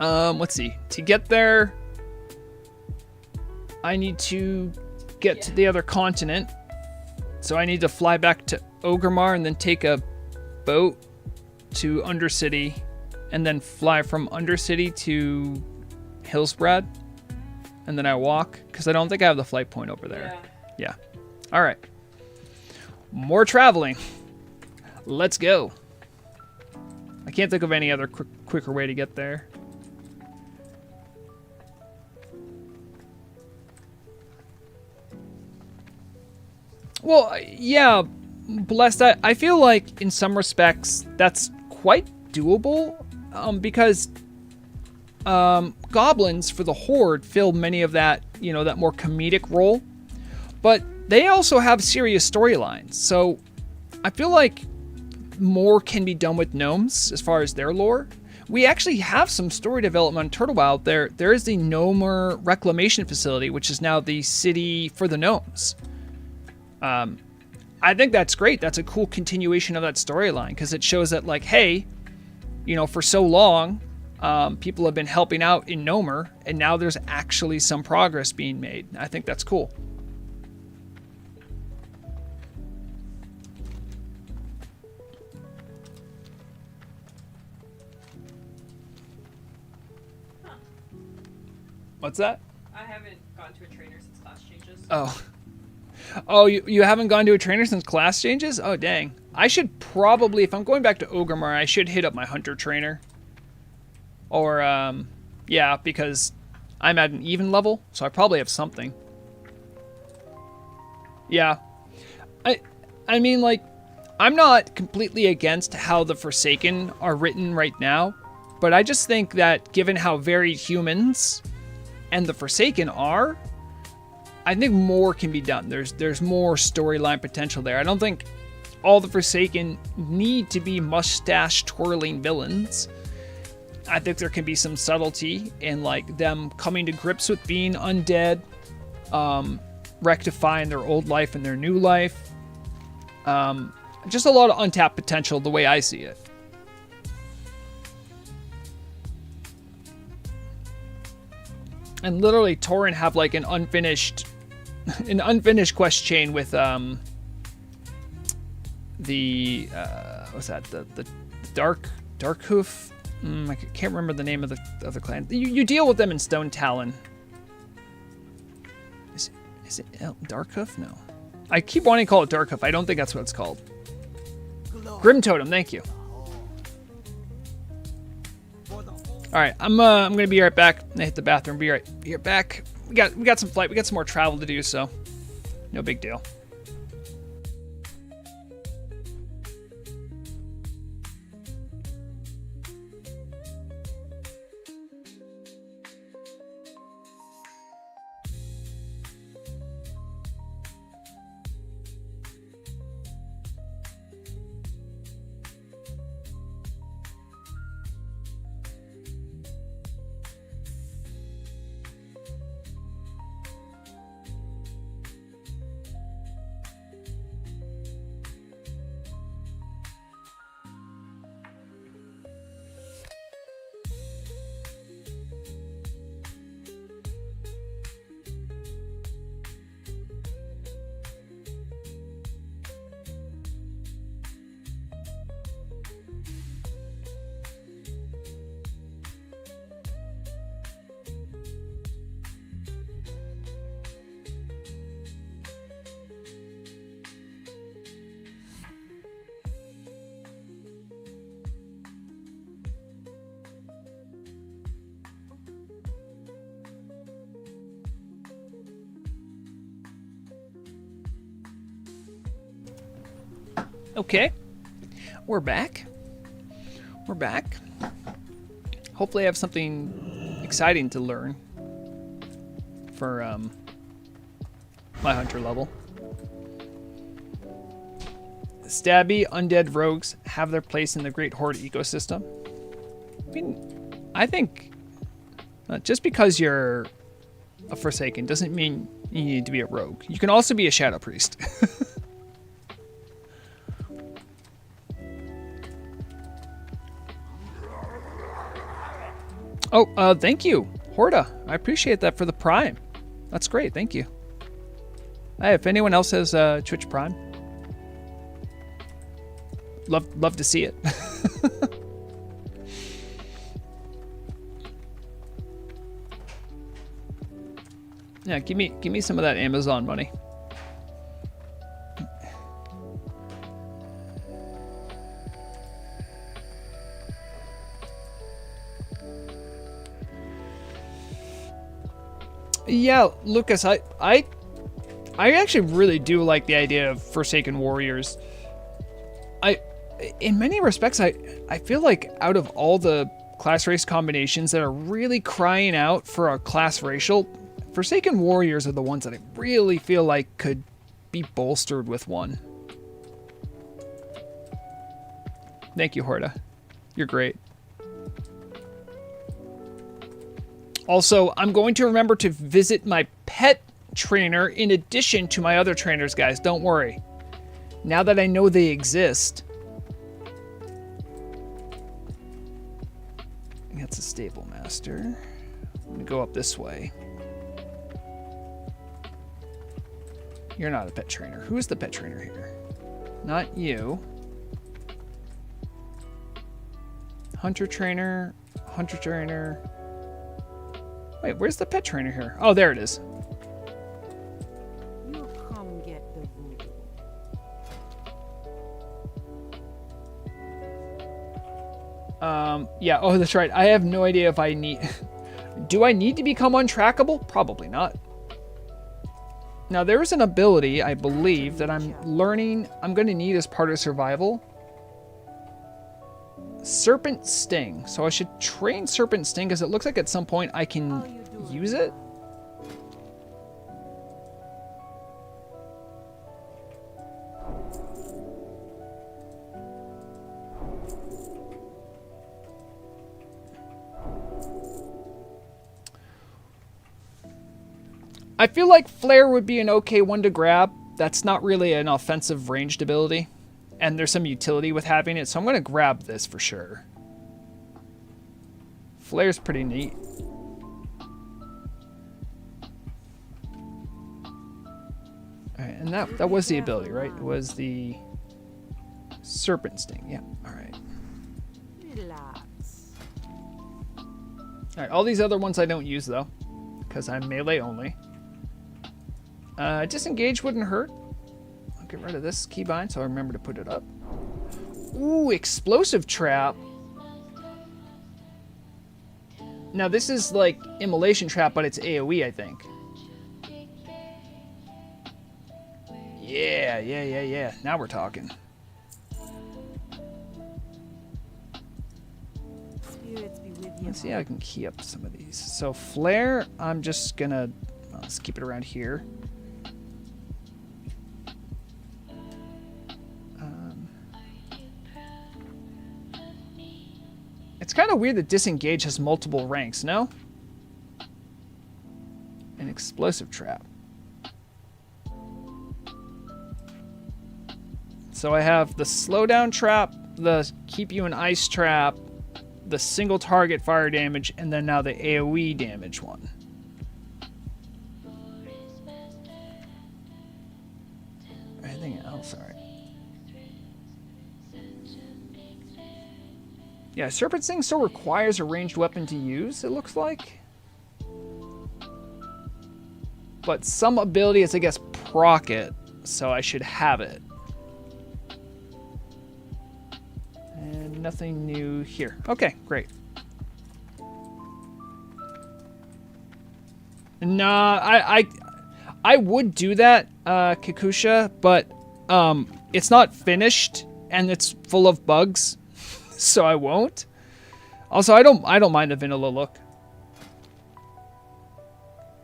Let's see. To get there, I need to get to the other continent. So I need to fly back to Orgrimmar and then take a boat to Undercity and then fly from Undercity to Hillsbrad. And then I walk, because I don't think I have the flight point over there. Yeah. All right. More traveling. Let's go. I can't think of any other quicker way to get there. Well, yeah, Blessed, I feel like in some respects that's quite doable, because goblins for the Horde fill many of that, you know, that more comedic role, but they also have serious storylines, so I feel like more can be done with gnomes as far as their lore. We actually have some story development on Turtlewild. There is the Gnomer Reclamation Facility, which is now the city for the gnomes. I think that's great. That's a cool continuation of that storyline, because it shows that, like, hey, you know, for so long, people have been helping out in Gnomer, and now there's actually some progress being made. I think that's cool. Huh. What's that? I haven't gone to a trainer since class changes. Oh, you haven't gone to a trainer since class changes? Oh, dang. I should probably, if I'm going back to Ogrimmar, I should hit up my hunter trainer. Or, yeah, because I'm at an even level, so I probably have something. Yeah. I mean, like, I'm not completely against how the Forsaken are written right now, but I just think that given how varied humans and the Forsaken are, I think more can be done. There's more storyline potential there. I don't think all the Forsaken need to be mustache twirling villains. I think there can be some subtlety in, like, them coming to grips with being undead, rectifying their old life and their new life. Just a lot of untapped potential the way I see it. And literally Tauren have like an unfinished quest chain with the what's that, the dark hoof. I can't remember the name of the other clan. You deal with them in Stone Talon. Is it Darkhoof? No, I keep wanting to call it Darkhoof. I don't think that's what it's called. Grim Totem. Thank you. All right, I'm gonna be right back. I hit the bathroom. Be right back. We got some flight. We got some more travel to do, so no big deal. Okay, we're back. Hopefully I have something exciting to learn for my hunter level. Stabby undead rogues have their place in the Great Horde ecosystem. I mean, I think just because you're a Forsaken doesn't mean you need to be a rogue. You can also be a Shadow Priest. Oh, thank you, Horde. I appreciate that for the Prime. That's great, thank you. Hey, if anyone else has Twitch Prime, love to see it. Yeah, give me some of that Amazon money. Yeah, Lucas, I actually really do like the idea of Forsaken Warriors. In many respects, I feel like out of all the class race combinations that are really crying out for a class racial, Forsaken Warriors are the ones that I really feel like could be bolstered with one. Thank you, Horde. You're great. Also, I'm going to remember to visit my pet trainer in addition to my other trainers, guys. Don't worry. Now that I know they exist. That's a stable master. I'm going to go up this way. You're not a pet trainer. Who's the pet trainer here? Not you. Hunter trainer. Hunter trainer. Wait, where's the pet trainer here? Oh, there it is. You come get the voodoo. Yeah, oh, that's right. I have no idea if I need... Do I need to become untrackable? Probably not. Now, there is an ability, I believe, that I'm learning I'm going to need as part of survival. Serpent Sting. So I should train Serpent Sting because it looks like at some point I can use it. I feel like Flair would be an okay one to grab. That's not really an offensive ranged ability. And there's some utility with having it, so I'm going to grab this for sure. Flair's pretty neat. Alright, and that was the ability, right? It was the Serpent Sting. Yeah, alright. Relax. Alright, all these other ones I don't use, though. Because I'm melee only. Disengage wouldn't hurt. I'll get rid of this keybind so I remember to put it up. Ooh, Explosive Trap. Now this is like Immolation Trap, but it's AoE, I think. Yeah. Now we're talking. Spirits be with you. Let's see how I can key up some of these. So Flair, I'm just gonna... let's keep it around here. It's kind of weird that Disengage has multiple ranks, no? An Explosive Trap. So I have the Slowdown Trap, the Keep You in Ice Trap, the single target fire damage, and then now the AoE damage one. Anything else? All right. Yeah, Serpent Sting still requires a ranged weapon to use, it looks like. But some abilities, I guess, proc it, so I should have it. And nothing new here. Okay, great. Nah, I would do that, Kikusha, but it's not finished and it's full of bugs. So I won't. Also, I don't mind the vanilla look.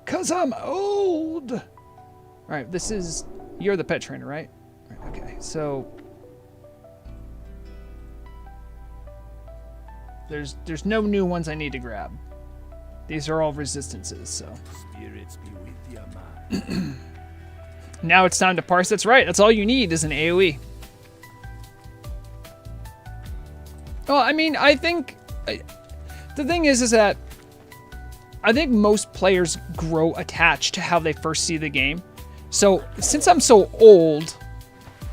'Cause I'm old. All right, this is... You're the pet trainer, right? Right, okay, so... There's no new ones I need to grab. These are all resistances, so... Spirits be with you, man. Now it's time to parse. That's right. That's all you need is an AoE. Well, I mean, I think... the thing is that I think most players grow attached to how they first see the game. So, since I'm so old,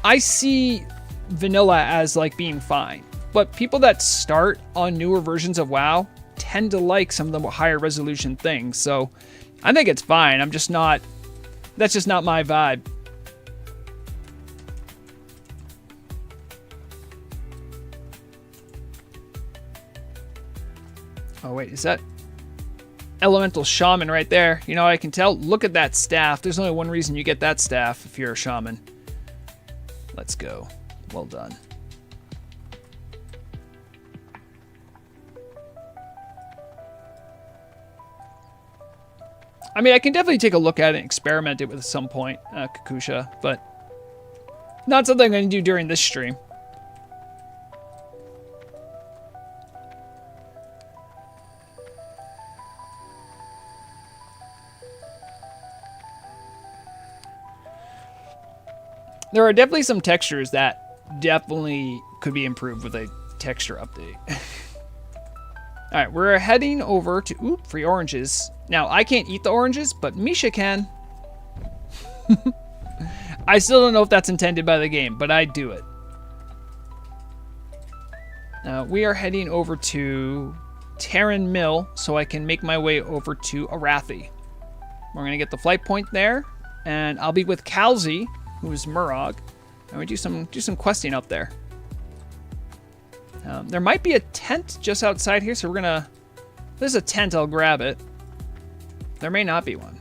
I see vanilla as, like, being fine. But people that start on newer versions of WoW tend to like some of the higher resolution things. So, I think it's fine. I'm just not... That's just not my vibe. Oh, wait, is that... elemental shaman right there. You know, I can tell. Look at that staff. There's only one reason you get that staff if you're a shaman. Let's go. Well done. I mean, I can definitely take a look at it and experiment it with at some point, Kakusha, but not something I'm going to do during this stream. There are definitely some textures that definitely could be improved with a texture update. All right, we're heading over to, free oranges. Now, I can't eat the oranges, but Misha can. I still don't know if that's intended by the game, but I do it. We are heading over to Terran Mill, so I can make my way over to Arathi. We're going to get the flight point there, and I'll be with Kalzi, who is Murag, and we do some questing up there. There might be a tent just outside here, so we're gonna... If there's a tent, I'll grab it. There may not be one.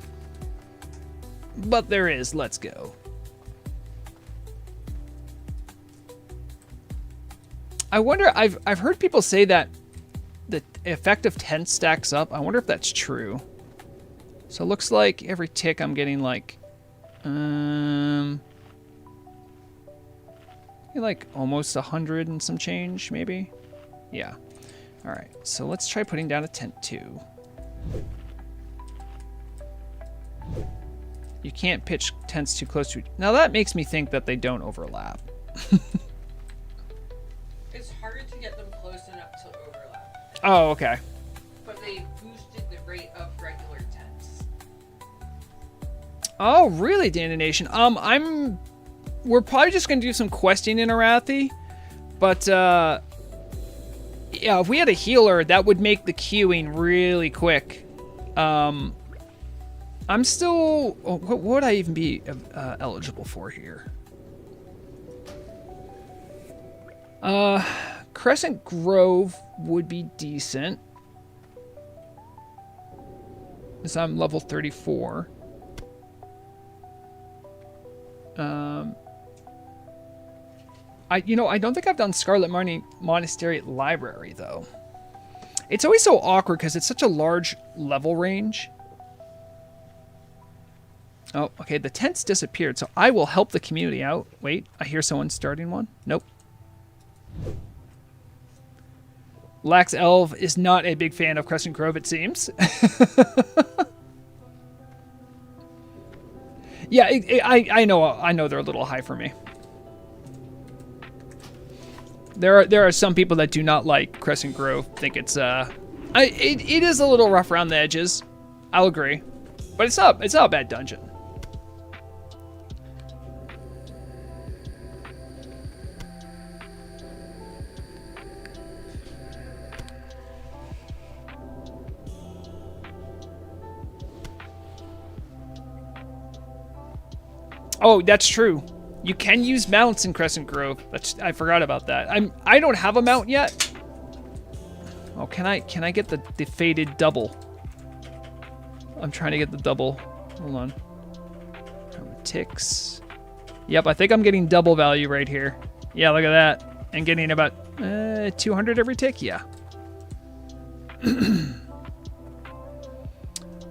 But there is. Let's go. I wonder... I've heard people say that the effect of tent stacks up. I wonder if that's true. So it looks like every tick I'm getting like... like almost 100 and some change, maybe? Yeah. All right, so let's try putting down a tent too. You can't pitch tents too close to each. Now that makes me think that they don't overlap. It's harder to get them close enough to overlap. Oh, okay. But they boosted the rate of regular tents. Oh, really, Dana Nation? We're probably just going to do some questing in Arathi, but yeah, if we had a healer, that would make the queuing really quick. I'm still... what would I even be eligible for here? Crescent Grove would be decent, because I'm level 34. I don't think I've done Scarlet Monastery Library, though. It's always so awkward because it's such a large level range. Oh, okay, the tent's disappeared, so I will help the community out. Wait, I hear someone starting one. Nope. Lax Elf is not a big fan of Crescent Grove, it seems. Yeah, I know they're a little high for me. There are some people that do not like Crescent Grove. Think it's it is a little rough around the edges. I'll agree, but it's not a bad dungeon. Oh, that's true. You can use mounts in Crescent Grove. I forgot about that. I don't have a mount yet. Oh, can I get the faded double? I'm trying to get the double. Hold on. Ticks. Yep, I think I'm getting double value right here. Yeah, look at that. And getting about 200 every tick. Yeah.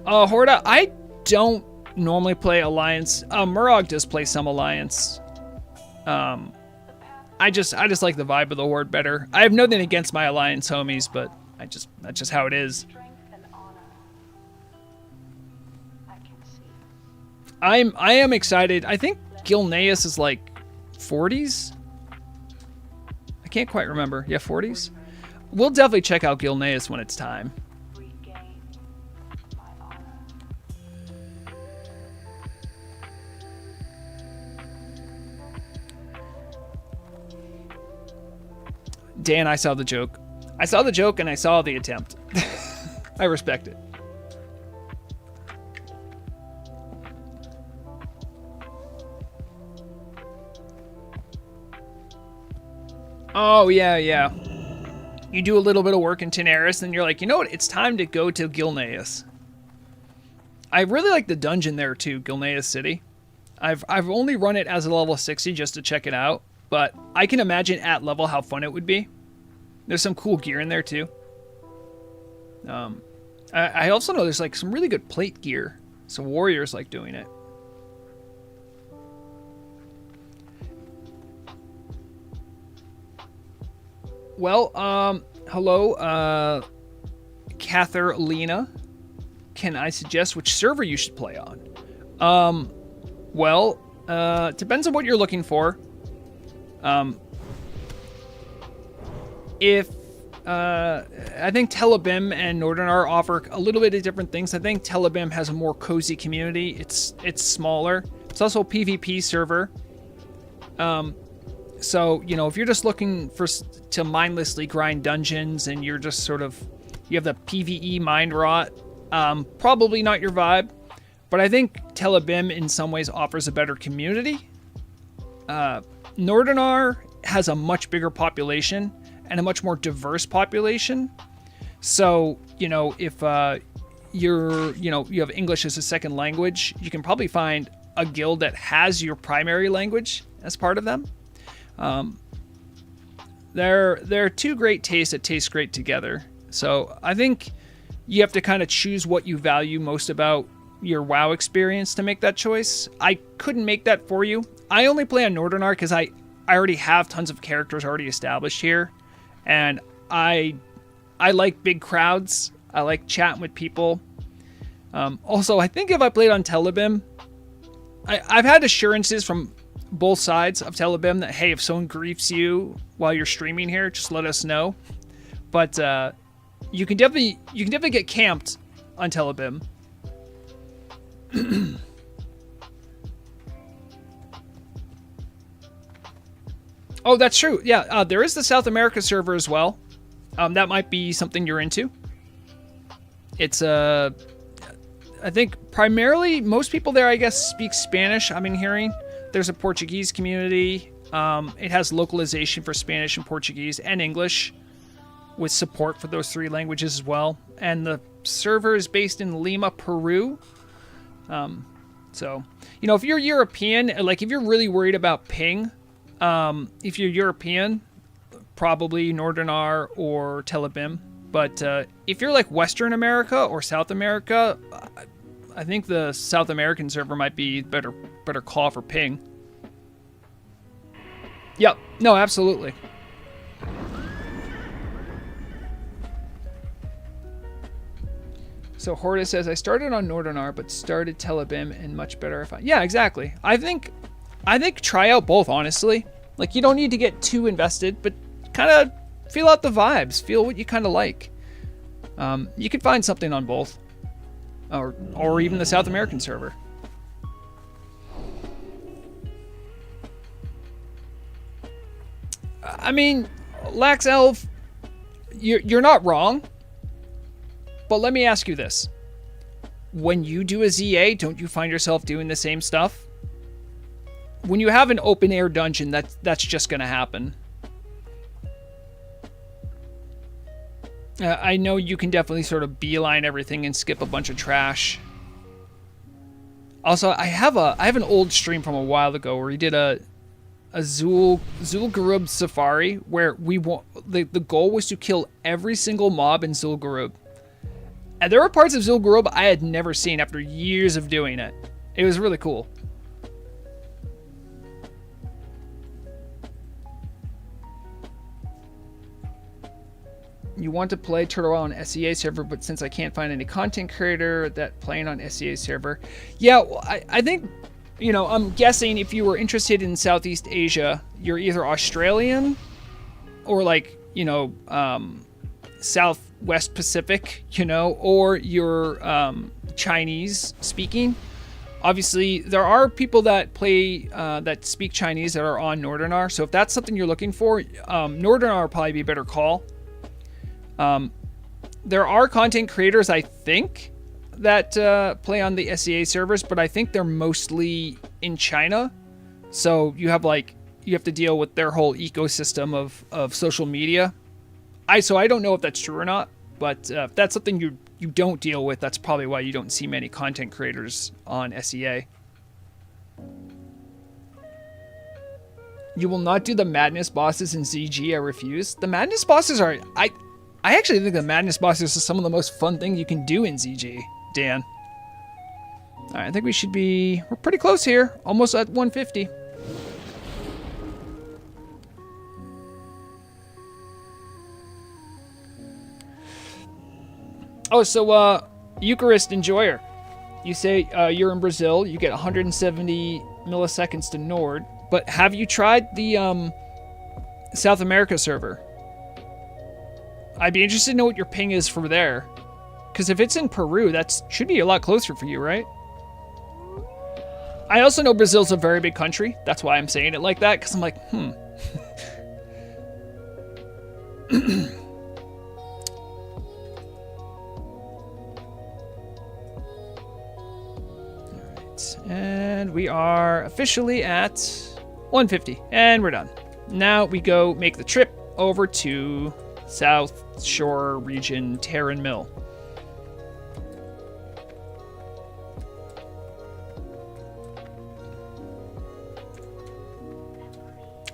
Horde, I don't normally play Alliance. Murag does play some Alliance. I just like the vibe of the Horde better. I have nothing against my Alliance homies, but that's just how it is. Strength and honor. I can see. I am excited. I think Gilneas is like 40s. I can't quite remember. Yeah, 40s. We'll definitely check out Gilneas when it's time. Regain my honor. Dan, I saw the joke. I saw the joke and I saw the attempt. I respect it. Oh, yeah. You do a little bit of work in Tenaris, and you're like, you know what? It's time to go to Gilneas. I really like the dungeon there too, Gilneas City. I've only run it as a level 60 just to check it out, but I can imagine at level how fun it would be. There's some cool gear in there too. I also know there's like some really good plate gear, so warriors like doing it. Well, hello, Catherlina. Can I suggest which server you should play on? Well, depends on what you're looking for. I think Tel'abim and Nordanaar offer a little bit of different things. I think Tel'abim has a more cozy community. It's smaller. It's also a PvP server. So, you know, if you're just looking to mindlessly grind dungeons and you're just sort of, you have the PvE mind rot, probably not your vibe. But I think Tel'abim in some ways offers a better community. Nordanaar has a much bigger population and a much more diverse population. So, you know, if you have English as a second language, you can probably find a guild that has your primary language as part of them. They're two great tastes that taste great together. So I think you have to kind of choose what you value most about your WoW experience to make that choice. I couldn't make that for you. I only play on Nordanaar because I already have tons of characters already established here, and I like big crowds. I like chatting with people. Also, I think if I played on Tel'abim, I've had assurances from both sides of Tel'abim that, hey, if someone griefs you while you're streaming here, just let us know. But you can definitely get camped on Tel'abim. Oh, that's true. Yeah, there is the South America server as well. That might be something you're into. It's I think primarily most people there, I guess, speak Spanish. I've been hearing there's a Portuguese community. It has localization for Spanish and Portuguese and English, with support for those three languages as well. And the server is based in Lima, Peru. So, you know, if you're European, like if you're really worried about ping, if you're European, probably Nordanaar or Tel'abim. But if you're like Western America or South America, I think the South American server might be better call for ping. Yep. No, absolutely. So Horde says, I started on Nordanaar, but started Tel'abim and much better if I... Yeah, exactly. I think try out both, honestly. Like, you don't need to get too invested, but kind of feel out the vibes. Feel what you kind of like. You could find something on both. Or even the South American server. I mean, Lax Elf, you're not wrong. But let me ask you this. When you do a ZA, don't you find yourself doing the same stuff? When you have an open air dungeon, that's just going to happen. I know you can definitely sort of beeline everything and skip a bunch of trash. Also, I have an old stream from a while ago where we did a Zul'Gurub safari where the goal was to kill every single mob in Zul'Gurub. And there were parts of Zul'Gurub I had never seen after years of doing it. It was really cool. You want to play Turtle Isle on SEA server, but since I can't find any content creator that playing on SEA server. Yeah, well, I think, you know, I'm guessing if you were interested in Southeast Asia, you're either Australian or like, you know, Southwest Pacific, you know, or you're Chinese speaking. Obviously, there are people that play, that speak Chinese that are on Nordanaar. So if that's something you're looking for, Nordanaar would probably be a better call. There are content creators, I think, that play on the SEA servers, but I think they're mostly in China. So you have to deal with their whole ecosystem of social media. So I don't know if that's true or not, but if that's something you don't deal with. That's probably why you don't see many content creators on SEA. You will not do the madness bosses in ZG. I refuse. The madness bosses are... I actually think the madness bosses are some of the most fun thing you can do in ZG, Dan. All right, I think we should be... We're pretty close here. Almost at 150. Oh, so, Eucharist Enjoyer. You say you're in Brazil. You get 170 milliseconds to Nord. But have you tried the South America server? I'd be interested to know what your ping is for there. Because if it's in Peru, that should be a lot closer for you, right? I also know Brazil's a very big country. That's why I'm saying it like that. Because I'm like, Alright, and we are officially at 150, and we're done. Now we go make the trip over to South Shore region, Terran Mill.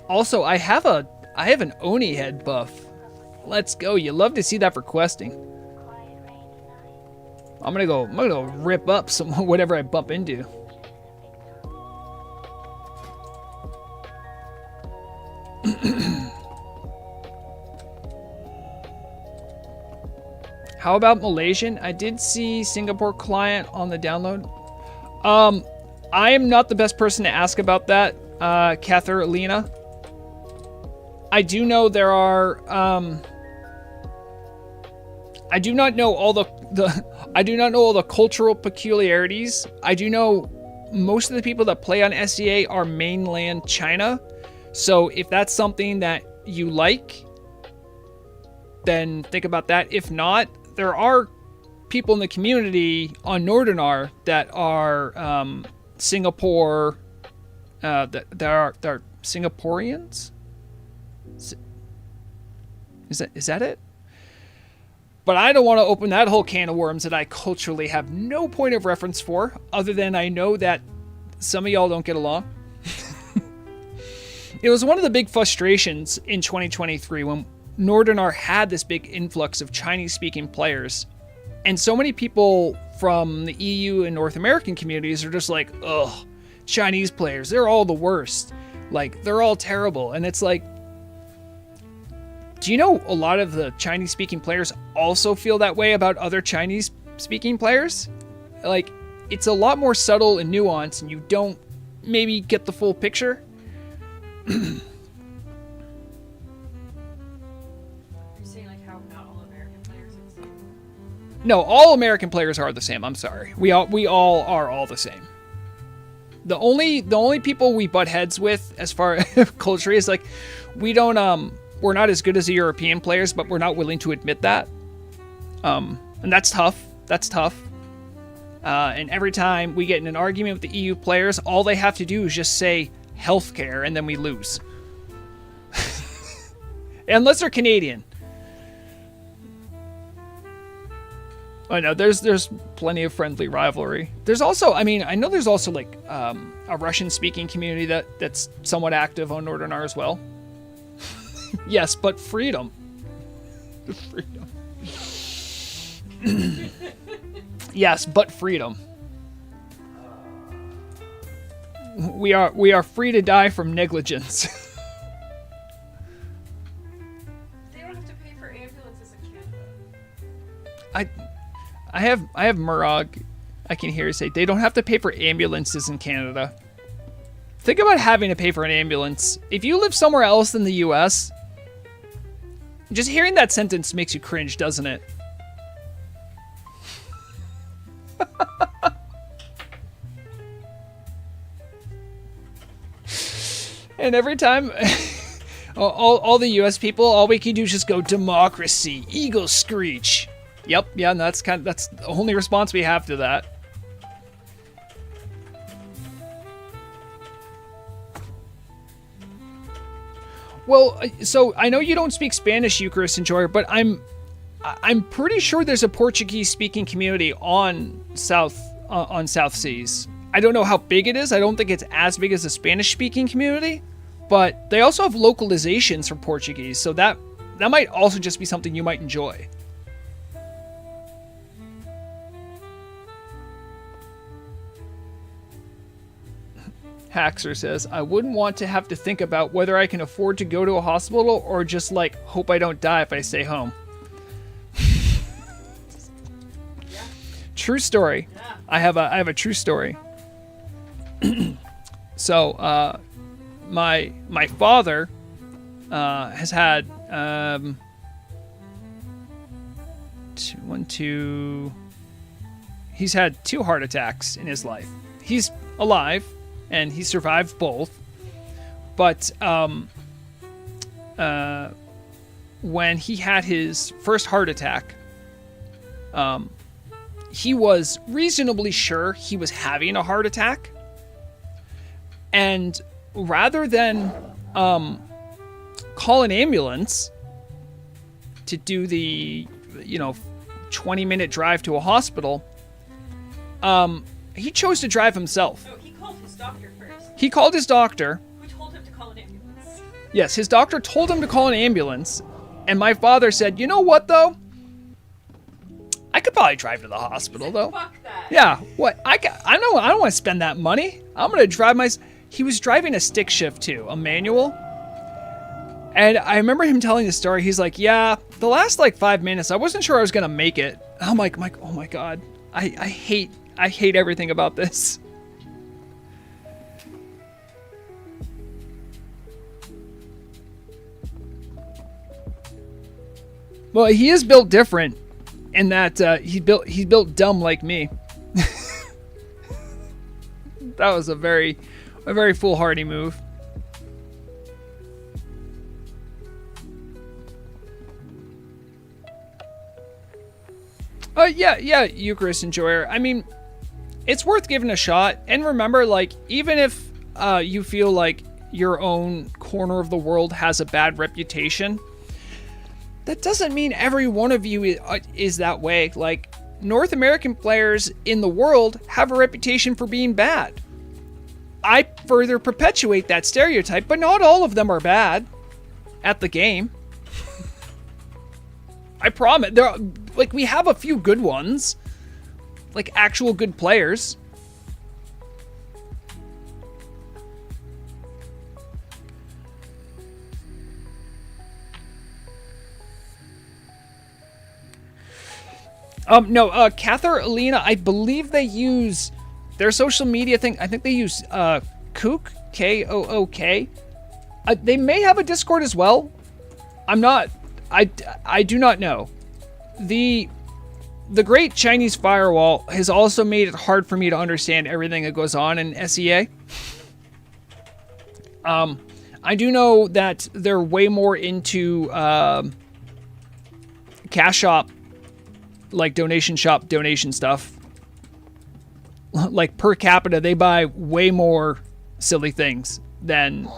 Also, I have an Oni head buff. Let's go. You love to see that for questing. I'm gonna go rip up some whatever I bump into. How about Malaysian? I did see Singapore client on the download. I am not the best person to ask about that, Katharina. I do know there are. I do not know all the I do not know all the cultural peculiarities. I do know most of the people that play on SEA are mainland China. So if that's something that you like, then think about that. If not, there are people in the community on Nordanaar that are Singapore. That are Singaporeans. Is that it? But I don't want to open that whole can of worms that I culturally have no point of reference for, other than I know that some of y'all don't get along. It was one of the big frustrations in 2023 when Nordanaar had this big influx of Chinese-speaking players. And so many people from the EU and North American communities are just like, ugh, Chinese players, they're all the worst. Like, they're all terrible. And it's like, do you know a lot of the Chinese-speaking players also feel that way about other Chinese-speaking players? Like, it's a lot more subtle and nuanced, and you don't maybe get the full picture. You're saying like how not all American players are the same? No, all American players are the same. I'm sorry. We all are all the same. The only people we butt heads with as far as culture is like, we don't we're not as good as the European players, but we're not willing to admit that. And that's tough. That's tough. And every time we get in an argument with the EU players, all they have to do is just say healthcare, and then we lose. Unless they're Canadian. I know there's plenty of friendly rivalry. There's also, I mean, I know there's also like a Russian-speaking community that's somewhat active on Nordanaar as well. Yes, but freedom. Freedom. Yes, but freedom. We are free to die from negligence. They don't have to pay for ambulances in Canada. I have Murag. I can hear you say they don't have to pay for ambulances in Canada. Think about having to pay for an ambulance. If you live somewhere else than the US, just hearing that sentence makes you cringe, doesn't it? And every time, all the US people, all we can do is just go, democracy, eagle screech. Yep, yeah, and that's the only response we have to that. Well, so I know you don't speak Spanish, Eucharist Enjoyer, but I'm pretty sure there's a Portuguese-speaking community on South Seas. I don't know how big it is. I don't think it's as big as the Spanish-speaking community, but they also have localizations for Portuguese, so that might also just be something you might enjoy. Haxer says, I wouldn't want to have to think about whether I can afford to go to a hospital or just like hope I don't die if I stay home. True story. I have a true story. So, my father has had he's had 2 heart attacks in his life. He's alive and he survived both. But when he had his first heart attack, he was reasonably sure he was having a heart attack. And rather than call an ambulance to do the, 20-minute drive to a hospital, he chose to drive himself. No, he called his doctor first. He called his doctor. Who told him to call an ambulance? Yes, his doctor told him to call an ambulance. And my father said, you know what, though? I could probably drive to the hospital, though. Fuck that. Yeah, what? I don't want to spend that money. I'm going to drive my... He was driving a stick shift, too, a manual. And I remember him telling the story. He's like, yeah, the last, 5 minutes, I wasn't sure I was going to make it. I'm like, oh, my God. I hate everything about this. Well, he is built different in that he's built dumb like me. That was a very foolhardy move. Yeah, Eucharist Enjoyer. I mean, it's worth giving a shot. And remember, even if you feel like your own corner of the world has a bad reputation, that doesn't mean every one of you is that way. North American players in the world have a reputation for being bad. I further perpetuate that stereotype, but not all of them are bad at the game. I promise. We have a few good ones. Actual good players. No, Cather, Alina, I believe they use their social media thing. I think they use Kook, K-O-O-K. They may have a Discord as well. I do not know. The Great Chinese Firewall has also made it hard for me to understand everything that goes on in SEA. I do know that they're way more into cash shop, donation shop, donation stuff. Per capita, they buy way more silly things than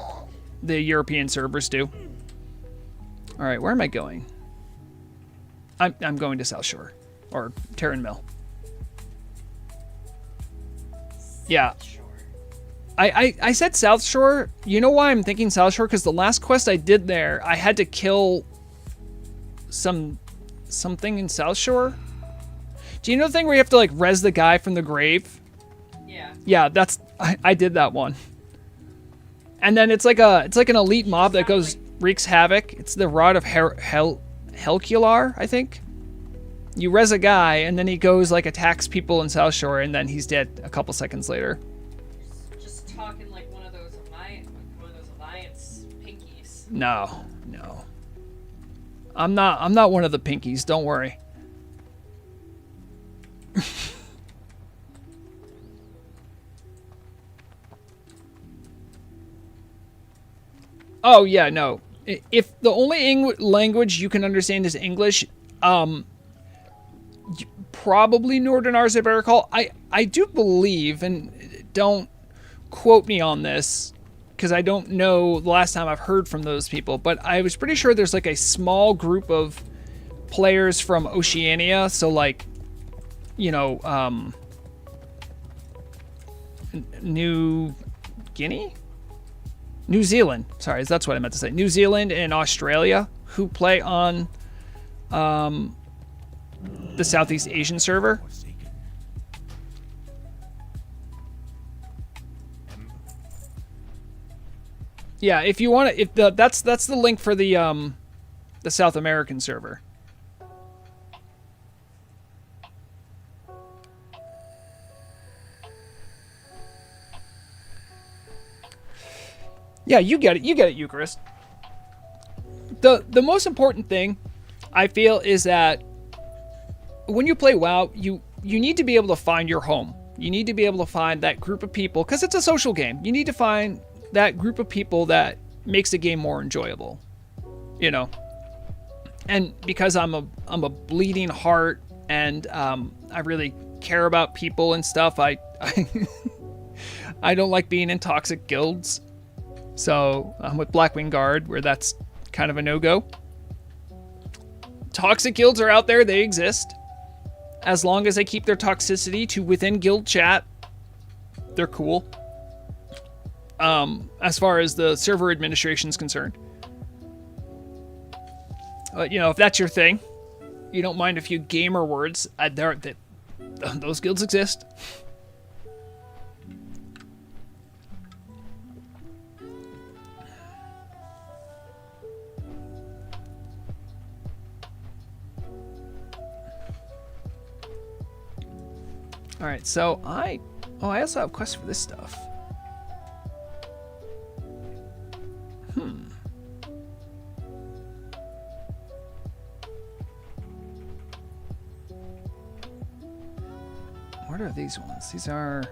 the European servers do. All right, where am I going? I'm going to South Shore or Terran Mill. Yeah. I said South Shore. You know why I'm thinking South Shore? Because the last quest I did there, I had to kill something in South Shore. Do you know the thing where you have to res the guy from the grave? Yeah. Yeah, I did that one. And then it's an elite mob that wreaks havoc. It's the Rod of Helcular, I think. You res a guy, and then he goes attacks people in South Shore, and then he's dead a couple seconds later. Just talking one of those alliance pinkies. No. I'm not one of the pinkies. Don't worry. Oh yeah, no. If the only language you can understand is English, probably Nordanaar is a better call. I do believe, and don't quote me on this, because I don't know the last time I've heard from those people, but I was pretty sure there's a small group of players from Oceania, so like, you know, New Guinea? New Zealand. Sorry, that's what I meant to say. New Zealand and Australia who play on the Southeast Asian server. Forsaken. Yeah, if you want to, that's the link for the South American server. Yeah, you get it. You get it, Eucharist. The most important thing I feel is that when you play WoW, you need to be able to find your home. You need to be able to find that group of people, because it's a social game. You need to find that group of people that makes the game more enjoyable, you know. And because I'm a bleeding heart, and I really care about people and stuff, I I don't like being in toxic guilds. So I'm with Blackwing Guard, where that's kind of a no-go. Toxic guilds are out there, they exist. As long as they keep their toxicity to within guild chat, they're cool. As far as the server administration is concerned. You know, if that's your thing, you don't mind a few gamer words, those guilds exist. Alright, so I also have quests for this stuff. What are these ones? These are...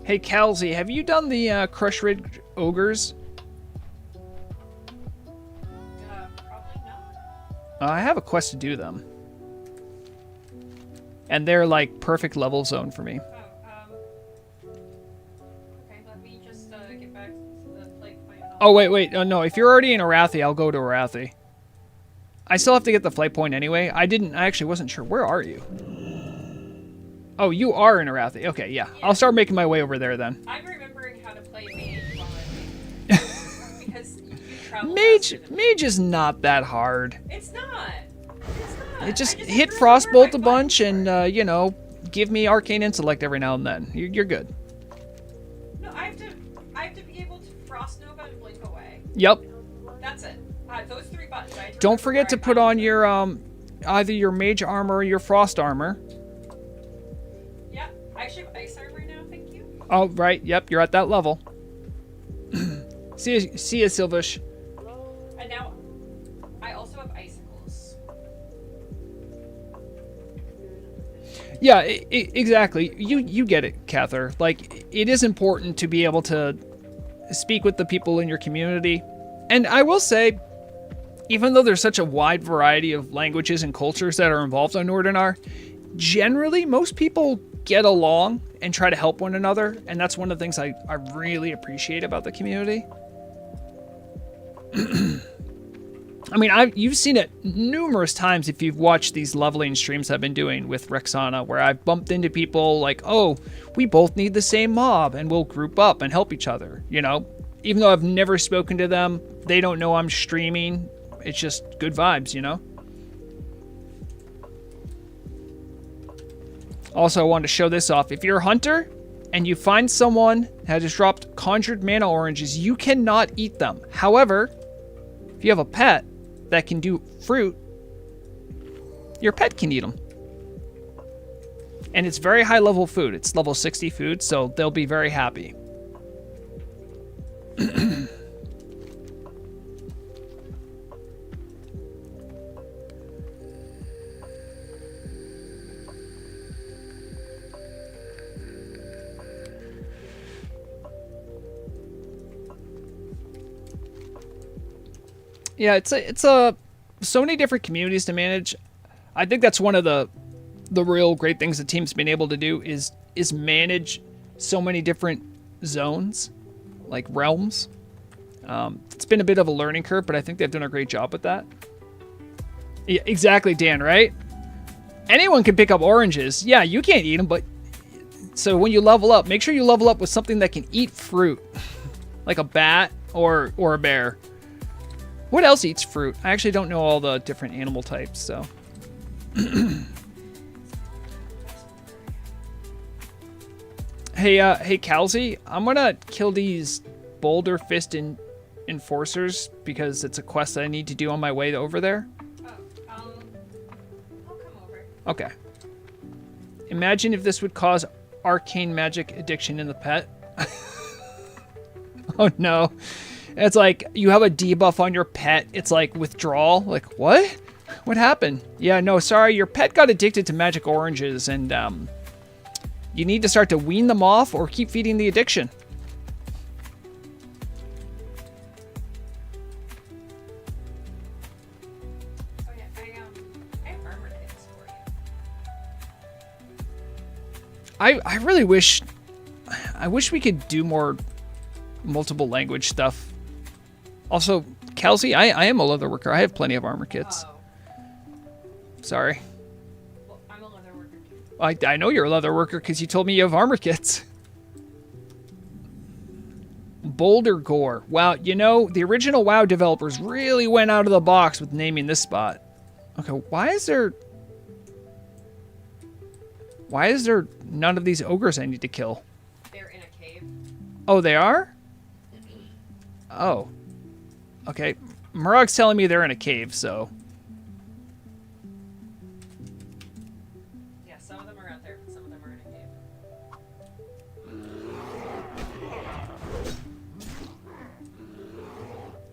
Hey, Calzy, have you done the Crush Ridge Ogres? Probably not. I have a quest to do them. And they're like perfect level zone for me. Okay, let me just get back to the play point. Oh, wait. Oh, no, if you're already in Arathi, I'll go to Arathi. I still have to get the flight point anyway. I actually wasn't sure. Where are you? Oh, you are in Arathi. Okay, yeah. I'll start making my way over there then. I'm remembering how to play mage while I'm because you travel faster than me. Mage is not that hard. It's not. It's not. It just I hit have to remember Frostbolt my a bunch buttons. and, you know, give me Arcane Intellect every now and then. You're good. No, I have to be able to Frost Nova and blink away. Yep. That's it. Those 3 buttons. I have to Don't remember forget to where I put got on them. your, either your mage armor or your frost armor. Yeah, I actually have ice armor now. Thank you. Oh, right. Yep, you're at that level. See ya, Silvish. And now I also have icicles. Yeah, exactly. You get it, Cather. Like, it is important to be able to speak with the people in your community. And I will say, even though there's such a wide variety of languages and cultures that are involved on Nordanaar, generally most people get along and try to help one another. And that's one of the things I really appreciate about the community. I mean, you've seen it numerous times if you've watched these leveling streams I've been doing with Rexxanna, where I've bumped into people like, oh, we both need the same mob, and we'll group up and help each other, you know? Even though I've never spoken to them, they don't know I'm streaming. It's just good vibes, you know? Also, I wanted to show this off. If you're a hunter and you find someone that has dropped conjured mana oranges, you cannot eat them. However, if you have a pet that can do fruit, your pet can eat them. And it's very high level food. It's level 60 food, so they'll be very happy. Yeah, it's so many different communities to manage. I think that's one of the real great things the team's been able to do is manage so many different zones, like realms. It's been a bit of a learning curve, but I think they've done a great job with that. Yeah, exactly, Dan, right? Anyone can pick up oranges. Yeah, you can't eat them, but... So when you level up, make sure you level up with something that can eat fruit. Like a bat or a bear. What else eats fruit? I actually don't know all the different animal types, so... Hey, Calzy, I'm gonna kill these Boulder Fist Enforcers because it's a quest that I need to do on my way over there. Oh, I'll come over. Okay. Imagine if this would cause arcane magic addiction in the pet. Oh no. It's like you have a debuff on your pet. It's like withdrawal. Like, what? What happened? Yeah, no, sorry. Your pet got addicted to magic oranges and you need to start to wean them off or keep feeding the addiction. Oh yeah, I have armor kits for you. I really wish we could do more multiple language stuff. Also, Kelsey, I am a leather worker. I have plenty of armor kits. Oh, Sorry. well, I'm a leather worker too. I know you're a leather worker because you told me you have armor kits. Boulder Gore. Wow, you know, the original WoW developers really went out of the box with naming this spot. Okay, why is there none of these ogres I need to kill? They're in a cave. Oh, they are? Oh. Okay. Murrog's telling me they're in a cave, so... Yeah, some of them are out there, but some of them are in a cave.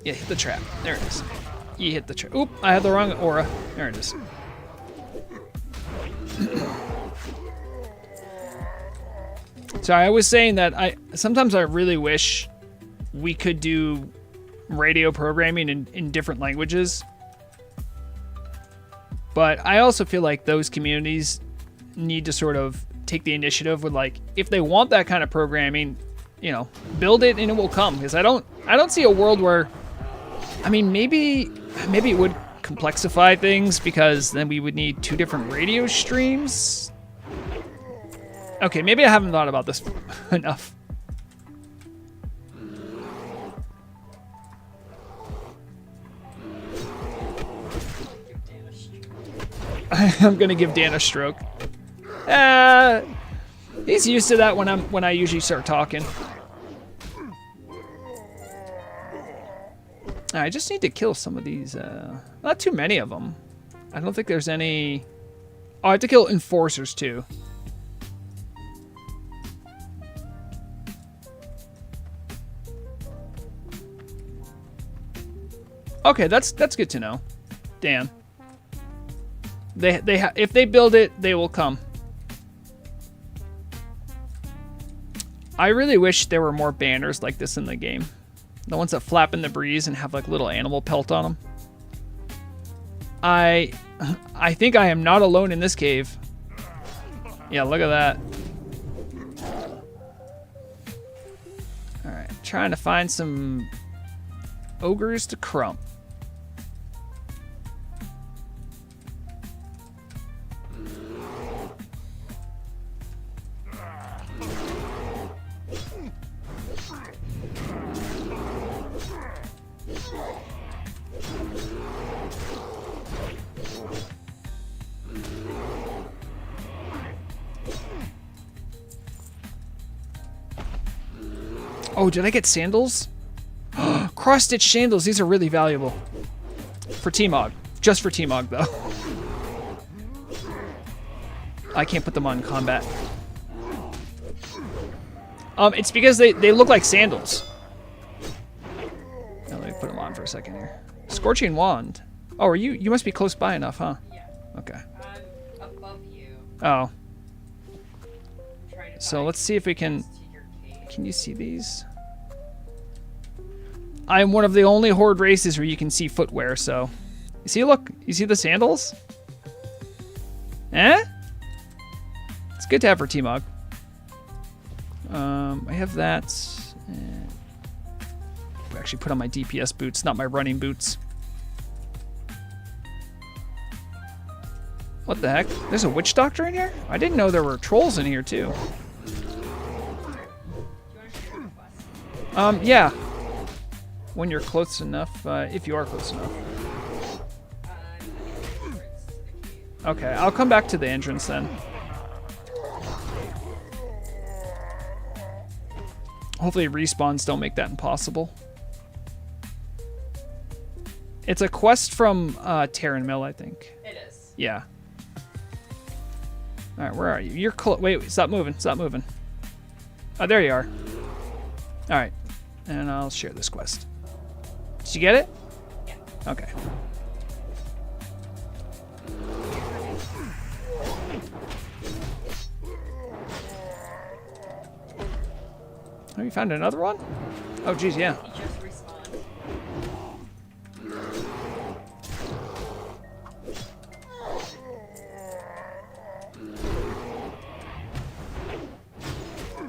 Yeah, hit the trap. There it is. You hit the trap. Oop, I had the wrong aura. There it is. So I was saying that sometimes I really wish we could do radio programming in different languages. But I also feel like those communities need to sort of take the initiative with, like, if they want that kind of programming, you know, build it and it will come. Because I don't see a world where, I mean, maybe it would complexify things because then we would need 2 different radio streams. Okay, maybe I haven't thought about this enough. I'm gonna give Dan a stroke. He's used to that when I usually start talking. I just need to kill some of these. Not too many of them. I don't think there's any. Oh, I have to kill enforcers too. Okay, that's good to know, Dan. If they build it, they will come. I really wish there were more banners like this in the game. The ones that flap in the breeze and have like little animal pelt on them. I think I am not alone in this cave. Yeah, look at that. All right, trying to find some ogres to crump. Oh, did I get sandals? Cross-stitch sandals. These are really valuable. For T-Mog. Just for T-Mog, though. I can't put them on combat. It's because they look like sandals. Now, let me put them on for a second here. Scorching Wand. Oh, are you must be close by enough, huh? Yeah. Okay. I'm above you. Oh. Trying to So find let's see if we can... to your cave. Can you see these? I'm one of the only Horde races where you can see footwear, so... You see, look? You see the sandals? Eh? It's good to have for T-Mog. I have that. actually put on my DPS boots, not my running boots. What the heck? There's a witch doctor in here? I didn't know there were trolls in here too. Yeah. When you're close enough, if you are close enough. Okay, I'll come back to the entrance then. Hopefully respawns don't make that impossible. It's a quest from Terran Mill, I think. It is. Yeah. All right, where are you? You're close. Wait, stop moving. Stop moving. Oh, there you are. All right, and I'll share this quest. Did you get it? Yeah. Okay. Oh, you found another one? Oh, geez, yeah. He just respawned.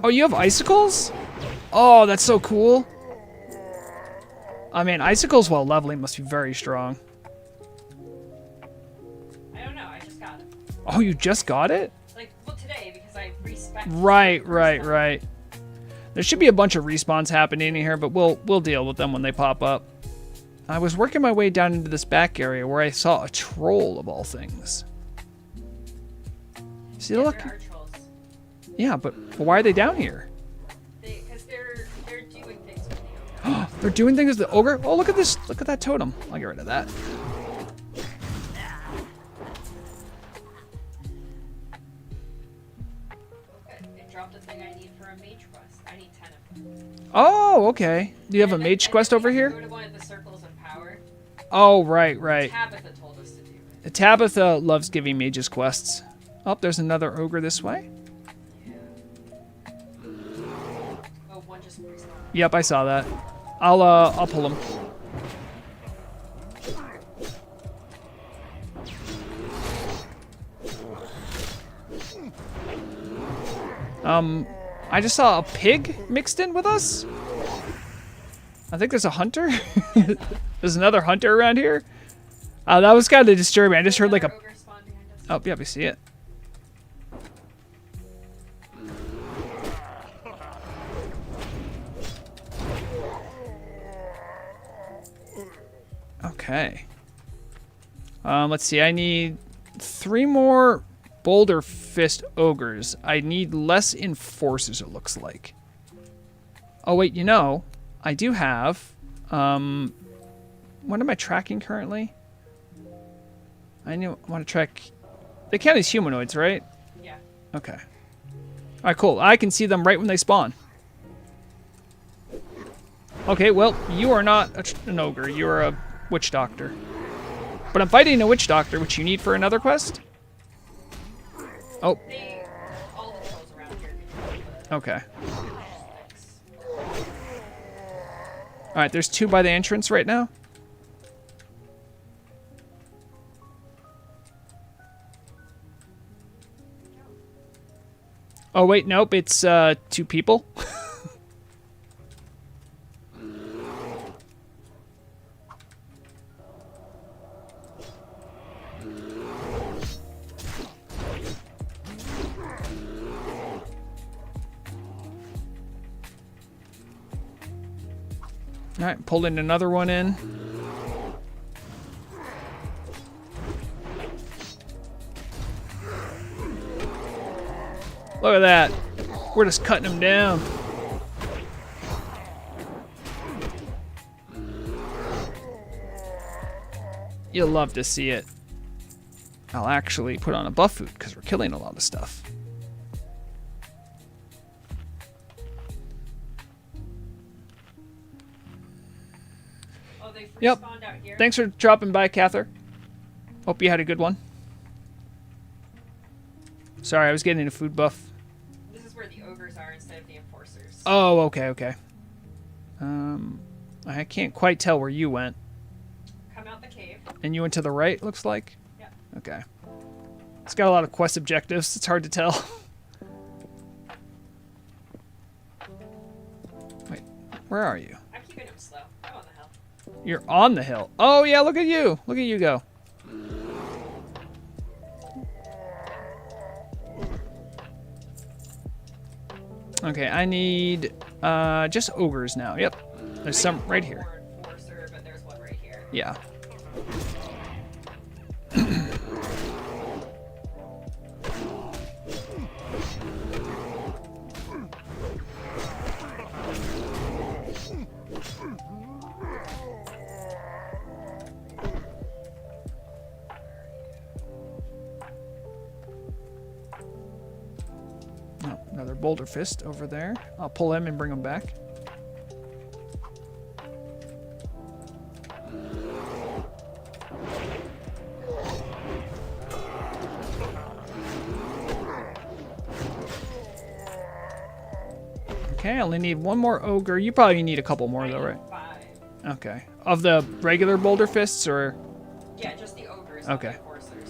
Oh, you have icicles? Oh, that's so cool. I mean, icicles while leveling must be very strong. I don't know. I just got it. Oh, you just got it? Like, well, today because I respec. Right. There should be a bunch of respawns happening in here, but we'll deal with them when they pop up. I was working my way down into this back area where I saw a troll of all things. See, look. There are trolls. Yeah, but why are they down here? Because they're doing things with the ogre. They're doing things with the ogre? Oh, look at this. Look at that totem. I'll get rid of that. Good. It dropped a thing I need for a mage quest. I need 10 of them. Oh, okay. Do you have a And then- mage and quest then over we have here? to go to one of the circles of power. Oh, right. Tabitha told us to do it. Tabitha loves giving mages quests. Oh, there's another ogre this way. Yeah. Oh, one just respawned. Yep, I saw that. I'll pull him. I just saw a pig mixed in with us. I think there's a hunter. There's another hunter around here. That was kind of disturbing. I just heard like a... Ogre spawned behind us. Oh, yep, I see it. Okay. Let's see. I need 3 more Boulder Fist Ogres. I need less Enforcers, it looks like. Oh, wait, you know, I do have... what am I tracking currently? I want to track... They count as humanoids, right? Yeah. Okay. Alright, cool. I can see them right when they spawn. Okay, well, you are not an ogre. You are a witch doctor. But I'm fighting a witch doctor, which you need for another quest? Oh, All the trolls around here. okay. Alright, there's 2 by the entrance right now. Oh, wait, nope, it's 2 people. Alright, pulling another one in. Look at that. We're just cutting them down. You'll love to see it. I'll actually put on a buff food because we're killing a lot of stuff. Oh, they Yep. respawned out here. Thanks for dropping by, Cather. Hope you had a good one. Sorry, I was getting a food buff. This is where the ogres are instead of the enforcers. Oh, okay. I can't quite tell where you went. Come out the cave. And you went to the right, looks like? Yeah. Okay. It's got a lot of quest objectives. It's hard to tell. Wait, where are you? I'm keeping them slow. You're on the hill. Oh, yeah, look at you. Look at you go. Okay, I need just ogres now. Yep. There's some right here. Enforcer, but there's one right here. Yeah. Oh, another boulder fist over there. I'll pull him and bring him back. Okay, I only need one more ogre. You probably need a couple more though, right? 5. Okay. Of the regular boulder fists or? Yeah, just the ogres. Okay. And the enforcers.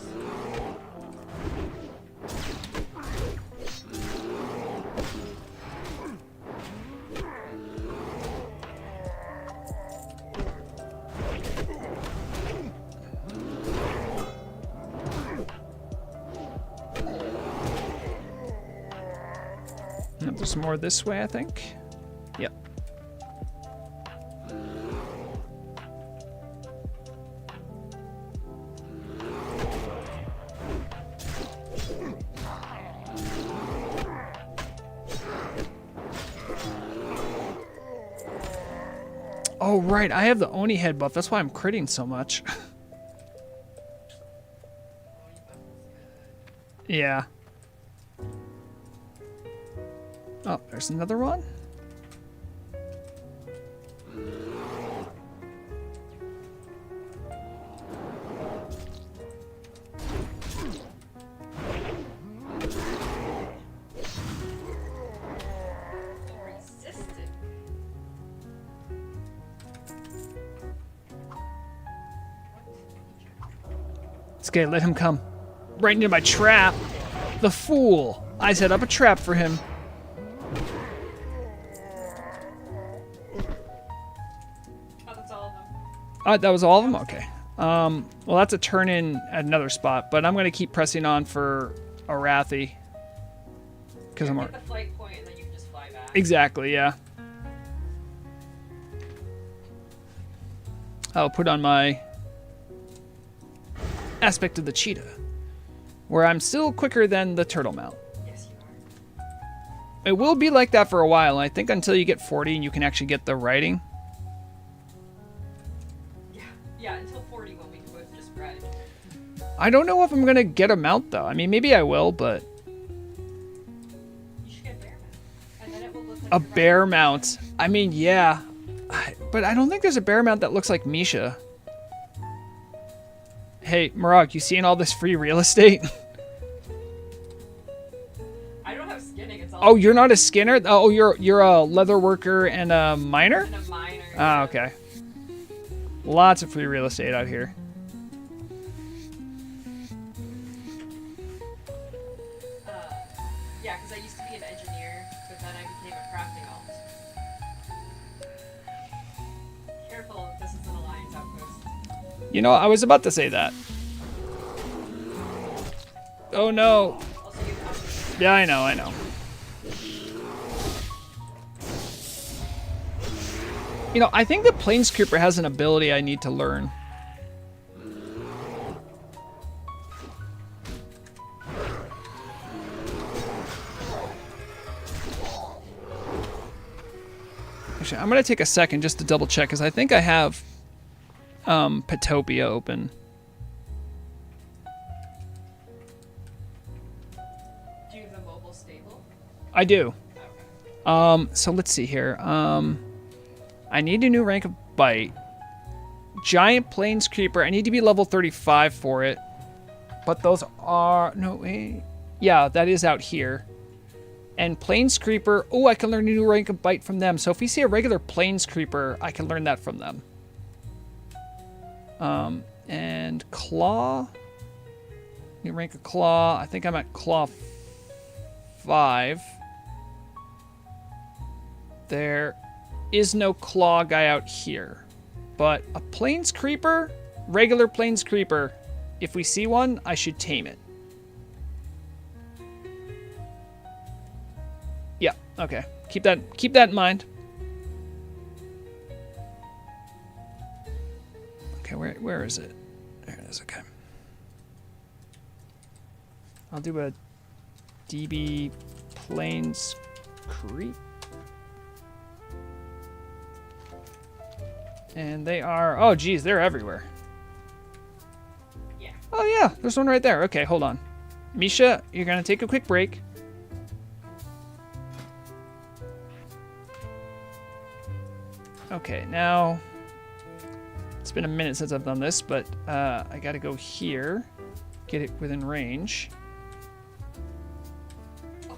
Yep, there's some more this way, I think. Yep. Oh, right. I have the Oni head buff. That's why I'm critting so much. Yeah. Oh, there's another one. Resistant. It's okay, let him come. Right into my trap. The fool. I set up a trap for him. Oh, that's all of them. That was all of them? Okay. Well, that's a turn in at another spot, but I'm going to keep pressing on for Arathi. Because I'm... Get the flight point and then you can just fly back. Exactly, yeah. I'll put on my aspect of the cheetah, where I'm still quicker than the turtle mount. Yes, you are. It will be like that for a while, I think, until you get 40 and you can actually get the riding. Yeah, until 40 when we can both just ride. I don't know if I'm going to get a mount, though. I mean, maybe I will, but... You should get a bear mount. And then it will look like A you're bear riding. mount. I mean, yeah. But I don't think there's a bear mount that looks like Misha. Hey, Murag, you seeing all this free real estate? I don't have skinning, it's all Oh, you're not a skinner? Oh, you're a leather worker and a miner? and a miner. Oh, okay. Lots of free real estate out here. Yeah, because I used to be an engineer, but then I became a crafting alt. Careful, this is an alliance outpost. You know, I was about to say that. Oh, no. Also, you have Yeah, I know. You know, I think the Planescreeper has an ability I need to learn. Actually, I'm going to take a second just to double check, because I think I have Petopia open. Do you have the mobile stable? I do. So let's see here. I need a new rank of bite. Giant Planescreeper. I need to be level 35 for it. But those are... No, wait. Yeah, that is out here. And Planescreeper... Oh, I can learn a new rank of bite from them. So if we see a regular Planescreeper, I can learn that from them. And Claw. New rank of Claw. I think I'm at Claw 5. There is no Claw guy out here. But a plains creeper, regular plains creeper, if we see one, I should tame it. Yeah, okay. Keep that in mind. Okay, where is it? There it is, okay. I'll do a DB plains creep. And they are, oh geez, they're everywhere. Yeah. Oh yeah, there's one right there. Okay, hold on. Misha, you're gonna take a quick break. Okay, now, it's been a minute since I've done this, but I gotta go here, get it within range. Oh,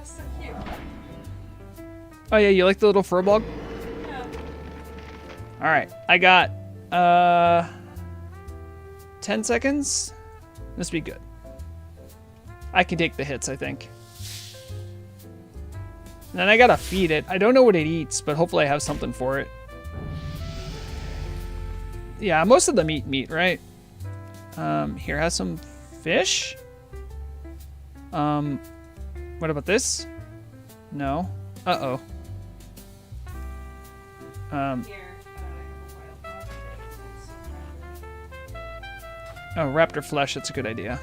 it's so cute. Oh yeah, you like the little fur bug? Yeah. All right, I got 10 seconds. This be good. I can take the hits, I think. And then I gotta feed it. I don't know what it eats, but hopefully I have something for it. Yeah, most of them eat meat, right? Here, has some fish. What about this? No. Uh-oh. Here, I have a wild dog. Oh, raptor flesh, that's a good idea.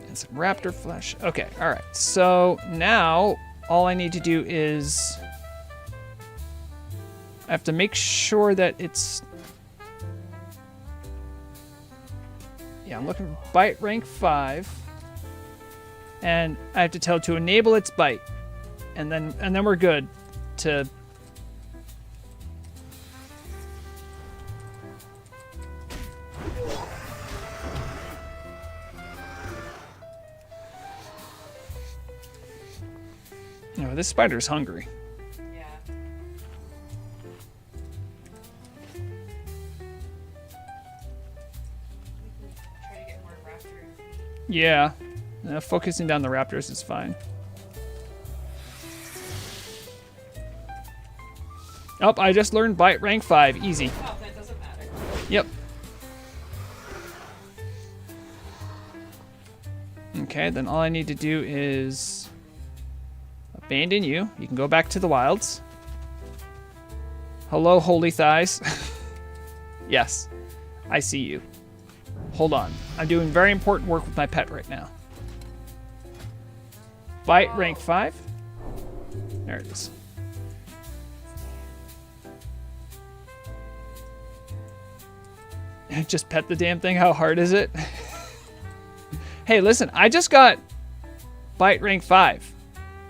And some raptor flesh. Okay, alright. So now all I need to do is I have to make sure that it's, yeah, I'm looking for bite rank 5. And I have to tell it to enable its bite. And then we're good to no, this spider's hungry. Yeah. Try to get more raptor. Yeah. Focusing down the raptors is fine. Oh, I just learned bite rank 5. Easy. Oh, that doesn't matter. Yep. Okay, then all I need to do is abandon you. You can go back to the wilds. Hello, holy thighs. Yes, I see you. Hold on. I'm doing very important work with my pet right now. Bite rank 5. There it is. Just pet the damn thing. How hard is it? Hey, listen, I just got bite rank 5.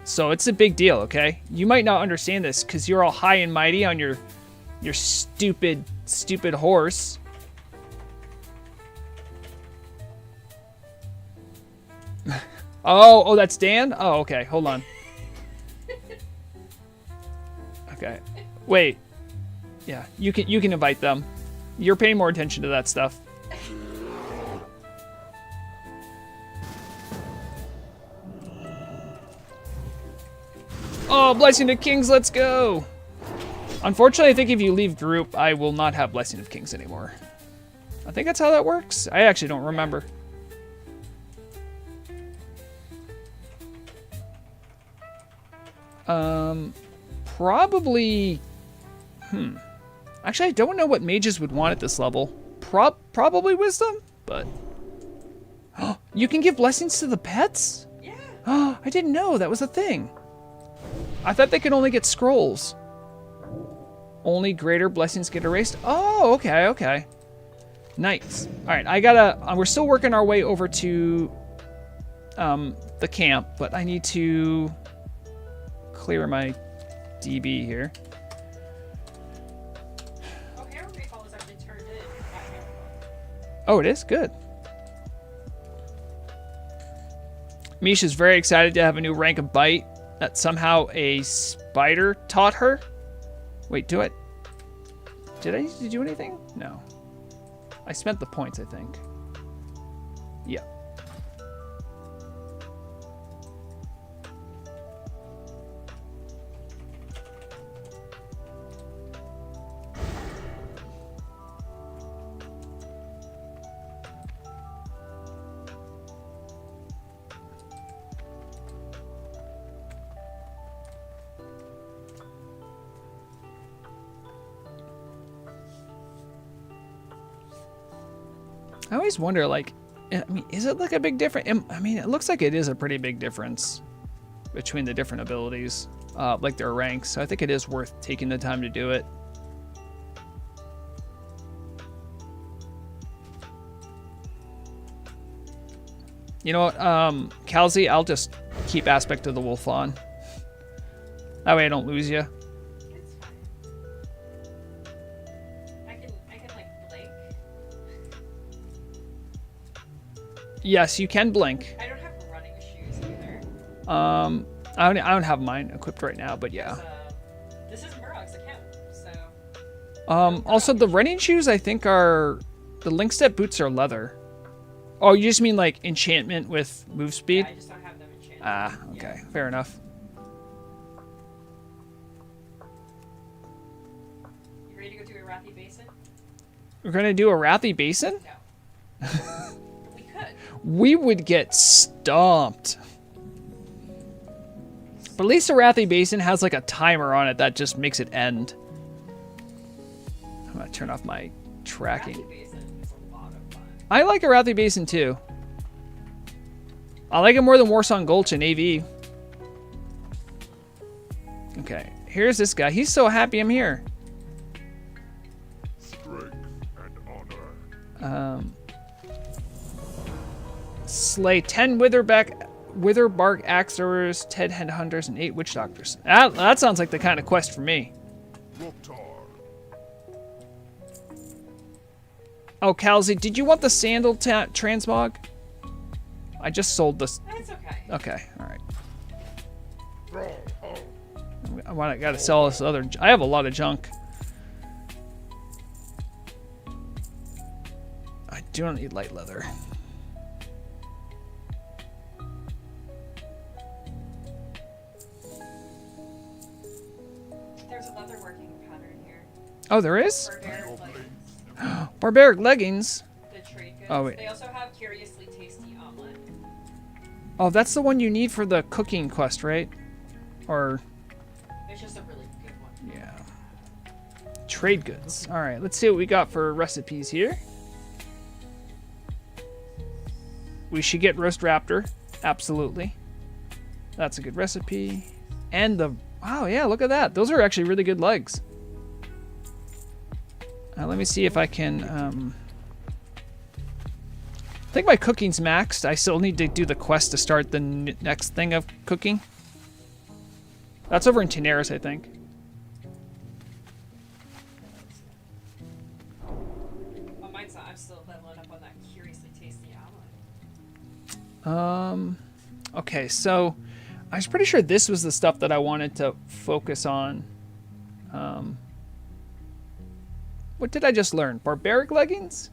So it's a big deal, okay? You might not understand this because you're all high and mighty on your stupid horse. Oh, that's Dan? Oh, okay. Hold on. Okay. Wait. Yeah, you can invite them. You're paying more attention to that stuff. Oh, Blessing of Kings, let's go! Unfortunately, I think if you leave group, I will not have Blessing of Kings anymore. I think that's how that works. I actually don't remember. Probably... Actually, I don't know what mages would want at this level. Probably wisdom, but... You can give blessings to the pets? Yeah. I didn't know that was a thing. I thought they could only get scrolls. Only greater blessings get erased? Oh, okay. Nice. Alright, we're still working our way over to the camp, but I need to clear my DB here. Oh, Hero Recall is actually turned in. Oh, it is? Good. Misha's very excited to have a new rank of bite that somehow a spider taught her. Wait, did I need to do anything? No. I spent the points, I think. Yeah. I always wonder, like, I mean, is it like a big difference? I mean, it looks like it is a pretty big difference between the different abilities, like their ranks. So I think it is worth taking the time to do it. You know what, Kalzi, I'll just keep Aspect of the Wolf on. That way I don't lose you. It's fine. I can like blink. Yes, you can blink. I don't have running shoes either. I don't have mine equipped right now, but yeah. This is Murrog's account, so. Also the running shoes I think are the link step boots are leather. Oh, you just mean like enchantment with move speed? Yeah, I just don't have them enchanted. Ah, okay, Yeah. fair enough. You ready to go do a Wrathy Basin? We're gonna do a Wrathy Basin? No. We could. We would get stomped. But at least the Wrathy Basin has like a timer on it that just makes it end. I'm gonna turn off my tracking. Wrathy Basin is a lot of fun. I like a Wrathy Basin too. I like it more than Warsong Gulch and AV. Okay, here's this guy. He's so happy I'm here. Strength and honor. Slay 10 Witherbark Axers, 10 Headhunters, and 8 Witch Doctors. That sounds like the kind of quest for me. Loktar. Oh, Kalzi, did you want the Sandal Transmog? I just sold this. That's okay. Okay, alright. I gotta sell this other. I have a lot of junk. I do not need light leather. There's a leatherworking pattern here. Oh, there is? Barbaric leggings. Barbaric leggings. The trade goods. Oh, wait. They also have curiously tasty omelet. Oh, that's the one you need for the cooking quest, right? Or, It's just a really good one. yeah. Trade goods. All right, let's see what we got for recipes here. We should get roast raptor. Absolutely. That's a good recipe. And the, wow, yeah, look at that. Those are actually really good legs. Let me see if I can, I think my cooking's maxed. I still need to do the quest to start the next thing of cooking. That's over in Tenaris, I think. Oh, mine's not. I'm still leveling up on that curiously tasty omelet. Okay, so I was pretty sure this was the stuff that I wanted to focus on. What did I just learn? Barbaric leggings?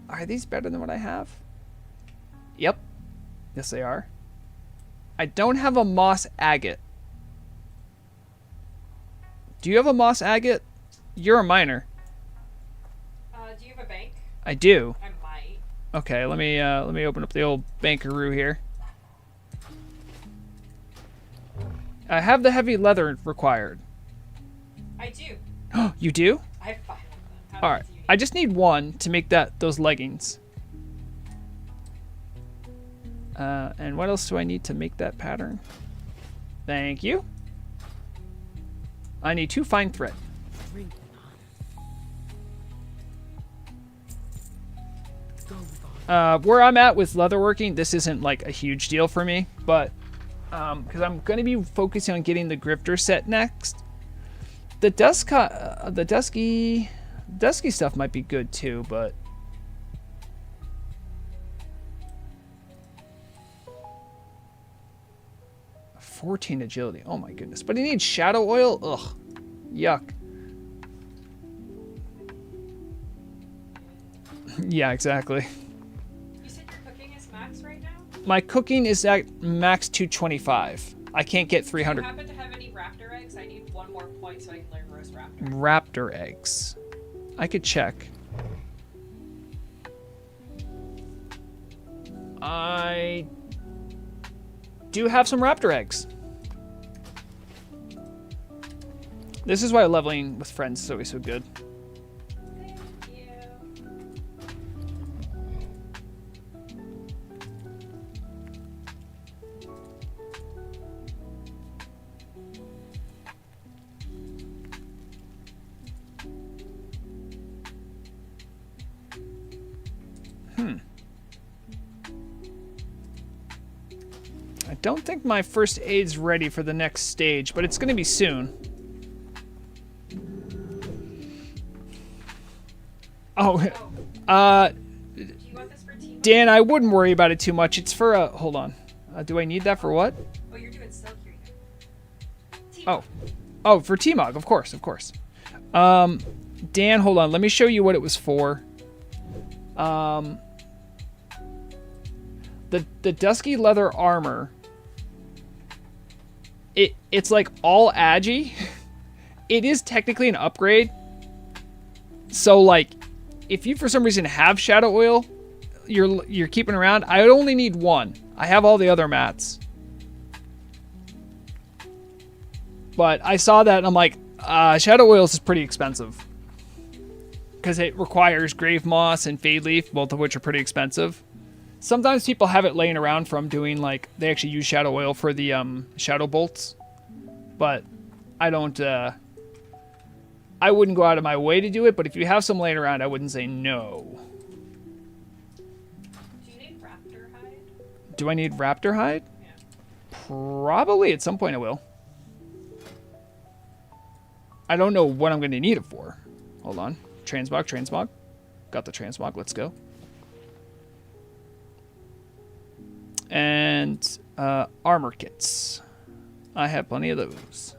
Are these better than what I have? Yep. Yes, they are. I don't have a moss agate. Do you have a moss agate? You're a miner. Do you have a bank? I do. I might. Okay, let me open up the old bankaroo here. I have the heavy leather required. I do. You do? I have 5 of them. How All many right. do you need? I just need one to make those leggings. And what else do I need to make that pattern? Thank you. I need 2 fine thread. Drink and honor. Go with honor. Where I'm at with leatherworking, this isn't like a huge deal for me, but because I'm going to be focusing on getting the grifter set next. The dusky stuff might be good too, but 14 agility. Oh my goodness! But he needs shadow oil. Ugh, yuck. Yeah, exactly. My cooking is at max 225. I can't get Do you 300 happen to have any raptor eggs? I need one more point so I can learn roast raptor. raptor eggs. I could check. I do have some raptor eggs. This is why leveling with friends is always so good. Thank you. I don't think my first aid's ready for the next stage, but it's going to be soon. Oh, Do you want this for team? Dan, I wouldn't worry about it too much. It's for a... Hold on. Do I need that for what? Oh, you're doing silk here. Team. Oh. Oh, for T-Mog, of course, of course. Dan, hold on. Let me show you what it was for. The dusky leather armor. It's like all agi. It is technically an upgrade. So like, if you for some reason have shadow oil, you're keeping around. I would only need one. I have all the other mats. But I saw that and I'm like, shadow oils is pretty expensive. Because it requires grave moss and fade leaf, both of which are pretty expensive. Sometimes people have it laying around from doing like, they actually use shadow oil for the shadow bolts. But I don't, I wouldn't go out of my way to do it, but if you have some laying around, I wouldn't say no. Do you need raptor hide? Do I need raptor hide? Yeah. Probably at some point I will. I don't know what I'm going to need it for. Hold on. Transmog. Got the transmog. Let's go. And armor kits. I have plenty of those.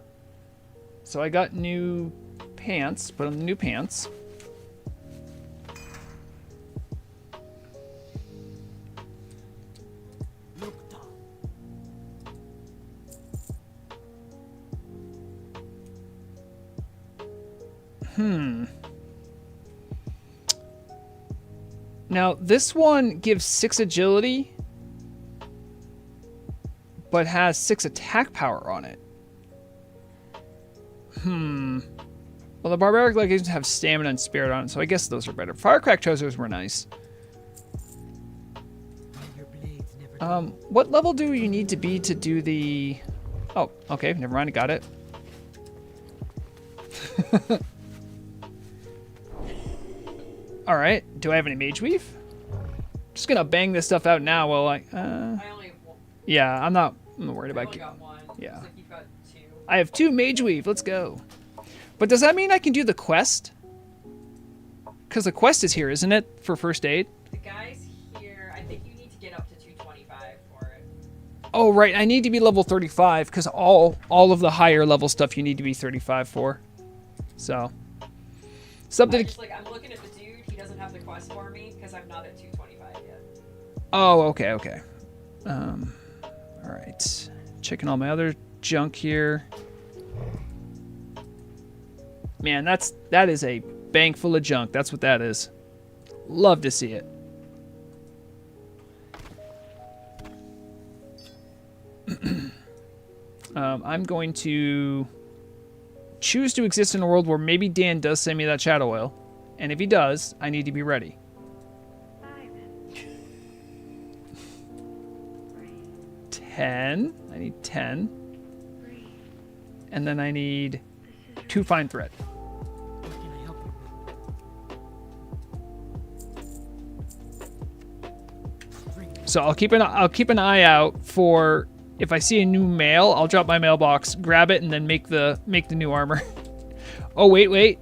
So I got new pants. Put on the new pants. Now, this one gives 6 agility, but has 6 attack power on it. Well, the barbaric legations have stamina and spirit on it, so I guess those are better. Firecrack trousers were nice. Your blades never What level do you need to be to do the... Oh, okay, never mind, I got it. Alright, do I have any mage weave? Just gonna bang this stuff out now while I... I only have one. Yeah, I'm not worried I about only getting... got one. Yeah. Looks like you've got two. I have 2 mage weave, let's go. But does that mean I can do the quest? Because the quest is here, isn't it? For first aid? The guys here, I think you need to get up to 225 for it. Oh, right, I need to be level 35, because all of the higher level stuff you need to be 35 for. So... Something... I'm looking at the dude, he doesn't have the quest for me, because I'm not at 225 yet. Oh, okay. Alright. Checking all my other junk here. Man, that is a bank full of junk. That's what that is. Love to see it. I'm going to choose to exist in a world where maybe Dan does send me that shadow oil. And if he does, I need to be ready. 10. I need 10. And then I need 2 fine thread. What can I help you with? So I'll keep an eye out for if I see a new mail. I'll drop my mailbox, grab it, and then make the new armor. Oh wait,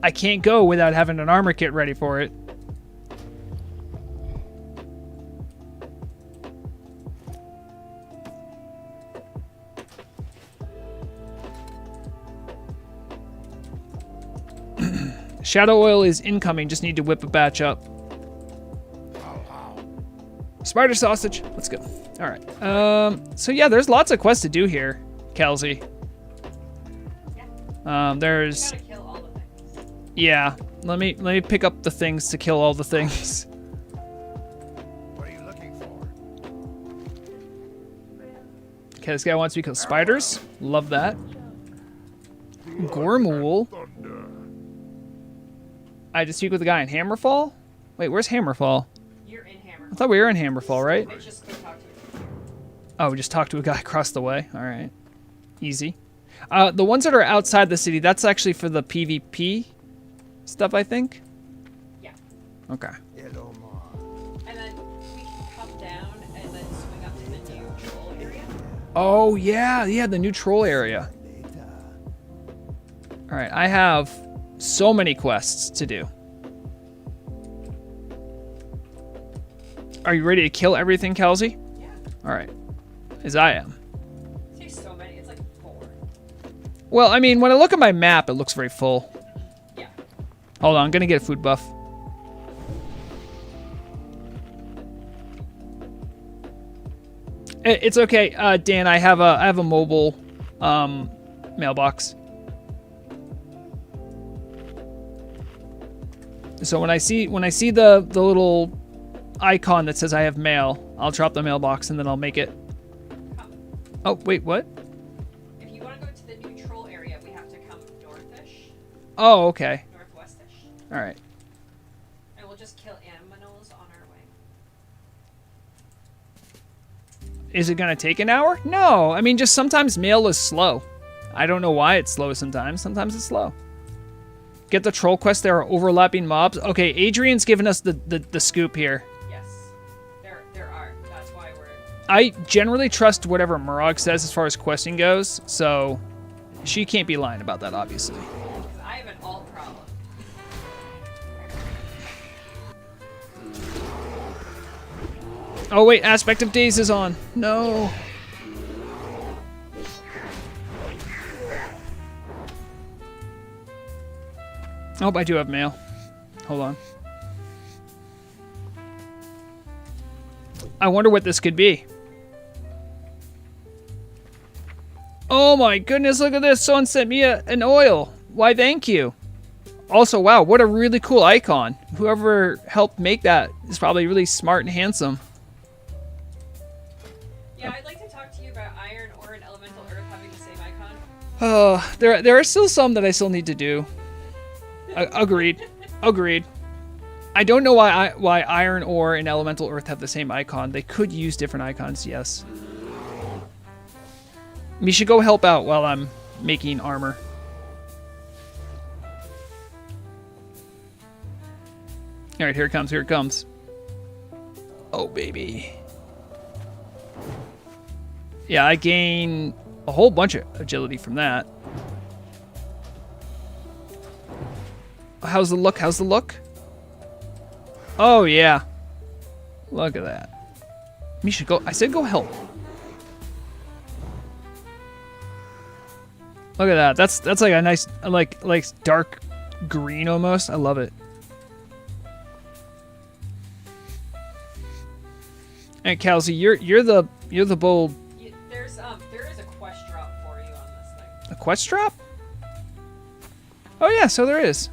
I can't go without having an armor kit ready for it. Shadow oil is incoming. Just need to whip a batch up. Spider sausage. Let's go. All right. So yeah, there's lots of quests to do here, Kelsey. There's. Gotta kill all the things. Yeah. Let me pick up the things to kill all the things. What are you looking for? Okay, this guy wants me to kill spiders. Love that. Gormool. Thunder. I just speak with the guy in Hammerfall? Wait, where's Hammerfall? You're in Hammer. I thought we were in Hammerfall, right? It's just go talk to me. Oh, we just talked to a guy across the way. All right. Easy. The ones that are outside the city, that's actually for the PvP stuff, I think? Yeah. Okay. Hello, Ma. And then we can come down and then swing up to the new troll area. Oh, yeah, the new troll area. All right, I have so many quests to do. Are you ready to kill everything, Kelsey? Yeah. All right. As I am. It takes so many. It's like 4. Well, I mean, when I look at my map, it looks very full. Yeah. Hold on, I'm gonna get a food buff. It's okay, Dan. I have a mobile mailbox. So when I see the little icon that says I have mail, I'll drop the mailbox and then I'll make it. Come. Oh wait, what? If you want to go to the new troll area, we have to come northish, Oh, okay. northwestish, All right. and we'll just kill animals on our way. Is it gonna take an hour? No. I mean, just sometimes mail is slow. I don't know why it's slow sometimes. Sometimes it's slow. Get the troll quest. There are overlapping mobs. Okay, Adrian's given us the scoop here. Yes, there are. That's why we're. I generally trust whatever Murag says as far as questing goes, so she can't be lying about that, obviously. Because I have an alt problem. Oh wait, Aspect of Days is on. No. Oh, I do have mail. Hold on. I wonder what this could be. Oh my goodness, look at this. Someone sent me an oil. Why, thank you. Also, wow, what a really cool icon. Whoever helped make that is probably really smart and handsome. Yeah, I'd like to talk to you about iron ore and elemental earth having the same icon. There are still some that I still need to do. Agreed. Agreed. I don't know why iron ore and elemental earth have the same icon. They could use different icons, yes. We should go help out while I'm making armor. All right, here it comes. Here it comes. Oh, baby. Yeah, I gain a whole bunch of agility from that. How's the look? How's the look? Oh, yeah. Look at that. We should go. I said go help. Look at that. That's like a nice, like dark green almost. I love it. And Kelsey, you're the bold. There is a quest drop for you on this thing. A quest drop? Oh yeah, so there is.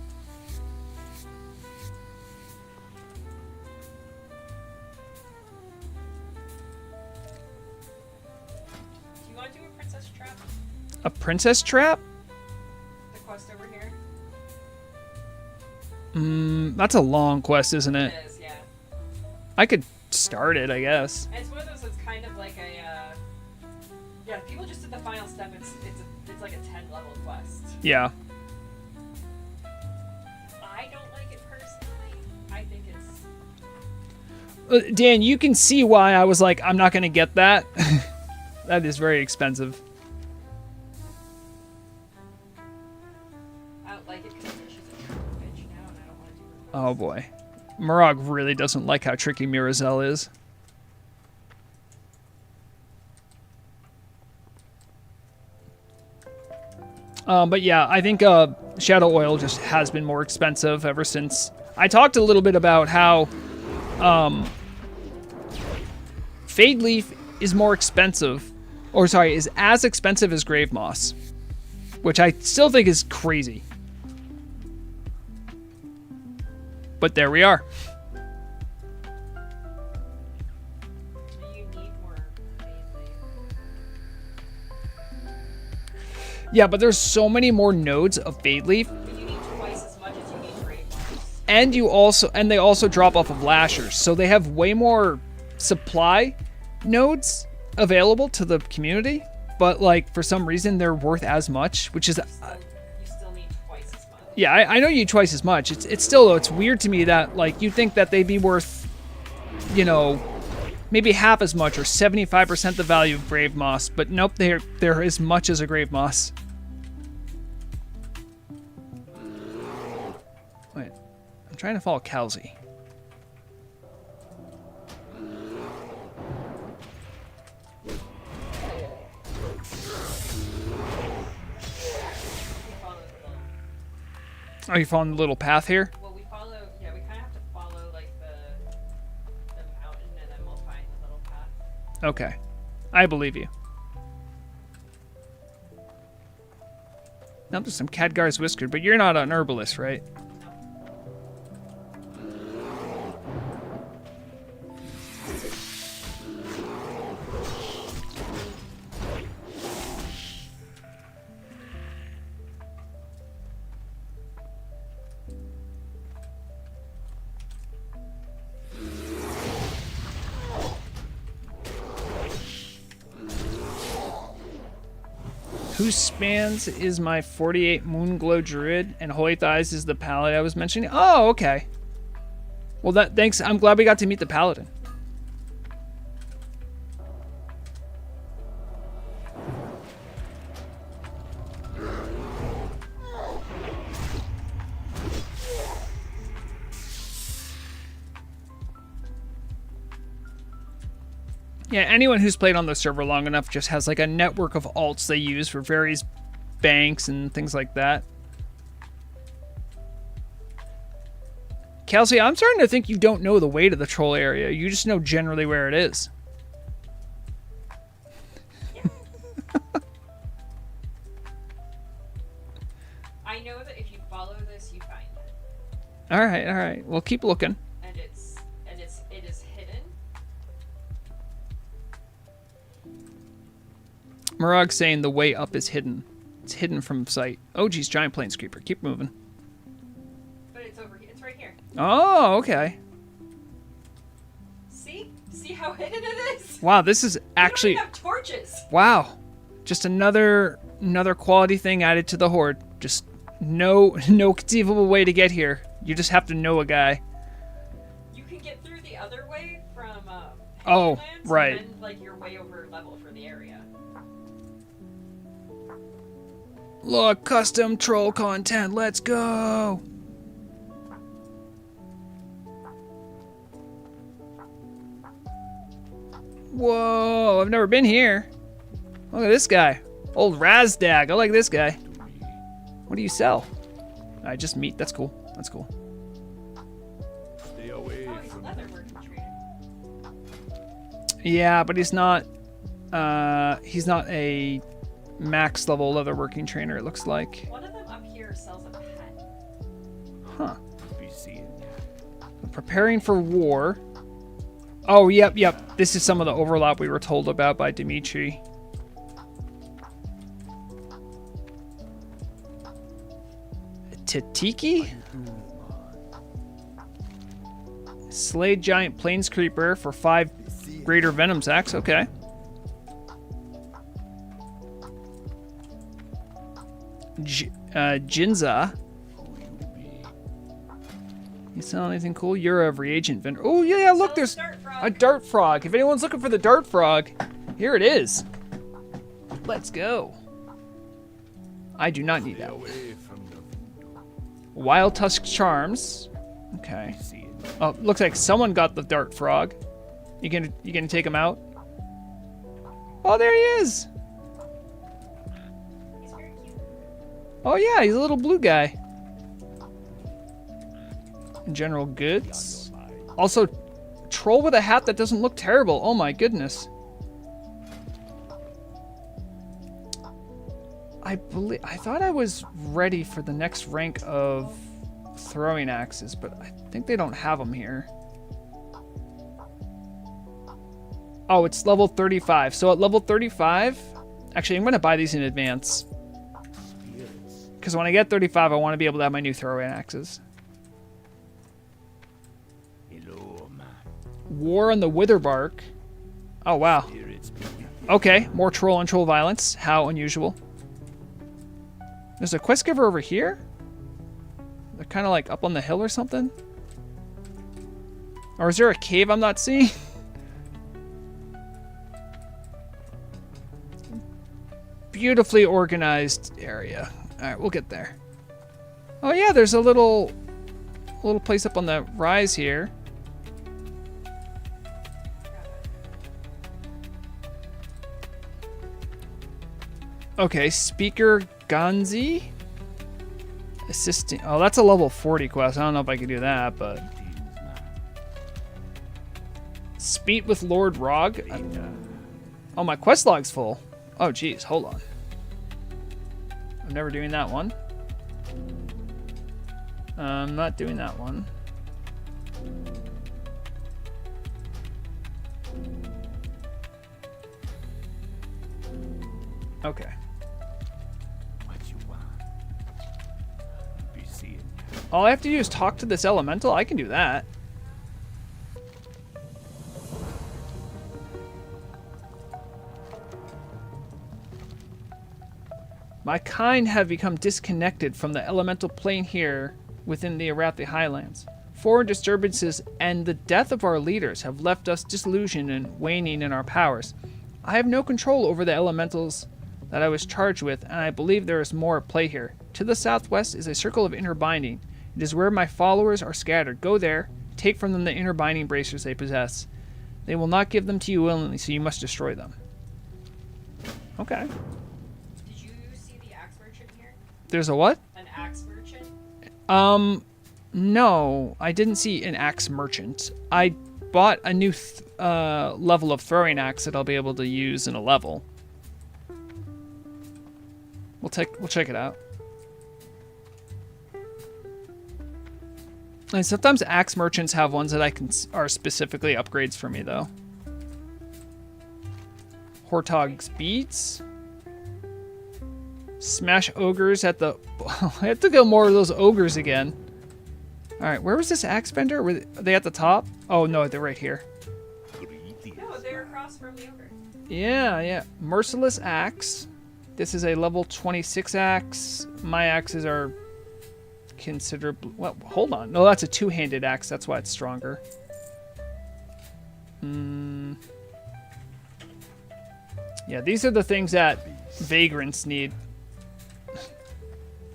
Do you want to do a princess trap? A princess trap? The quest over here. That's a long quest, isn't it? It is, yeah. I could start it, I guess. And it's one of those that's kind of like a. Yeah, people just did the final step. It's like a 10 level quest. Yeah. I don't like it personally. I think it's. Dan, you can see why I was like, I'm not going to get that. That is very expensive. I don't like it because she's a true bitch now, and I don't want to do it. Oh boy. Murag really doesn't like how tricky Mirazel is. But yeah, I think Shadow Oil just has been more expensive ever since. I talked a little bit about how Fade Leaf is more expensive, or sorry, is as expensive as Grave Moss, which I still think is crazy. But there we are. Do you need more fade leaf? Yeah, but there's so many more nodes of Fade Leaf, But you need twice as much as you need grave moss. and they also drop off of Lashers, so they have way more supply nodes available to the community. But like for some reason they're worth as much, which is You still need twice as much. yeah, I know you need twice as much. It's still though, it's weird to me that like you think that they'd be worth, you know, maybe half as much or 75% the value of Grave Moss, but nope, they're as much as a Grave Moss. Wait, I'm trying to follow Kelsey. Follow the little. Are you following the little path here? Well, we follow. Yeah, we kind of have to follow like the mountain, and then we'll find the little path. Okay, I believe you. Now there's some Khadgar's Whiskered, but you're not an herbalist, right? Whose spans is my 48 Moonglow Druid, and Holy Thighs is the Paladin I was mentioning? Oh, okay. Well, thanks. I'm glad we got to meet the Paladin. Yeah, anyone who's played on the server long enough just has like a network of alts they use for various banks and things like that. Kelsey, I'm starting to think you don't know the way to the troll area. You just know generally where it is. I know that if you follow this, you find it, All right. Well, keep looking. and it is hidden. Murag's saying the way up is hidden. It's hidden from sight. Oh, geez, giant plains creeper. Keep moving. But it's over here. It's right here. Oh, okay. See how hidden it is? Wow, this is We actually... don't even have torches. Wow. Just another quality thing added to the Horde. Just no conceivable way to get here. You just have to know a guy. You can get through the other way from Oh, Hinterlands, right. And then, like, you're way over level for the area. Look, custom troll content. Let's go. Whoa, I've never been here. Look at this guy. Old Razdag. I like this guy. What do you sell? I just meat. That's cool. That's cool. Stay away Oh, he's a from leatherworking trader. Yeah, but he's not a max level leatherworking trainer, it looks like. One of them up here sells a pet. Huh. be seen. Preparing for war. Oh, yep. This is some of the overlap we were told about by Dimitri. Tatiki? Slay giant plains creeper for 5 greater venom sacks. Okay. Jinza. You sell anything cool? You're a reagent vendor. Oh, yeah, look, there's Dart frog. a dart frog. If anyone's looking for the dart frog, here it is. Let's go. I do not need that. Away from the Wild Tusk Charms. Okay. scene. Oh, looks like someone got the dart frog. You gonna take him out? Oh, there he is. He's very cute. Oh yeah, he's a little blue guy. General goods. Also, troll with a hat that doesn't look terrible. Oh my goodness. I thought I was ready for the next rank of throwing axes, but I think they don't have them here. Oh, it's level 35. So at level 35, actually, I'm going to buy these in advance. Because when I get 35, I want to be able to have my new throwing axes. Hello, man. War on the Witherbark. Oh, wow. Spirits be Okay, more troll on troll violence. How unusual. There's a quest giver over here? They're kind of like up on the hill or something? Or is there a cave I'm not seeing? Beautifully organized area. Alright, we'll get there. Oh yeah, there's a little place up on the rise here. Okay, Speaker Ganzi. Assisting. Oh, that's a level 40 quest. I don't know if I can do that, but. teams, man. Speed with Lord Rog. Oh, my quest log's full. Oh, geez, hold on. I'm never doing that one. I'm not doing that one. Okay. What you want? Be seeing you. All I have to do is talk to this elemental. I can do that. My kind have become disconnected from the elemental plane here within the Arathi Highlands. Foreign disturbances and the death of our leaders have left us disillusioned and waning in our powers. I have no control over the elementals that I was charged with, and I believe there is more at play here. To the southwest is a circle of inner binding. It is where my followers are scattered. Go there, take from them the inner binding bracers they possess. They will not give them to you willingly, so you must destroy them. Okay. Did you see the axe merchant here? There's a what? An axe merchant? No, I didn't see an axe merchant. I bought a new level of throwing axe that I'll be able to use in a level. We'll check it out. And sometimes axe merchants have ones that are specifically upgrades for me though. Hortog's beads. Smash ogres at the. I have to go more of those ogres again. All right, where was this axe vendor? Were they at the top? Oh no, they're right here. No, they're across from the ogre. Yeah. Merciless axe. This is a level 26 axe. My axes are considerably. Well, hold on. No, that's a two-handed axe. That's why it's stronger. Yeah, these are the things that vagrants need.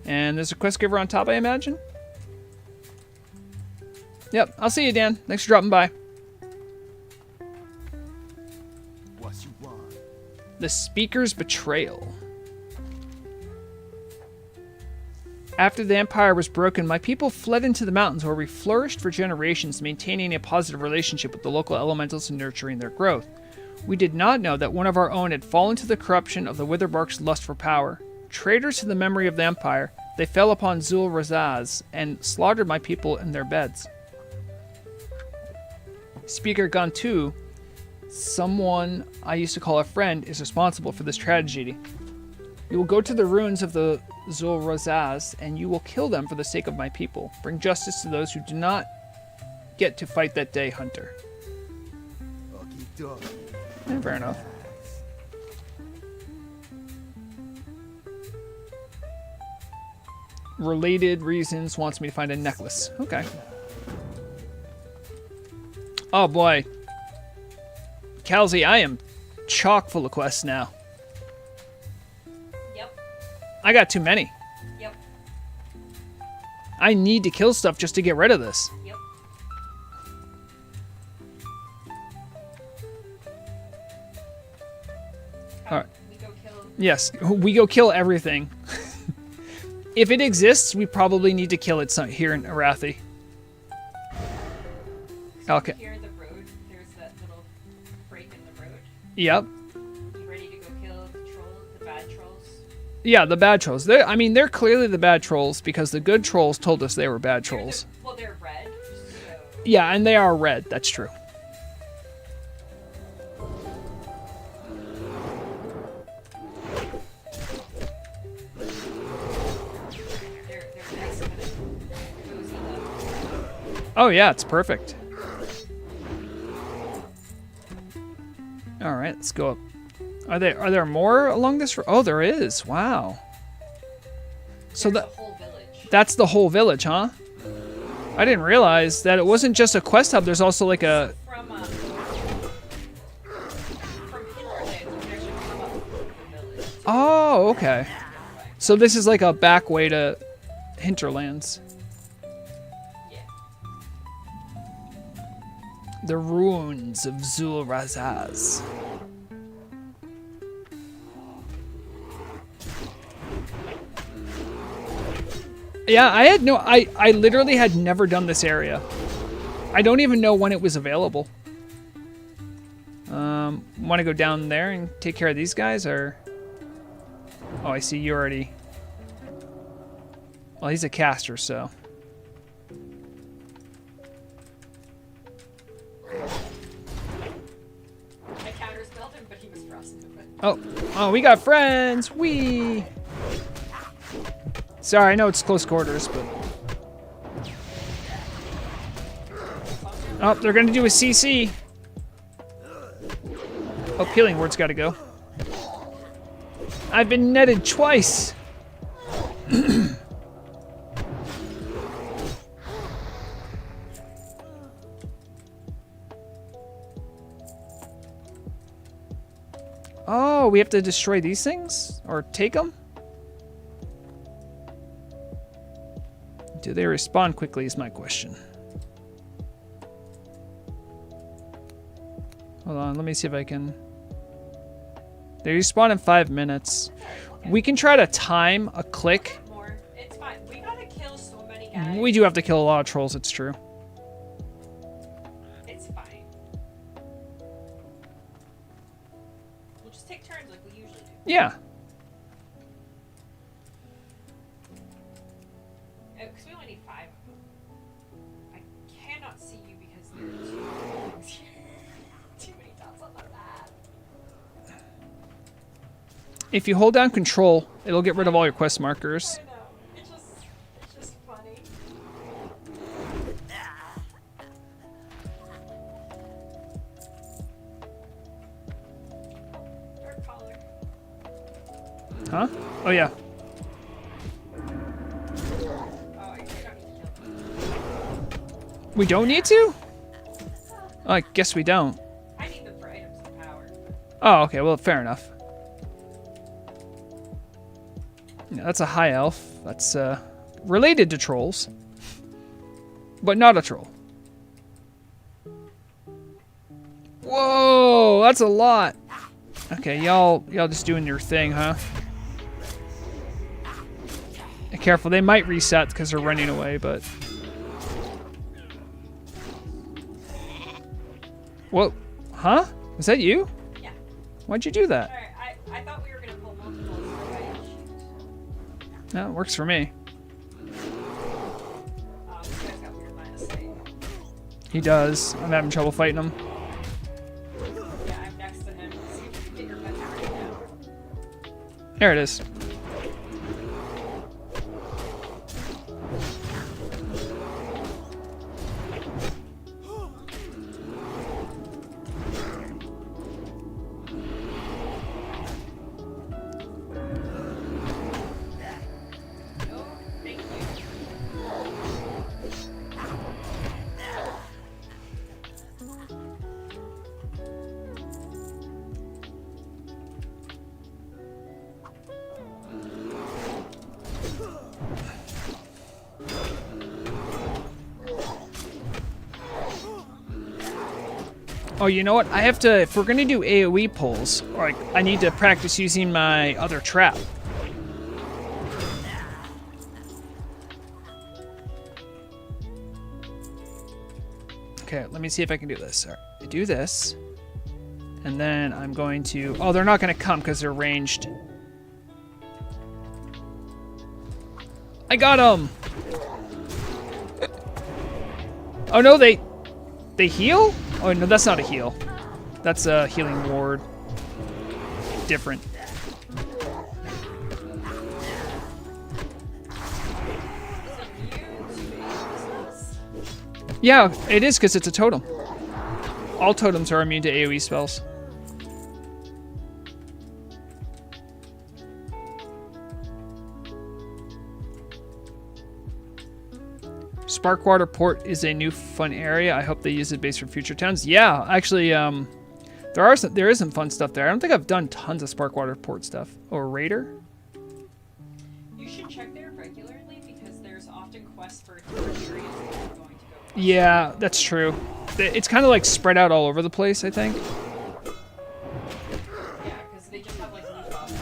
And there's a quest giver on top, I imagine. Yep, I'll see you, Dan. Thanks for dropping by. What you want? The Speaker's Betrayal. After the Empire was broken, my people fled into the mountains where we flourished for generations, maintaining a positive relationship with the local elementals and nurturing their growth. We did not know that one of our own had fallen to the corruption of the Witherbark's lust for power. Traitors to the memory of the Empire, they fell upon Zul Razaz and slaughtered my people in their beds. Speaker Gantu, someone I used to call a friend, is responsible for this tragedy. You will go to the ruins of the Zul Razaz, and you will kill them for the sake of my people. Bring justice to those who do not get to fight that day, Hunter. Fair enough. Related reasons wants me to find a necklace. Okay. Oh boy. Calzy, I am chock full of quests now. Yep. I got too many. Yep. I need to kill stuff just to get rid of this. Yep. Alright. We go kill. Yes, we go kill everything. If it exists, we probably need to kill it here in Arathi. Okay. Here the road Yep. You ready to go kill the bad trolls? Yeah, the bad trolls. I mean, they're clearly the bad trolls because the good trolls told us they were bad trolls. Well, they're red, so... Yeah, and they are red. That's true. They're nice kind of cozy though. Oh yeah, it's perfect. All right, let's go up. Are there more along this road? Oh, there is. Wow. So There's that a whole village. that's the whole village, huh? I didn't realize that it wasn't just a quest hub. There's also like a. From hinterlands, you can actually come up the village. Oh, okay. So this is like a back way to Hinterlands. Yeah. The ruins of Zul'Razaz. Yeah, I literally had never done this area. I don't even know when it was available. Want to go down there and take care of these guys, or? Oh, I see you already. Well, he's a caster, so. I counterspelled him, but he was frostbitten. Oh, we got friends. Wee. Sorry, I know it's close quarters, but. Oh, they're gonna do a CC. Oh, Healing Word's gotta go. I've been netted twice. Oh, we have to destroy these things? Or take them? Do they respawn quickly is my question. Hold on, let me see if I can... They respawn in 5 minutes. We can try to time a click. More. It's fine. We gotta kill so many guys. We do have to kill a lot of trolls, it's true. It's fine. We'll just take turns like we usually do. Yeah. Because we only need 5 of them. I cannot see you because there are too many things here. Too many dots on the map. If you hold down control, it'll get rid of all your quest markers. I know. It's just funny. Dark collar. Huh? Oh, yeah. Oh, I don't need to kill them. We don't need to? Oh, I guess we don't. I need them for items of power. Oh, okay. Well, fair enough. Yeah, that's a high elf. That's related to trolls, but not a troll. Whoa, that's a lot. Okay, y'all just doing your thing, huh? Careful, they might reset because they're running away, but... Whoa, huh? Was that you? Yeah. Why'd you do that? Alright, I thought we were gonna pull multiples, so I didn't shoot. No, it works for me. This guy's got weird line of sight. He does. I'm having trouble fighting him. Yeah, I'm next to him. See if you can get your gun right now. There it is. No, thank you. Oh, you know what? I have to, if we're gonna do AoE pulls, like, I need to practice using my other trap. Okay, let me see if I can do this. All right, I do this, And then I'm going to... Oh, they're not going to come because they're ranged. I got them! Oh, no, they heal? Oh, no, that's not a heal. That's a healing ward. Different. Yeah, it is because it's a totem. All totems are immune to AoE spells. Sparkwater Port is a new fun area. I hope they use it base for future towns. Yeah, actually, there is some fun stuff there. I don't think I've done tons of Sparkwater Port stuff. Or Raider. You should check there regularly because there's often quests for different areas that you're going to go. Yeah, that's true. It's kind of like spread out all over the place, I think. Yeah, because they just have like new buffs.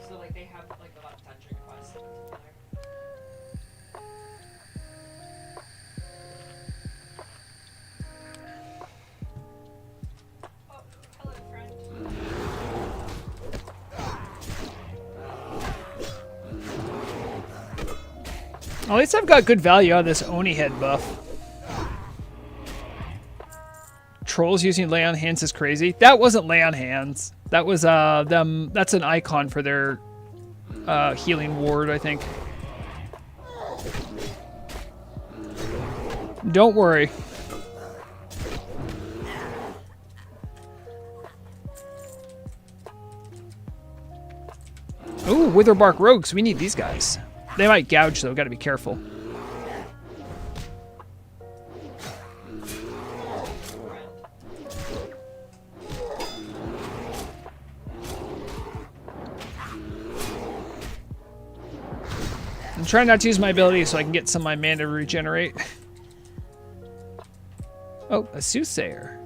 So like they have like a lot of dungeon quests in particular. Oh, hello, friend. At least I've got good value out of this Oni head buff. Trolls using lay on hands is crazy. That wasn't lay on hands. That was them. That's an icon for their healing ward, I think. Don't worry. Ooh, Witherbark Rogues. We need these guys. They might gouge, though. Got to be careful. I'm trying not to use my ability so I can get some of my mana to regenerate. Oh, a soothsayer.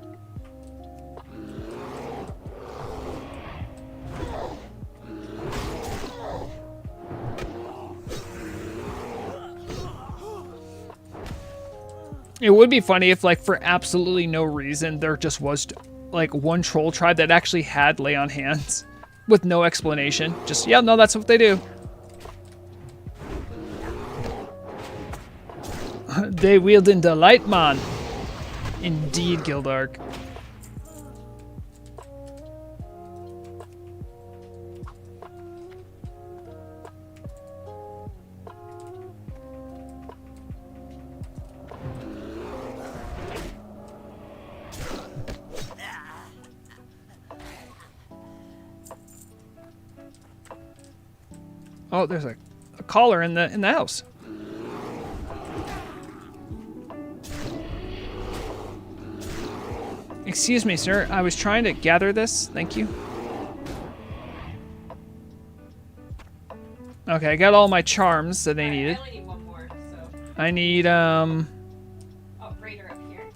It would be funny if, like, for absolutely no reason, there just was, like, one troll tribe that actually had lay on hands with no explanation. Just, yeah, no, that's what they do. They wield in the light, man. Indeed, Gildark. Oh, there's a collar in the house. Excuse me, sir. I was trying to gather this. Thank you. Okay, I got all my charms that they needed. I only need one more, so. I need Oh, Raider up here.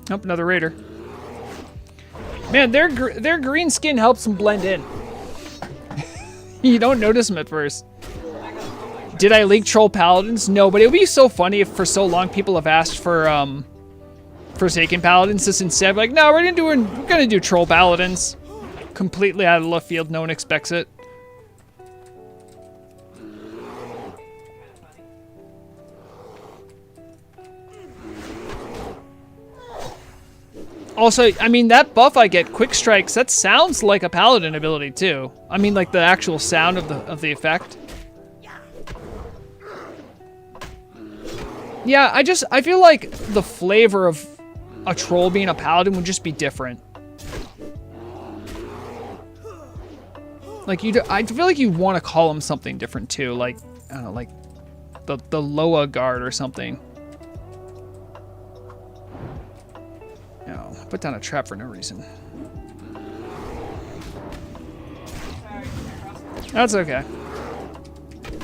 Nope, another raider. Man, their green skin helps them blend in. You don't notice them at first. Did I leak troll paladins? No, but it would be so funny if for so long people have asked for Forsaken paladins. Just instead, like, no, we're gonna do troll paladins. Completely out of left field. No one expects it. Also, I mean, that buff I get, Quick Strikes, that sounds like a paladin ability too. I mean, like the actual sound of the effect. Yeah, I feel like the flavor of a troll being a paladin would just be different. Like I feel like you want to call him something different too, like I don't know, like the Loa guard or something. No, I put down a trap for no reason. Sorry, That's okay.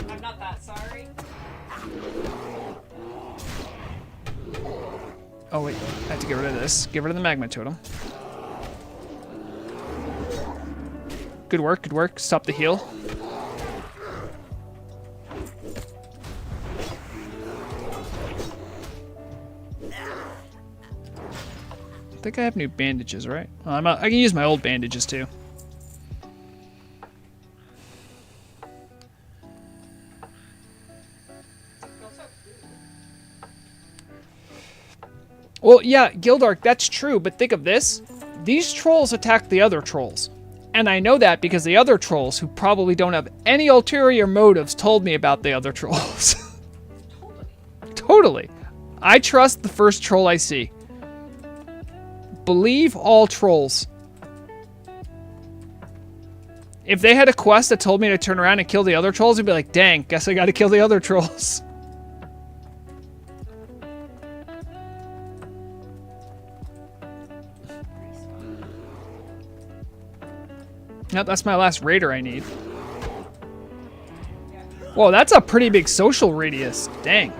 I'm not that sorry. wait. I have to get rid of this. Get rid of the magma totem. Good work, good work. Stop the heal. I think I have new bandages, right? Well, I can use my old bandages too. Well, yeah, Gildark, that's true, but think of this. These trolls attack the other trolls. And I know that because the other trolls, who probably don't have any ulterior motives, told me about the other trolls. Totally. I trust the first troll I see. Believe all trolls. If they had a quest that told me to turn around and kill the other trolls, I'd be like, dang, guess I gotta kill the other trolls. Nope, that's my last raider I need. Whoa, that's a pretty big social radius. Dang.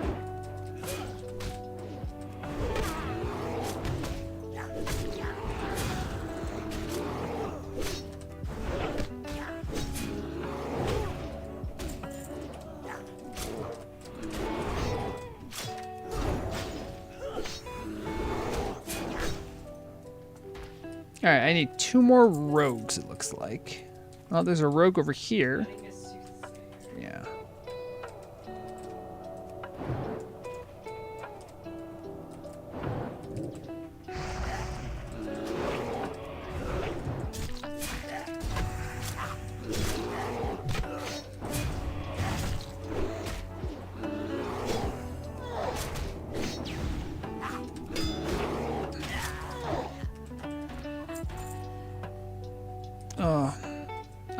Alright, I need 2 more rogues, it looks like. Oh, there's a rogue over here. Yeah.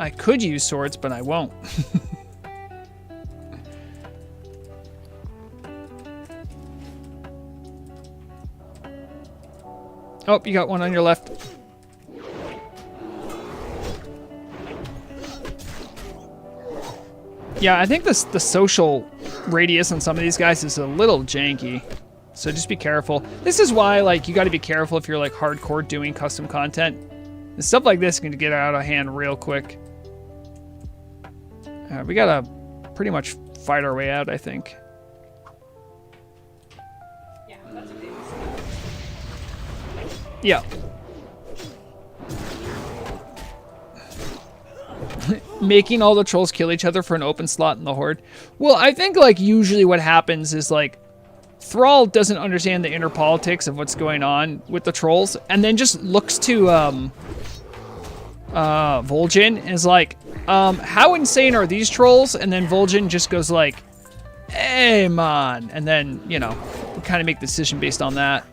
I could use swords, but I won't. Oh, you got one on your left. Yeah, I think the social radius on some of these guys is a little janky. So just be careful. This is why, like, you got to be careful if you're, like, hardcore doing custom content. And stuff like this can get out of hand real quick. We gotta pretty much fight our way out, I think. Yeah, that's what it is. Yeah. Making all the trolls kill each other for an open slot in the Horde. Well, I think, like, usually what happens is, like, Thrall doesn't understand the inner politics of what's going on with the trolls, and then just looks to, Vol'jin and is like, how insane are these trolls? And then Vol'jin just goes like, hey, man. And then, you know, we kind of make the decision based on that.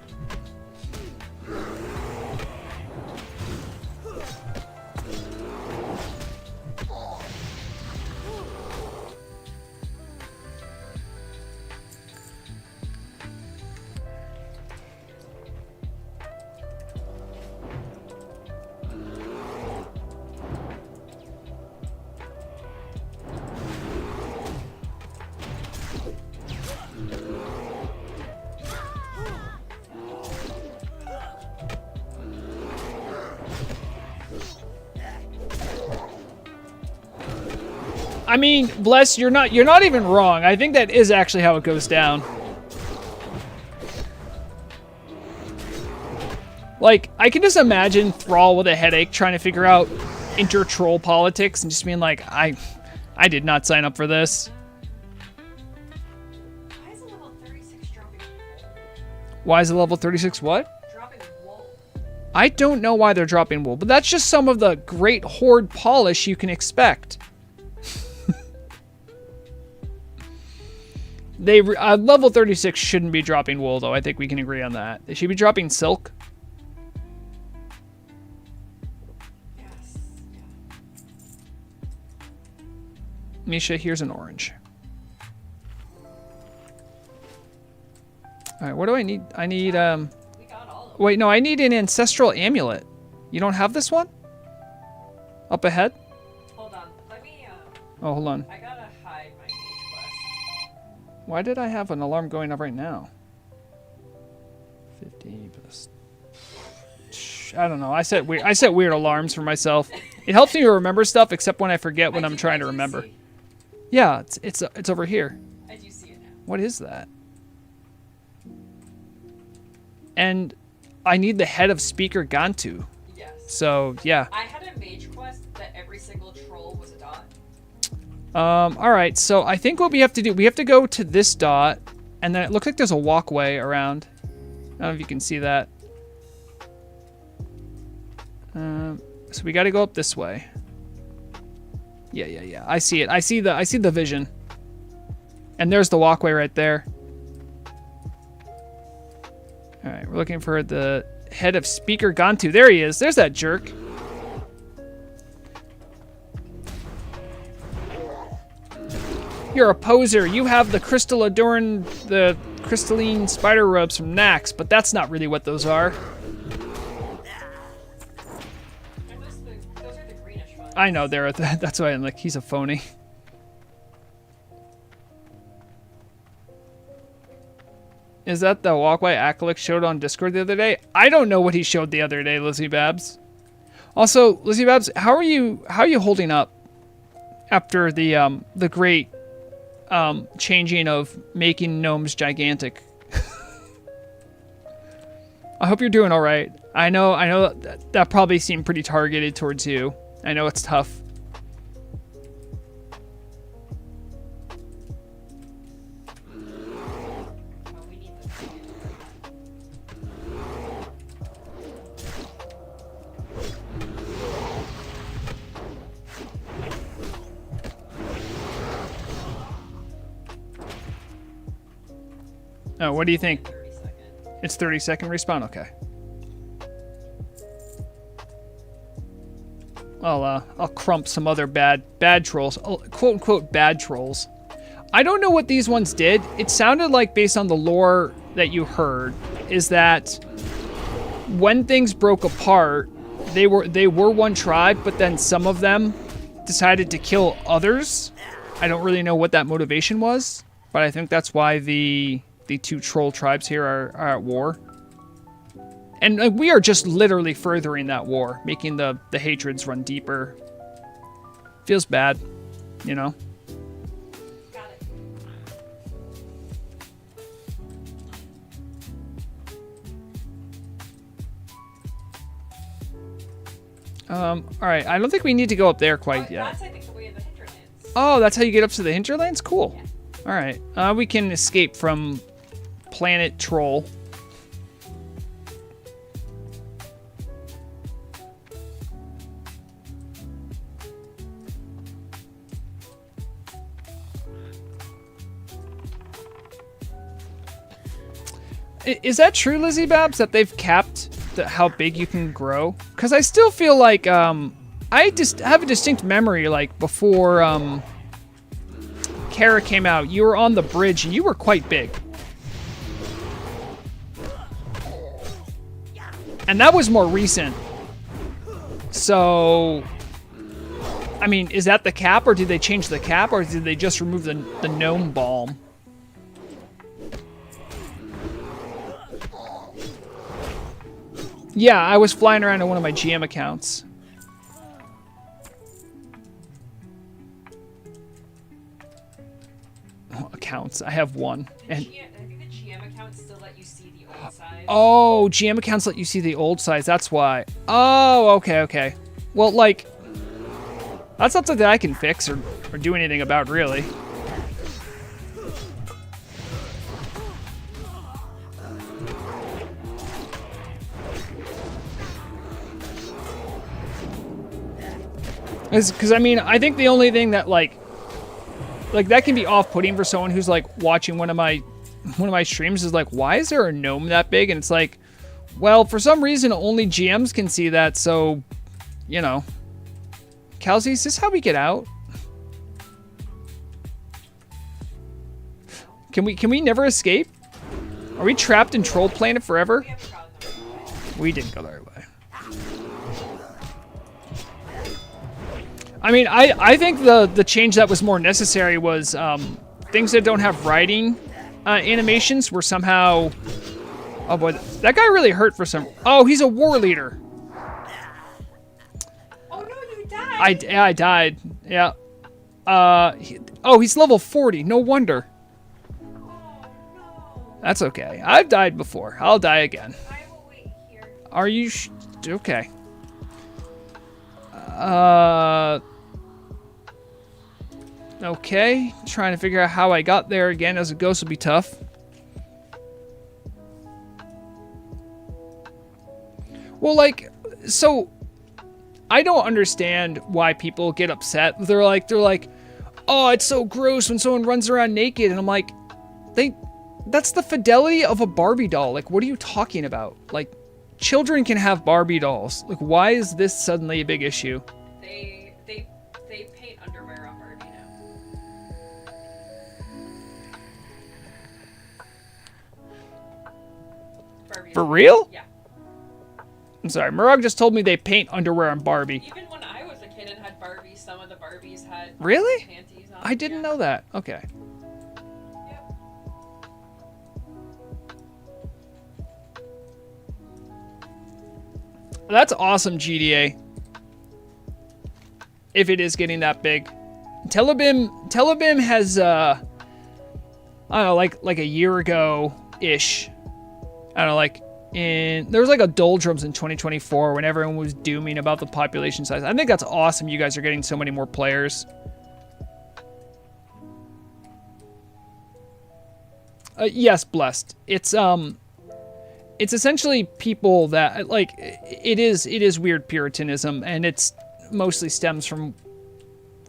I mean, Bless, you're not even wrong. I think that is actually how it goes down. Like, I can just imagine Thrall with a headache trying to figure out inter-troll politics and just being like, I did not sign up for this. Why is a level 36 dropping wool? Why is a level 36 what? Dropping wool. I don't know why they're dropping wool, but that's just some of the great Horde polish you can expect. Level 36 shouldn't be dropping wool, though. I think we can agree on that. They should be dropping silk. Yes. Yeah. Misha, here's an orange. Alright, what do I need? I need, We got all of them. Wait, no, I need an ancestral amulet. You don't have this one? Up ahead? Hold on. Let me, Oh, hold on. I gotta hide my mage quest. Why did I have an alarm going up right now? 50 plus. I don't know. I set weird alarms for myself. It helps me to remember stuff, except when I forget when I'm trying to remember. See. Yeah, it's over here. I do see it now. What is that? And I need the head of Speaker Gantu. Yes. So yeah. I had a mage quest that every single troll was a dot. All right. So I think what we have to do, we have to go to this dot, and then it looks like there's a walkway around. I don't know if you can see that. So we got to go up this way. Yeah. I see it. I see the vision. And there's the walkway right there. All right, we're looking for the head of Speaker Gantu. There he is. There's that jerk. You're a poser. You have the crystalline spider robes from Nax, but that's not really what those are. Those are the greenish ones. I know that's why I'm like, he's a phony. Is that the walkway Akalik showed on Discord the other day? I don't know what he showed the other day, Lizzie Babs. Also, Lizzie Babs, how are you holding up after the great changing of making gnomes gigantic? I hope you're doing all right. I know that probably seemed pretty targeted towards you. I know it's tough. Oh, what do you think? 30 seconds. It's 30-second respawn? Okay. I'll crump some other bad trolls. Quote-unquote bad trolls. I don't know what these ones did. It sounded like, based on the lore that you heard, is that when things broke apart, they were one tribe, but then some of them decided to kill others. I don't really know what that motivation was, but I think that's why the two troll tribes here are at war. And we are just literally furthering that war, making the hatreds run deeper. Feels bad, you know? Got it. All right, I don't think we need to go up there quite yet. That's, I think, the way of the hinterlands. Oh, that's how you get up to the hinterlands? Cool. Yeah. All right, we can escape from Planet Troll. Is that true, Lizzie Babs, that they've capped how big you can grow? Because I still feel like I just have a distinct memory, like before Kara came out, you were on the bridge and you were quite big. And that was more recent. So, I mean, is that the cap, or did they change the cap, or did they just remove the gnome balm? Yeah, I was flying around in one of my GM accounts. Oh, accounts. I have one. I think the GM accounts still let you see the old size. Oh, GM accounts let you see the old size. That's why. Oh, okay. Well, like, that's not something I can fix or do anything about, really. Because I mean, I think the only thing that like that can be off-putting for someone who's like watching one of my streams is like, why is there a gnome that big? And it's like, well, for some reason only GMs can see that, so you know. Kelsey, is this how we get out? Can we never escape? Are we trapped in Troll Planet forever? We haven't gotten the right way. We didn't go the right way. I mean, I think the change that was more necessary was things that don't have writing animations were somehow Oh boy, that guy really hurt for some. Oh, he's a war leader. Oh no, you died. I died. Yeah. He's level 40. No wonder. Oh no. That's okay. I've died before. I'll die again. I will wait here. Are you okay? Okay. Trying to figure out how I got there again as a ghost would be tough. Well, like, so I don't understand why people get upset. They're like, oh, it's so gross when someone runs around naked, and I'm like, that's the fidelity of a Barbie doll. Like, what are you talking about? Like, children can have Barbie dolls. Like, why is this suddenly a big issue? They paint underwear on Barbie now. Barbie For is- real? Yeah. I'm sorry, Murag just told me they paint underwear on Barbie. Even when I was a kid and had Barbies, some of the Barbies had Really? panties on. I didn't know that. Okay. Yep. That's awesome, GDA. If it is getting that big. Tel'abim has, I don't know, like a year ago-ish. I don't know, like, there was like a doldrums in 2024 when everyone was dooming about the population size. I think that's awesome you guys are getting so many more players. Yes, blessed. It's essentially people that, like, it is weird Puritanism, and it's mostly stems from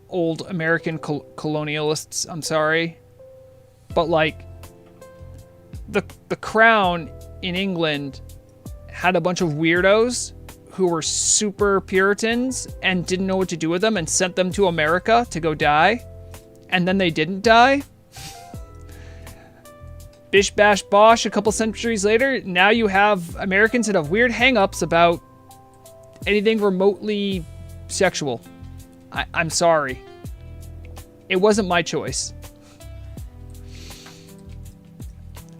old American colonialists. I'm sorry. But, like, the crown in England had a bunch of weirdos who were super Puritans and didn't know what to do with them and sent them to America to go die. And then they didn't die. Bish bash bosh, a couple centuries later, now you have Americans that have weird hang-ups about anything remotely sexual. I'm sorry. It wasn't my choice.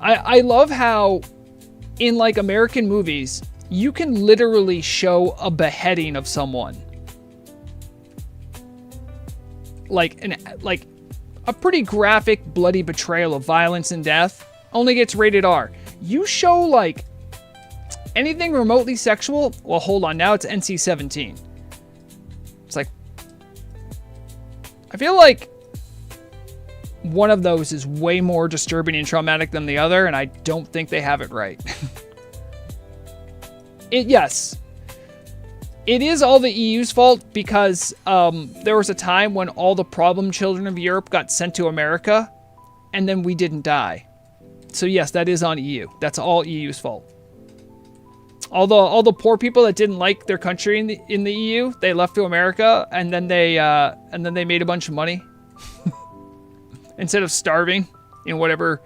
I love how in, like, American movies, you can literally show a beheading of someone. Like a pretty graphic, bloody betrayal of violence and death only gets rated R. You show, like, anything remotely sexual, well, hold on, now it's NC-17. It's like, I feel like one of those is way more disturbing and traumatic than the other, and I don't think they have it right. Yes, it is all the EU's fault because there was a time when all the problem children of Europe got sent to America, and then we didn't die. So yes, that is on EU. That's all EU's fault. All the poor people that didn't like their country in the EU, they left to America, and then they made a bunch of money. Instead of starving in whatever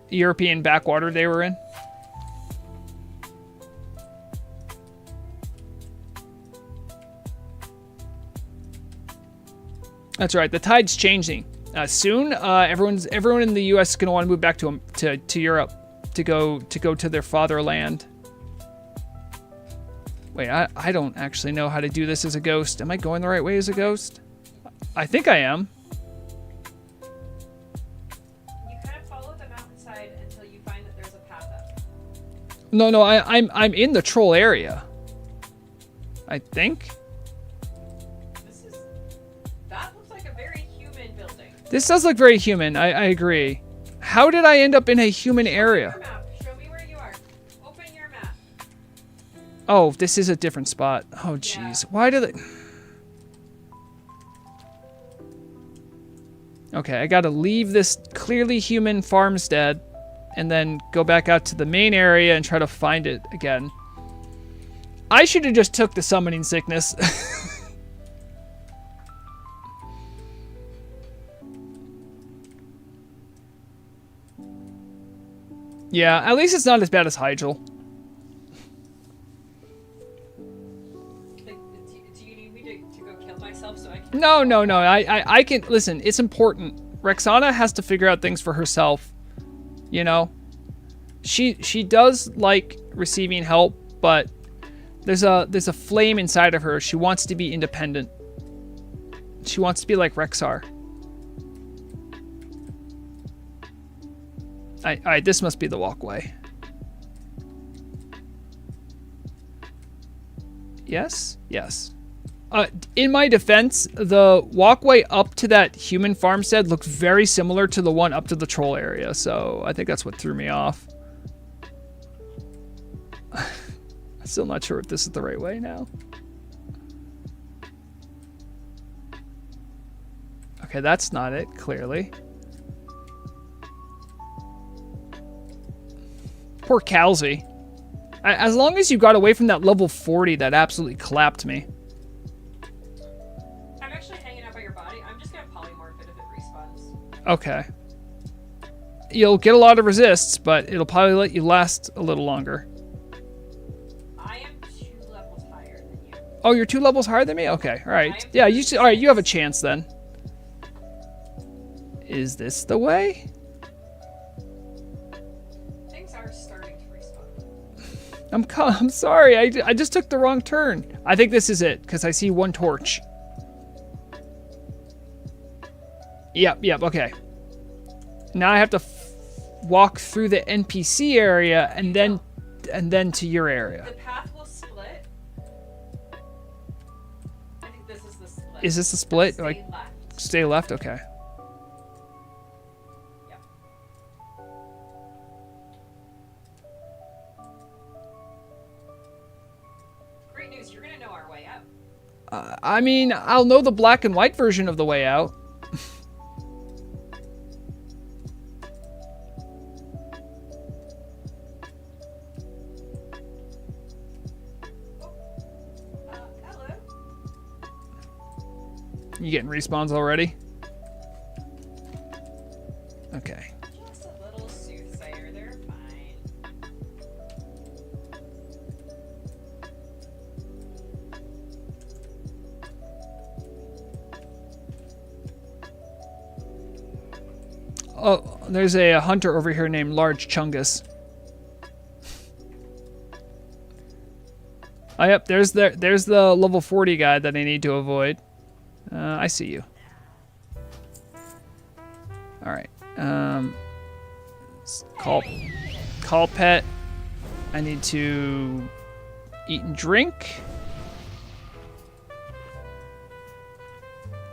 European backwater they were in. That's right. The tide's changing. Soon, everyone in the U.S. is going to want to move back to Europe to go to their fatherland. Wait, I don't actually know how to do this as a ghost. Am I going the right way as a ghost? I think I am. No, I'm in the troll area. I think. That looks like a very human building. This does look very human. I agree. How did I end up in a human area? Your map. Show me where you are. Open your map. Oh, this is a different spot. Oh, jeez. Why do they... Okay, I gotta leave this clearly human farmstead and then go back out to the main area and try to find it again. I should have just took the summoning sickness. Yeah, at least it's not as bad as Hyjal. Do you need me to go kill myself so I can... No. I can... Listen, it's important. Rexxanna has to figure out things for herself. You know? she does like receiving help, but there's a flame inside of her. She wants to be independent. She wants to be like Rexxar. Alright, this must be the walkway. Yes? Yes. In my defense, the walkway up to that human farmstead looks very similar to the one up to the troll area, so I think that's what threw me off. I'm still not sure if this is the right way now. Okay, that's not it, clearly. Poor Calzy. As long as you got away from that level 40, that absolutely clapped me. I'm actually hanging out by your body. I'm just gonna polymorph it if it respawns. Okay. You'll get a lot of resists, but it'll probably let you last a little longer. I am 2 levels higher than you. Oh, you're 2 levels higher than me? Okay, alright. Yeah, all right, you have a chance then. Is this the way? Things are starting to respawn. I'm sorry, I just took the wrong turn. I think this is it, because I see 1 torch. Yep, okay. Now I have to walk through the NPC area and then to your area. The path will split. I think this is the split. Is this the split? Stay Like, left. stay left? Okay. Yep. Great news, you're gonna know our way out. I mean, I'll know the black and white version of the way out. Hello. You getting respawns already? Okay. Just a little soothsayer, they're fine. Oh, there's a hunter over here named Large Chungus. Oh, yep, there's the level 40 guy that I need to avoid. I see you. All right. Call pet. I need to eat and drink.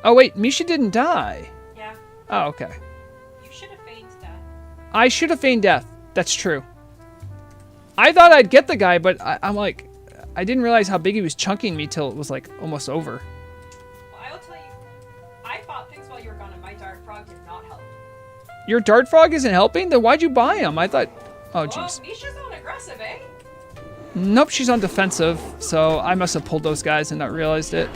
Oh wait, Misha didn't die. Yeah, Oh, okay. you should have feigned that. I should have feigned death. That's true. I thought I'd get the guy, but I'm like, I didn't realize how big he was chunking me till it was like almost over. Well, I will tell you, I fought things while you were gone, and my dart frog did not help. Your dart frog isn't helping? Then why'd you buy him? I thought, oh jeez. Well, Misha's on aggressive, eh? Nope, she's on defensive, so I must have pulled those guys and not realized it.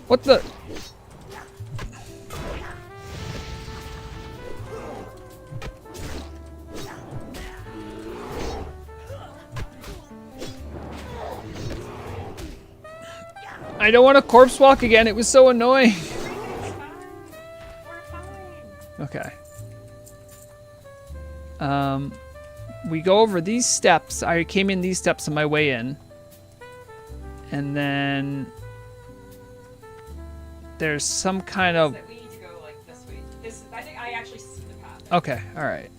What the? I don't want to corpse walk again. It was so annoying. Everything's fine. We're fine. Okay. We go over these steps. I came in these steps on my way in. And then there's some kind of... That we need to go like this way. I think I actually see the path. Okay, all right.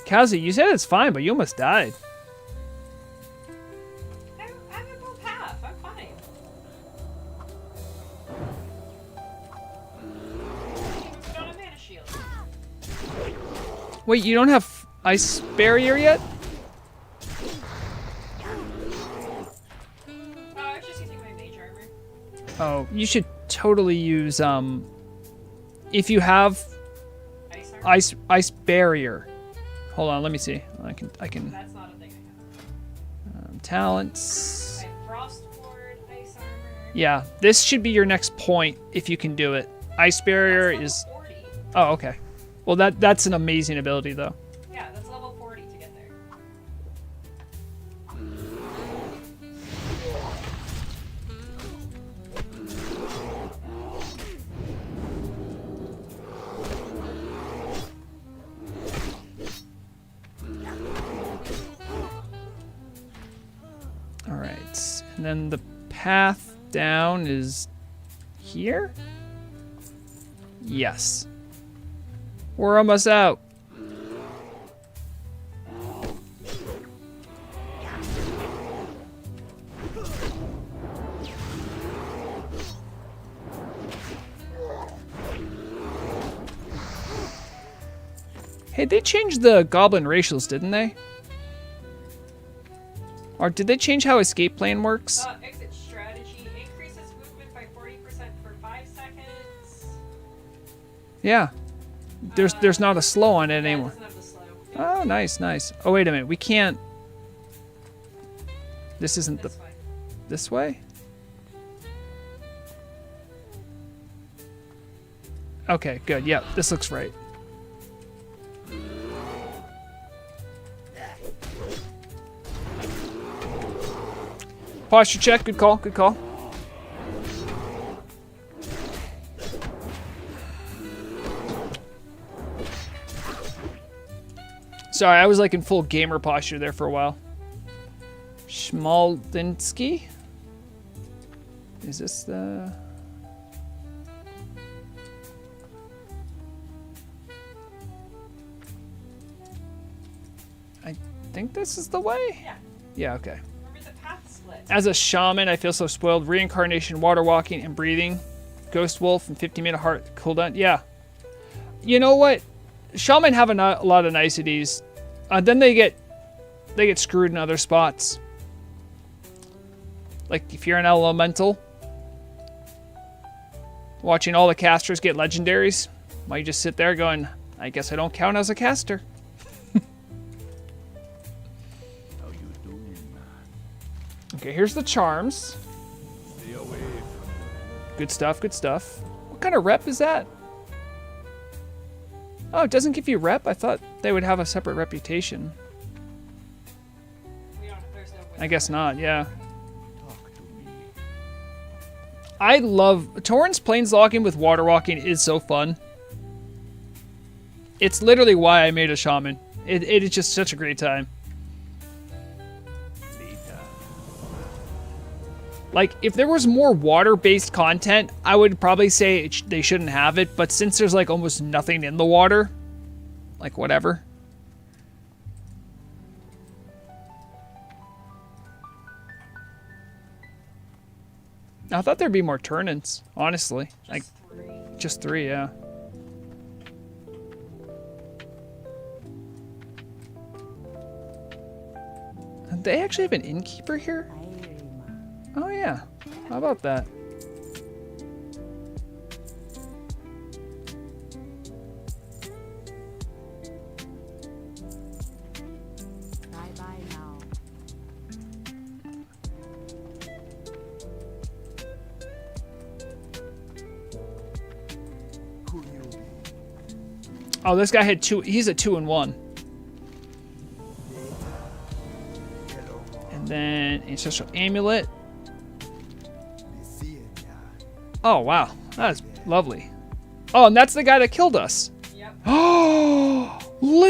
Kazi, you said it's fine, but you almost died. I'm a full path. I'm fine. Put on a mana shield. Wait, you don't have ice barrier yet? Oh, you should totally use if you have Ice armor? ice barrier. Hold on, let me see. I can That's not a thing I have. talents. I have frost ward, ice armor. Yeah, this should be your next point if you can do it. Ice barrier That's is level 40. oh, okay. Well, that's an amazing ability though. Yeah, that's level 40 to get there. All right. And then the path down is here? Yes. We're almost out. Hey, they changed the goblin racials, didn't they? Or did they change how escape plan works? Exit strategy increases movement by 40% for 5 seconds. Yeah. There's not a slow on it Yeah, anymore. doesn't have the slow. Oh, nice, nice. Oh, wait a minute. We can't. This isn't the. This way. This way? Okay, good. Yep, this looks right. Posture check. Good call. Good call. Sorry, I was like in full gamer posture there for a while. Schmaldinsky? Is this the... I think this is the way? Yeah. Yeah, okay. Remember the path split. As a shaman, I feel so spoiled. Reincarnation, water walking, and breathing. Ghost wolf and 50-minute heart cooldown. Yeah. You know what? Shaman have a lot of niceties. Then they get screwed in other spots. Like if you're an elemental, watching all the casters get legendaries, while you just sit there going, I guess I don't count as a caster. How you doing, man? Okay, here's the charms. Stay away from me. Good stuff, good stuff. What kind of rep is that? Oh, it doesn't give you rep? I thought they would have a separate reputation. We don't, there's no way. I guess not, yeah. Talk to me. I love... Torrent's planeswalking with water walking is so fun. It's literally why I made a shaman. It is just such a great time. Later. Like, if there was more water-based content, I would probably say they shouldn't have it, but since there's, like, almost nothing in the water, like, whatever. I thought there'd be more turn-ins, honestly. Like, Just 3. just 3, yeah. Do they actually have an innkeeper here? Oh, yeah. How about that? Bye-bye now. Who you be? Oh, this guy had 2. He's a 2-1. Hello, Mom. And then ancestral amulet. Be seeing ya. Oh, wow. That's lovely. Oh, and that's the guy that killed us. Yep. Oh, look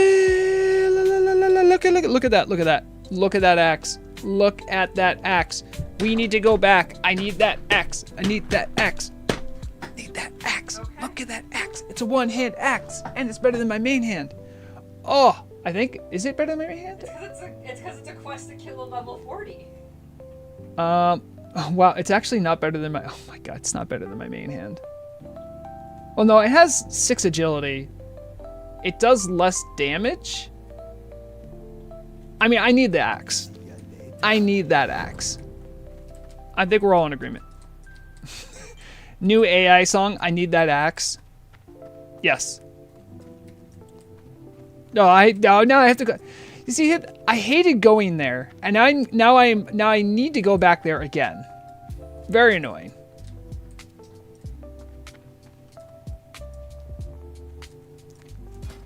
at that. Look at that. Look at that axe. Look at that axe. We need to go back. I need that axe. I need that axe. I need that axe. Okay. Look at that axe. It's a one-hand axe, and it's better than my main hand. Oh, I think, is it better than my main hand? It's because it's a quest to kill a level 40. Wow, it's actually not better than my, oh my god, it's not better than my main hand. Well, no, it has 6 agility. It does less damage. I mean, I need the axe. I need that axe. I think we're all in agreement. New AI song. I need that axe. Yes. No, now I have to go. You see, I hated going there, and now I need to go back there again. Very annoying.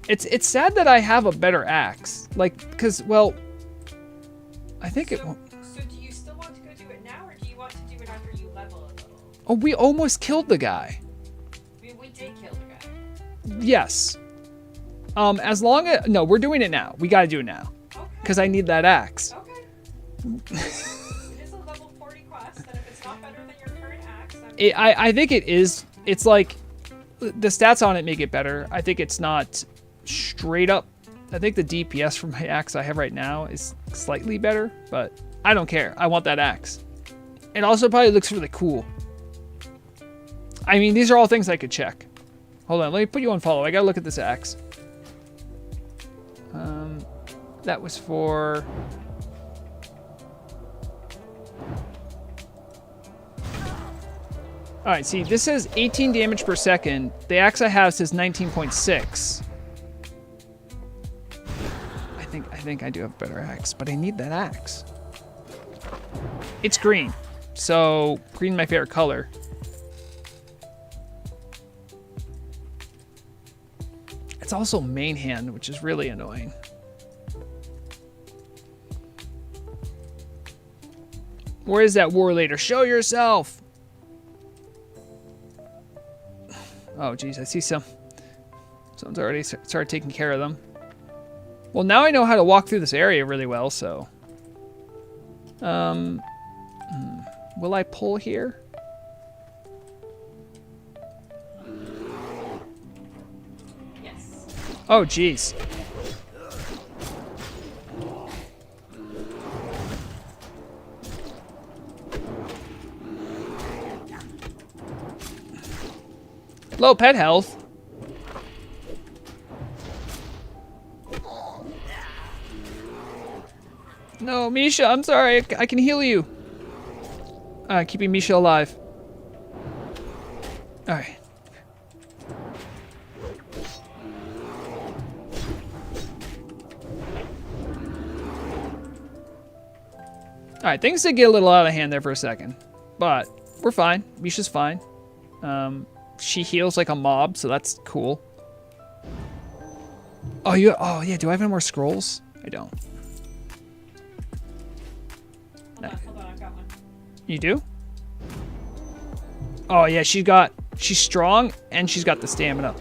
It's sad that I have a better axe, like, because, well, I think it. So do you still want to go do it now, or do you want to do it after you level a little? Oh, we almost killed the guy. We did kill the guy. Yes. As long as no, we're doing it now. We got to do it now, Okay. because I need that axe. Okay. It is a level 40 quest, and if it's not better than your current axe, I think it is. It's like the stats on it make it better. I think it's not straight up. I think the DPS for my axe I have right now is slightly better, but I don't care. I want that axe. It also probably looks really cool. I mean, these are all things I could check. Hold on, let me put you on follow. I gotta look at this axe. That was for... Alright, see, this says 18 damage per second. The axe I have says 19.6. I think I do have a better axe, but I need that axe. It's green, so green my favorite color. It's also main hand, which is really annoying. Where is that war leader? Show yourself! Oh, geez, I see someone's already started taking care of them. Well, now I know how to walk through this area really well, so... Will I pull here? yes. Oh, geez. Low pet health. No, Misha, I'm sorry. I can heal you. Keeping Misha alive. Alright. Alright, things did get a little out of hand there for a second. But we're fine. Misha's fine. She heals like a mob, so that's cool. Oh, yeah, do I have any more scrolls? I don't. Hold on, I've got one. You do? Oh, yeah, she's strong, and she's got the stamina.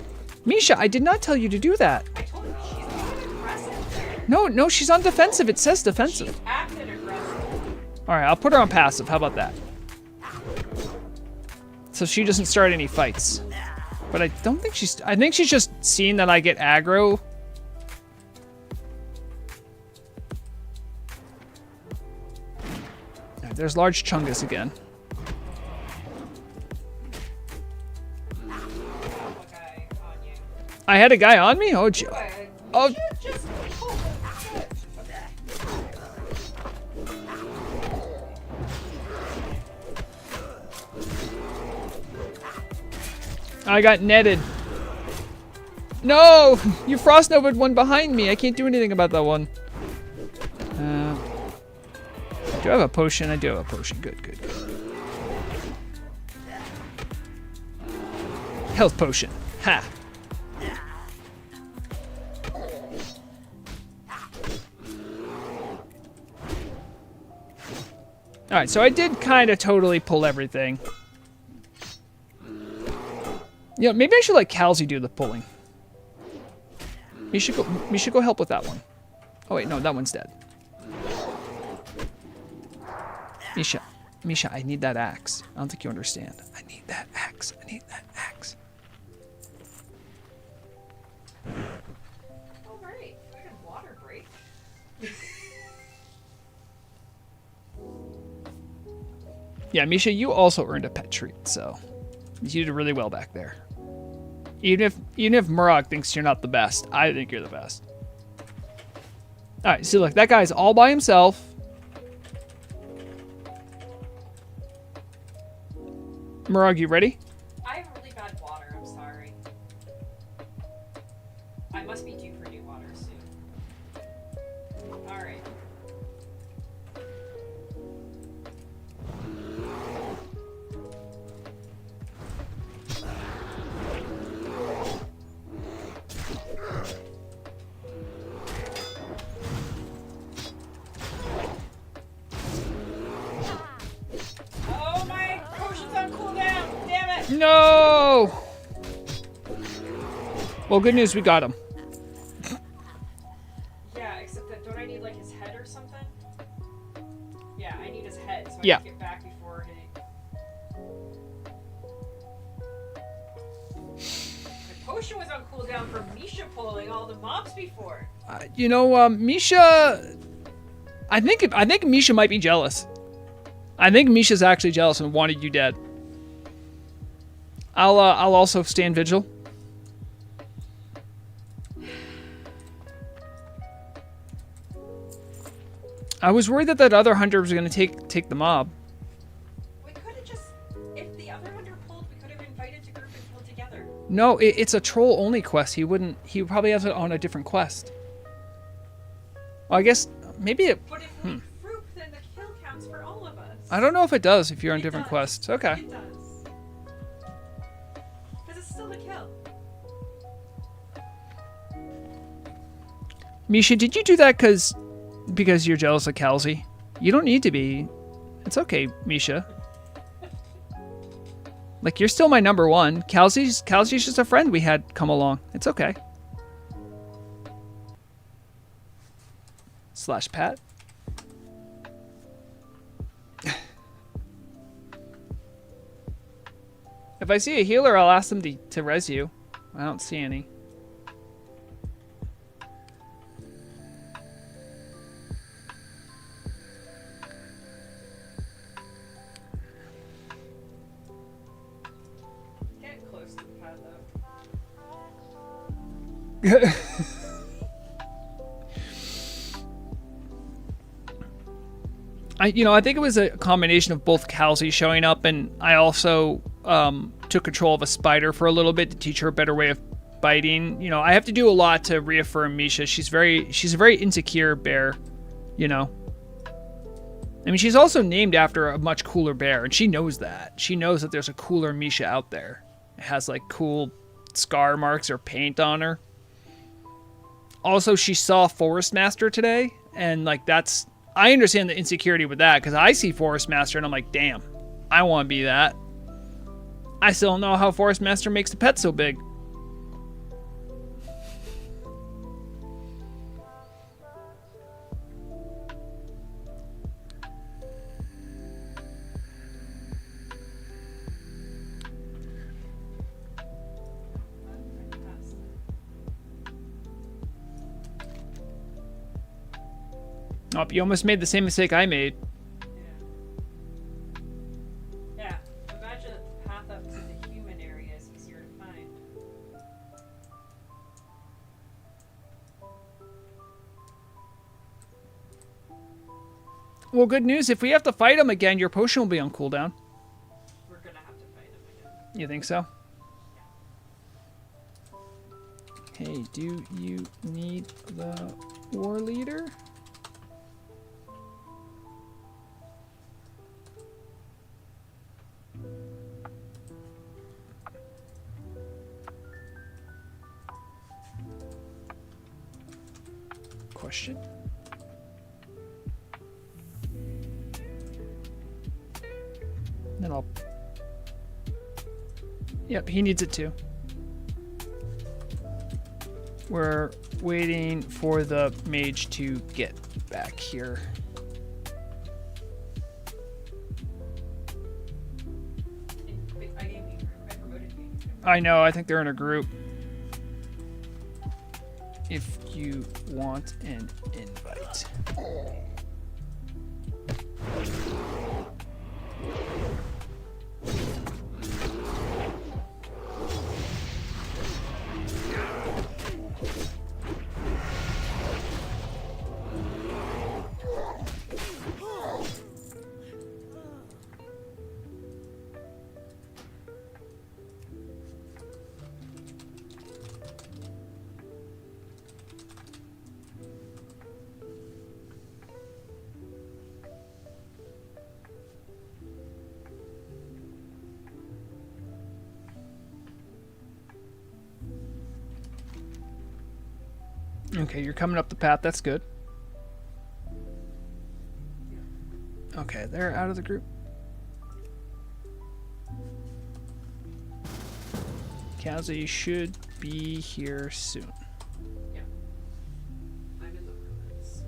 Misha, I did not tell you to do that. I told you she's not aggressive. No, she's on defensive. It says defensive. She's acted aggressive. All right, I'll put her on passive. How about that? So she doesn't start any fights. But I don't think I think she's just seen that I get aggro. All right, there's large Chungus again. Okay, on you. I had a guy on me? Oh, oh. Just I got netted. No! You frost novaed one behind me. I can't do anything about that one. Do I have a potion? I do have a potion. Good. Health potion. Ha! Alright, so I did kind of totally pull everything. You know, maybe I should let Calzy do the pulling. We should go help with that one. Oh wait, no, that one's dead. Misha, I need that axe. I don't think you understand. I need that axe. all right. Food and water break. Yeah, Misha, you also earned a pet treat, so you did really well back there. Even if Murag thinks you're not the best, I think you're the best. All right, see, look, that guy's all by himself. Murag, you ready? had water, I'm sorry. I must be due for new water soon. Alright. Oh, my potion's on cooldown! Damn it! No! Well, good news, we got him. Yeah, except that don't I need like his head or something? Yeah, I need his head so I Yeah. can get back before he. My potion was on cooldown from Misha pulling all the mobs before. You know, Misha. I think Misha might be jealous. I think Misha's actually jealous and wanted you dead. I'll also stand vigil. I was worried that other hunter was going to take the mob. We could have just, if the other hunter pulled, we could have invited to group and killed together. No, it's a troll only quest. He would probably have it on a different quest. Well, I guess maybe it. But if we group, then the kill counts for all of us. I don't know if it does if you're on It different does. quests. Okay. It does. Because it's still a kill. Misha, did you do that because you're jealous of Kalzi? You don't need to be. It's okay, Misha. Like, you're still my number one. Kalzi's just a friend we had come along. It's okay. / Pat. If I see a healer, I'll ask them to res you. I don't see any. Get close to the Path of. I think it was a combination of both Kalzi showing up, and I also took control of a spider for a little bit to teach her a better way of biting. You know, I have to do a lot to reaffirm Misha. She's a very insecure bear, you know. I mean, she's also named after a much cooler bear, and she knows that. She knows that there's a cooler Misha out there. It has like cool scar marks or paint on her. Also, she saw Forest Master today, and like I understand the insecurity with that, because I see Forest Master and I'm like, damn, I want to be that. I still don't know how Forest Master makes the pet so big. Oh, you almost made the same mistake I made. Yeah. Imagine that the path up to the human area is easier to find. Well, good news. If we have to fight him again, your potion will be on cooldown. We're gonna have to fight him again. You think so? Hey, do you need the war leader? Question. Then I'll. Yep, he needs it too. We're waiting for the mage to get back here. I promoted you. I know, I think they're in a group. If you want an invite. Okay, you're coming up the path. That's good. Okay, they're out of the group. Kazi should be here soon. Yeah. I'm in the ruins.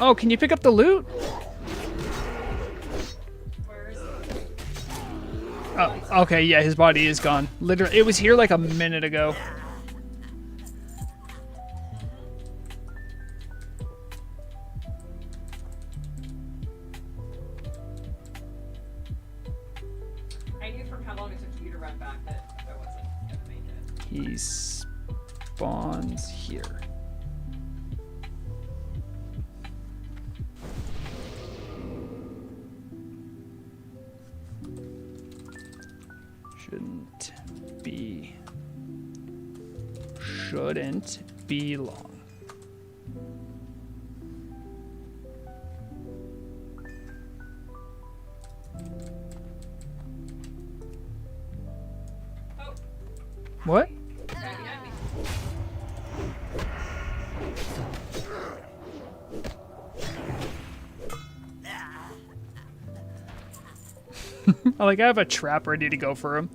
Oh, can you pick up the loot? Where is it? Oh, okay, yeah, his body is gone. Literally, it was here like a minute ago. I knew from how long it took you to run back that I wasn't gonna make it. He spawns here. Shouldn't be long. Oh, What? right behind me. I have a trap ready to go for him.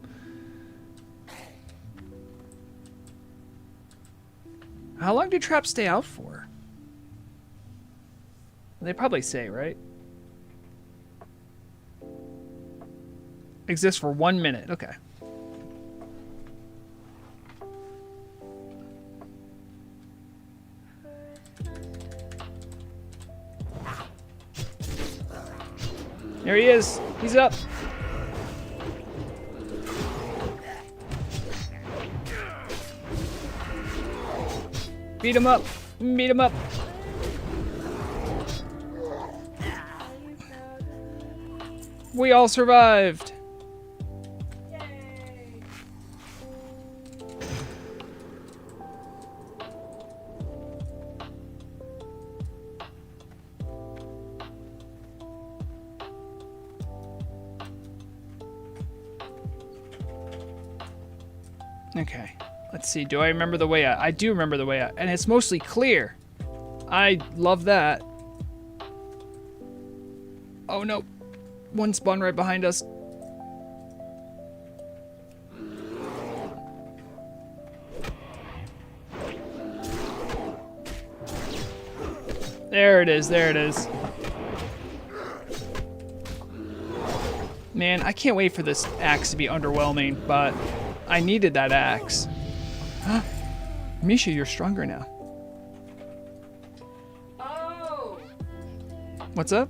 How long do traps stay out for? They probably say, right? Exists for 1 minute. Okay. There he is. He's up. Beat him up. Beat him up. We all survived. Yay! Okay. Let's see. Do I remember the way out? I do remember the way out. And it's mostly clear. I love that. Oh, no. One spawn right behind us. There it is. There it is. Man, I can't wait for this axe to be underwhelming, but I needed that axe. Misha, you're stronger now. Oh! What's up?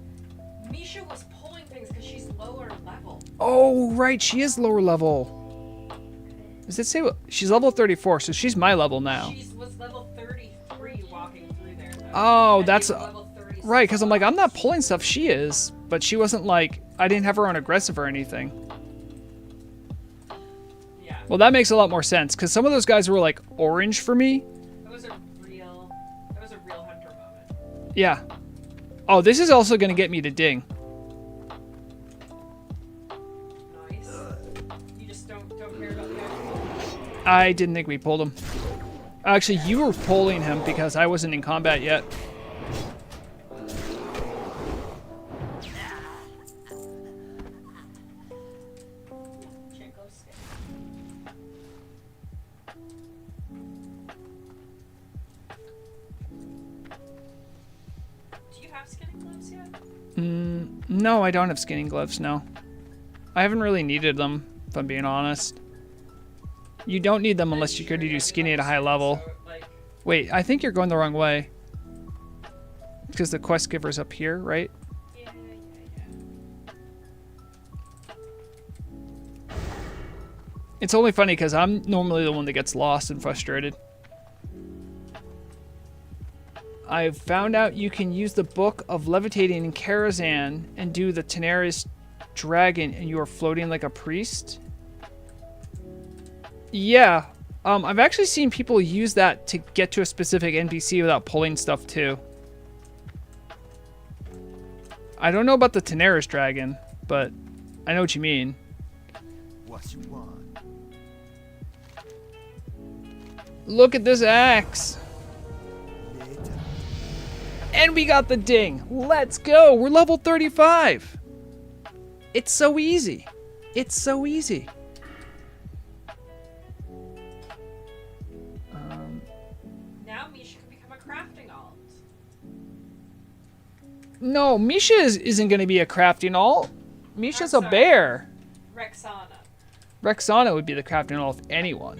Misha was pulling things because she's lower level. Oh, right. She is lower level. Does it say what? She's level 34, so she's my level now. She was level 33 walking through there. Though. Oh, And that's you were level 36 right, because I'm like, I'm not off. pulling stuff. She is, but she wasn't like, I didn't have her on aggressive or anything. Yeah, Well, that makes a lot more sense, because some of those guys were like orange for me. that was a real hunter moment. Yeah. Oh, this is also going to get me to ding. Nice. You just don't care about the actual. I didn't think we pulled him. Actually, you were pulling him because I wasn't in combat yet. Can't go skip. Do you have skinning gloves yet? No, I don't have skinning gloves, no. I haven't really needed them, if I'm being honest. You don't need them unless you're going to do skinny at a high level. So, like, Wait, I think you're going the wrong way. Because the quest giver's up here, right? yeah. It's only funny because I'm normally the one that gets lost and frustrated. I've found out you can use the Book of Levitating in Karazhan and do the Tenaris Dragon and you are floating like a priest. Yeah, I've actually seen people use that to get to a specific NPC without pulling stuff too. I don't know about the Tenaris dragon, but I know what you mean. What you want? Look at this axe. Later. And we got the ding. Let's go. We're level 35. It's so easy. It's so easy. Now Misha can become a crafting alt. No, Misha isn't going to be a crafting alt. Misha's I'm a sorry. bear. Rexxanna. Rexxanna would be the crafting alt of anyone.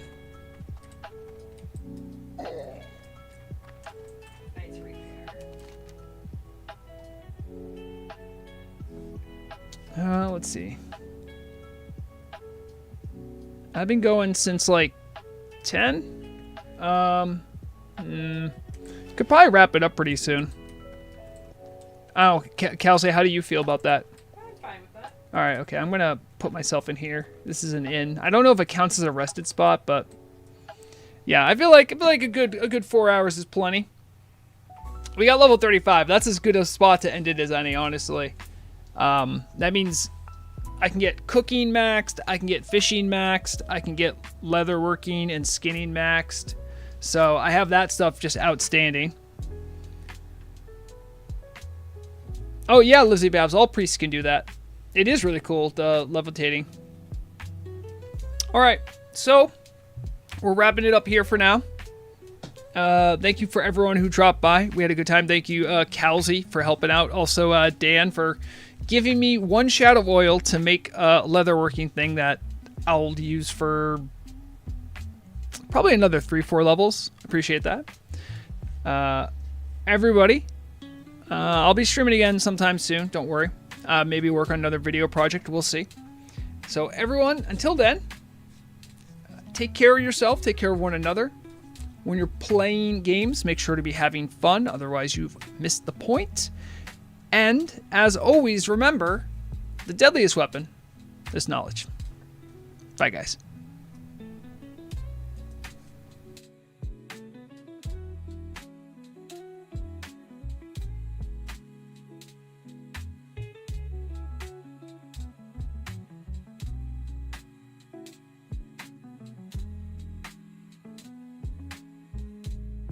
Knight's repair. Let's see. I've been going since like 10. Could probably wrap it up pretty soon. Oh, Kelsey, how do you feel about that? I'm fine with that. All right, okay. I'm gonna put myself in here. This is an inn. I don't know if it counts as a rested spot, but yeah, I feel like a good 4 hours is plenty. We got level 35. That's as good a spot to end it as any, honestly. That means I can get cooking maxed, I can get fishing maxed, I can get leatherworking and skinning maxed. So I have that stuff just outstanding. Oh yeah, Lizzie Babs, all priests can do that. It is really cool, the levitating. Alright, so we're wrapping it up here for now. Thank you for everyone who dropped by. We had a good time. Thank you, Kelsey, for helping out. Also, Dan, for giving me one shad of oil to make a leatherworking thing that I'll use for probably another 3-4 levels. Appreciate that. Everybody, I'll be streaming again sometime soon. Don't worry. Maybe work on another video project. We'll see. So everyone, until then, take care of yourself. Take care of one another. When you're playing games, make sure to be having fun. Otherwise, you've missed the point. And as always, remember, the deadliest weapon is knowledge. Bye, guys.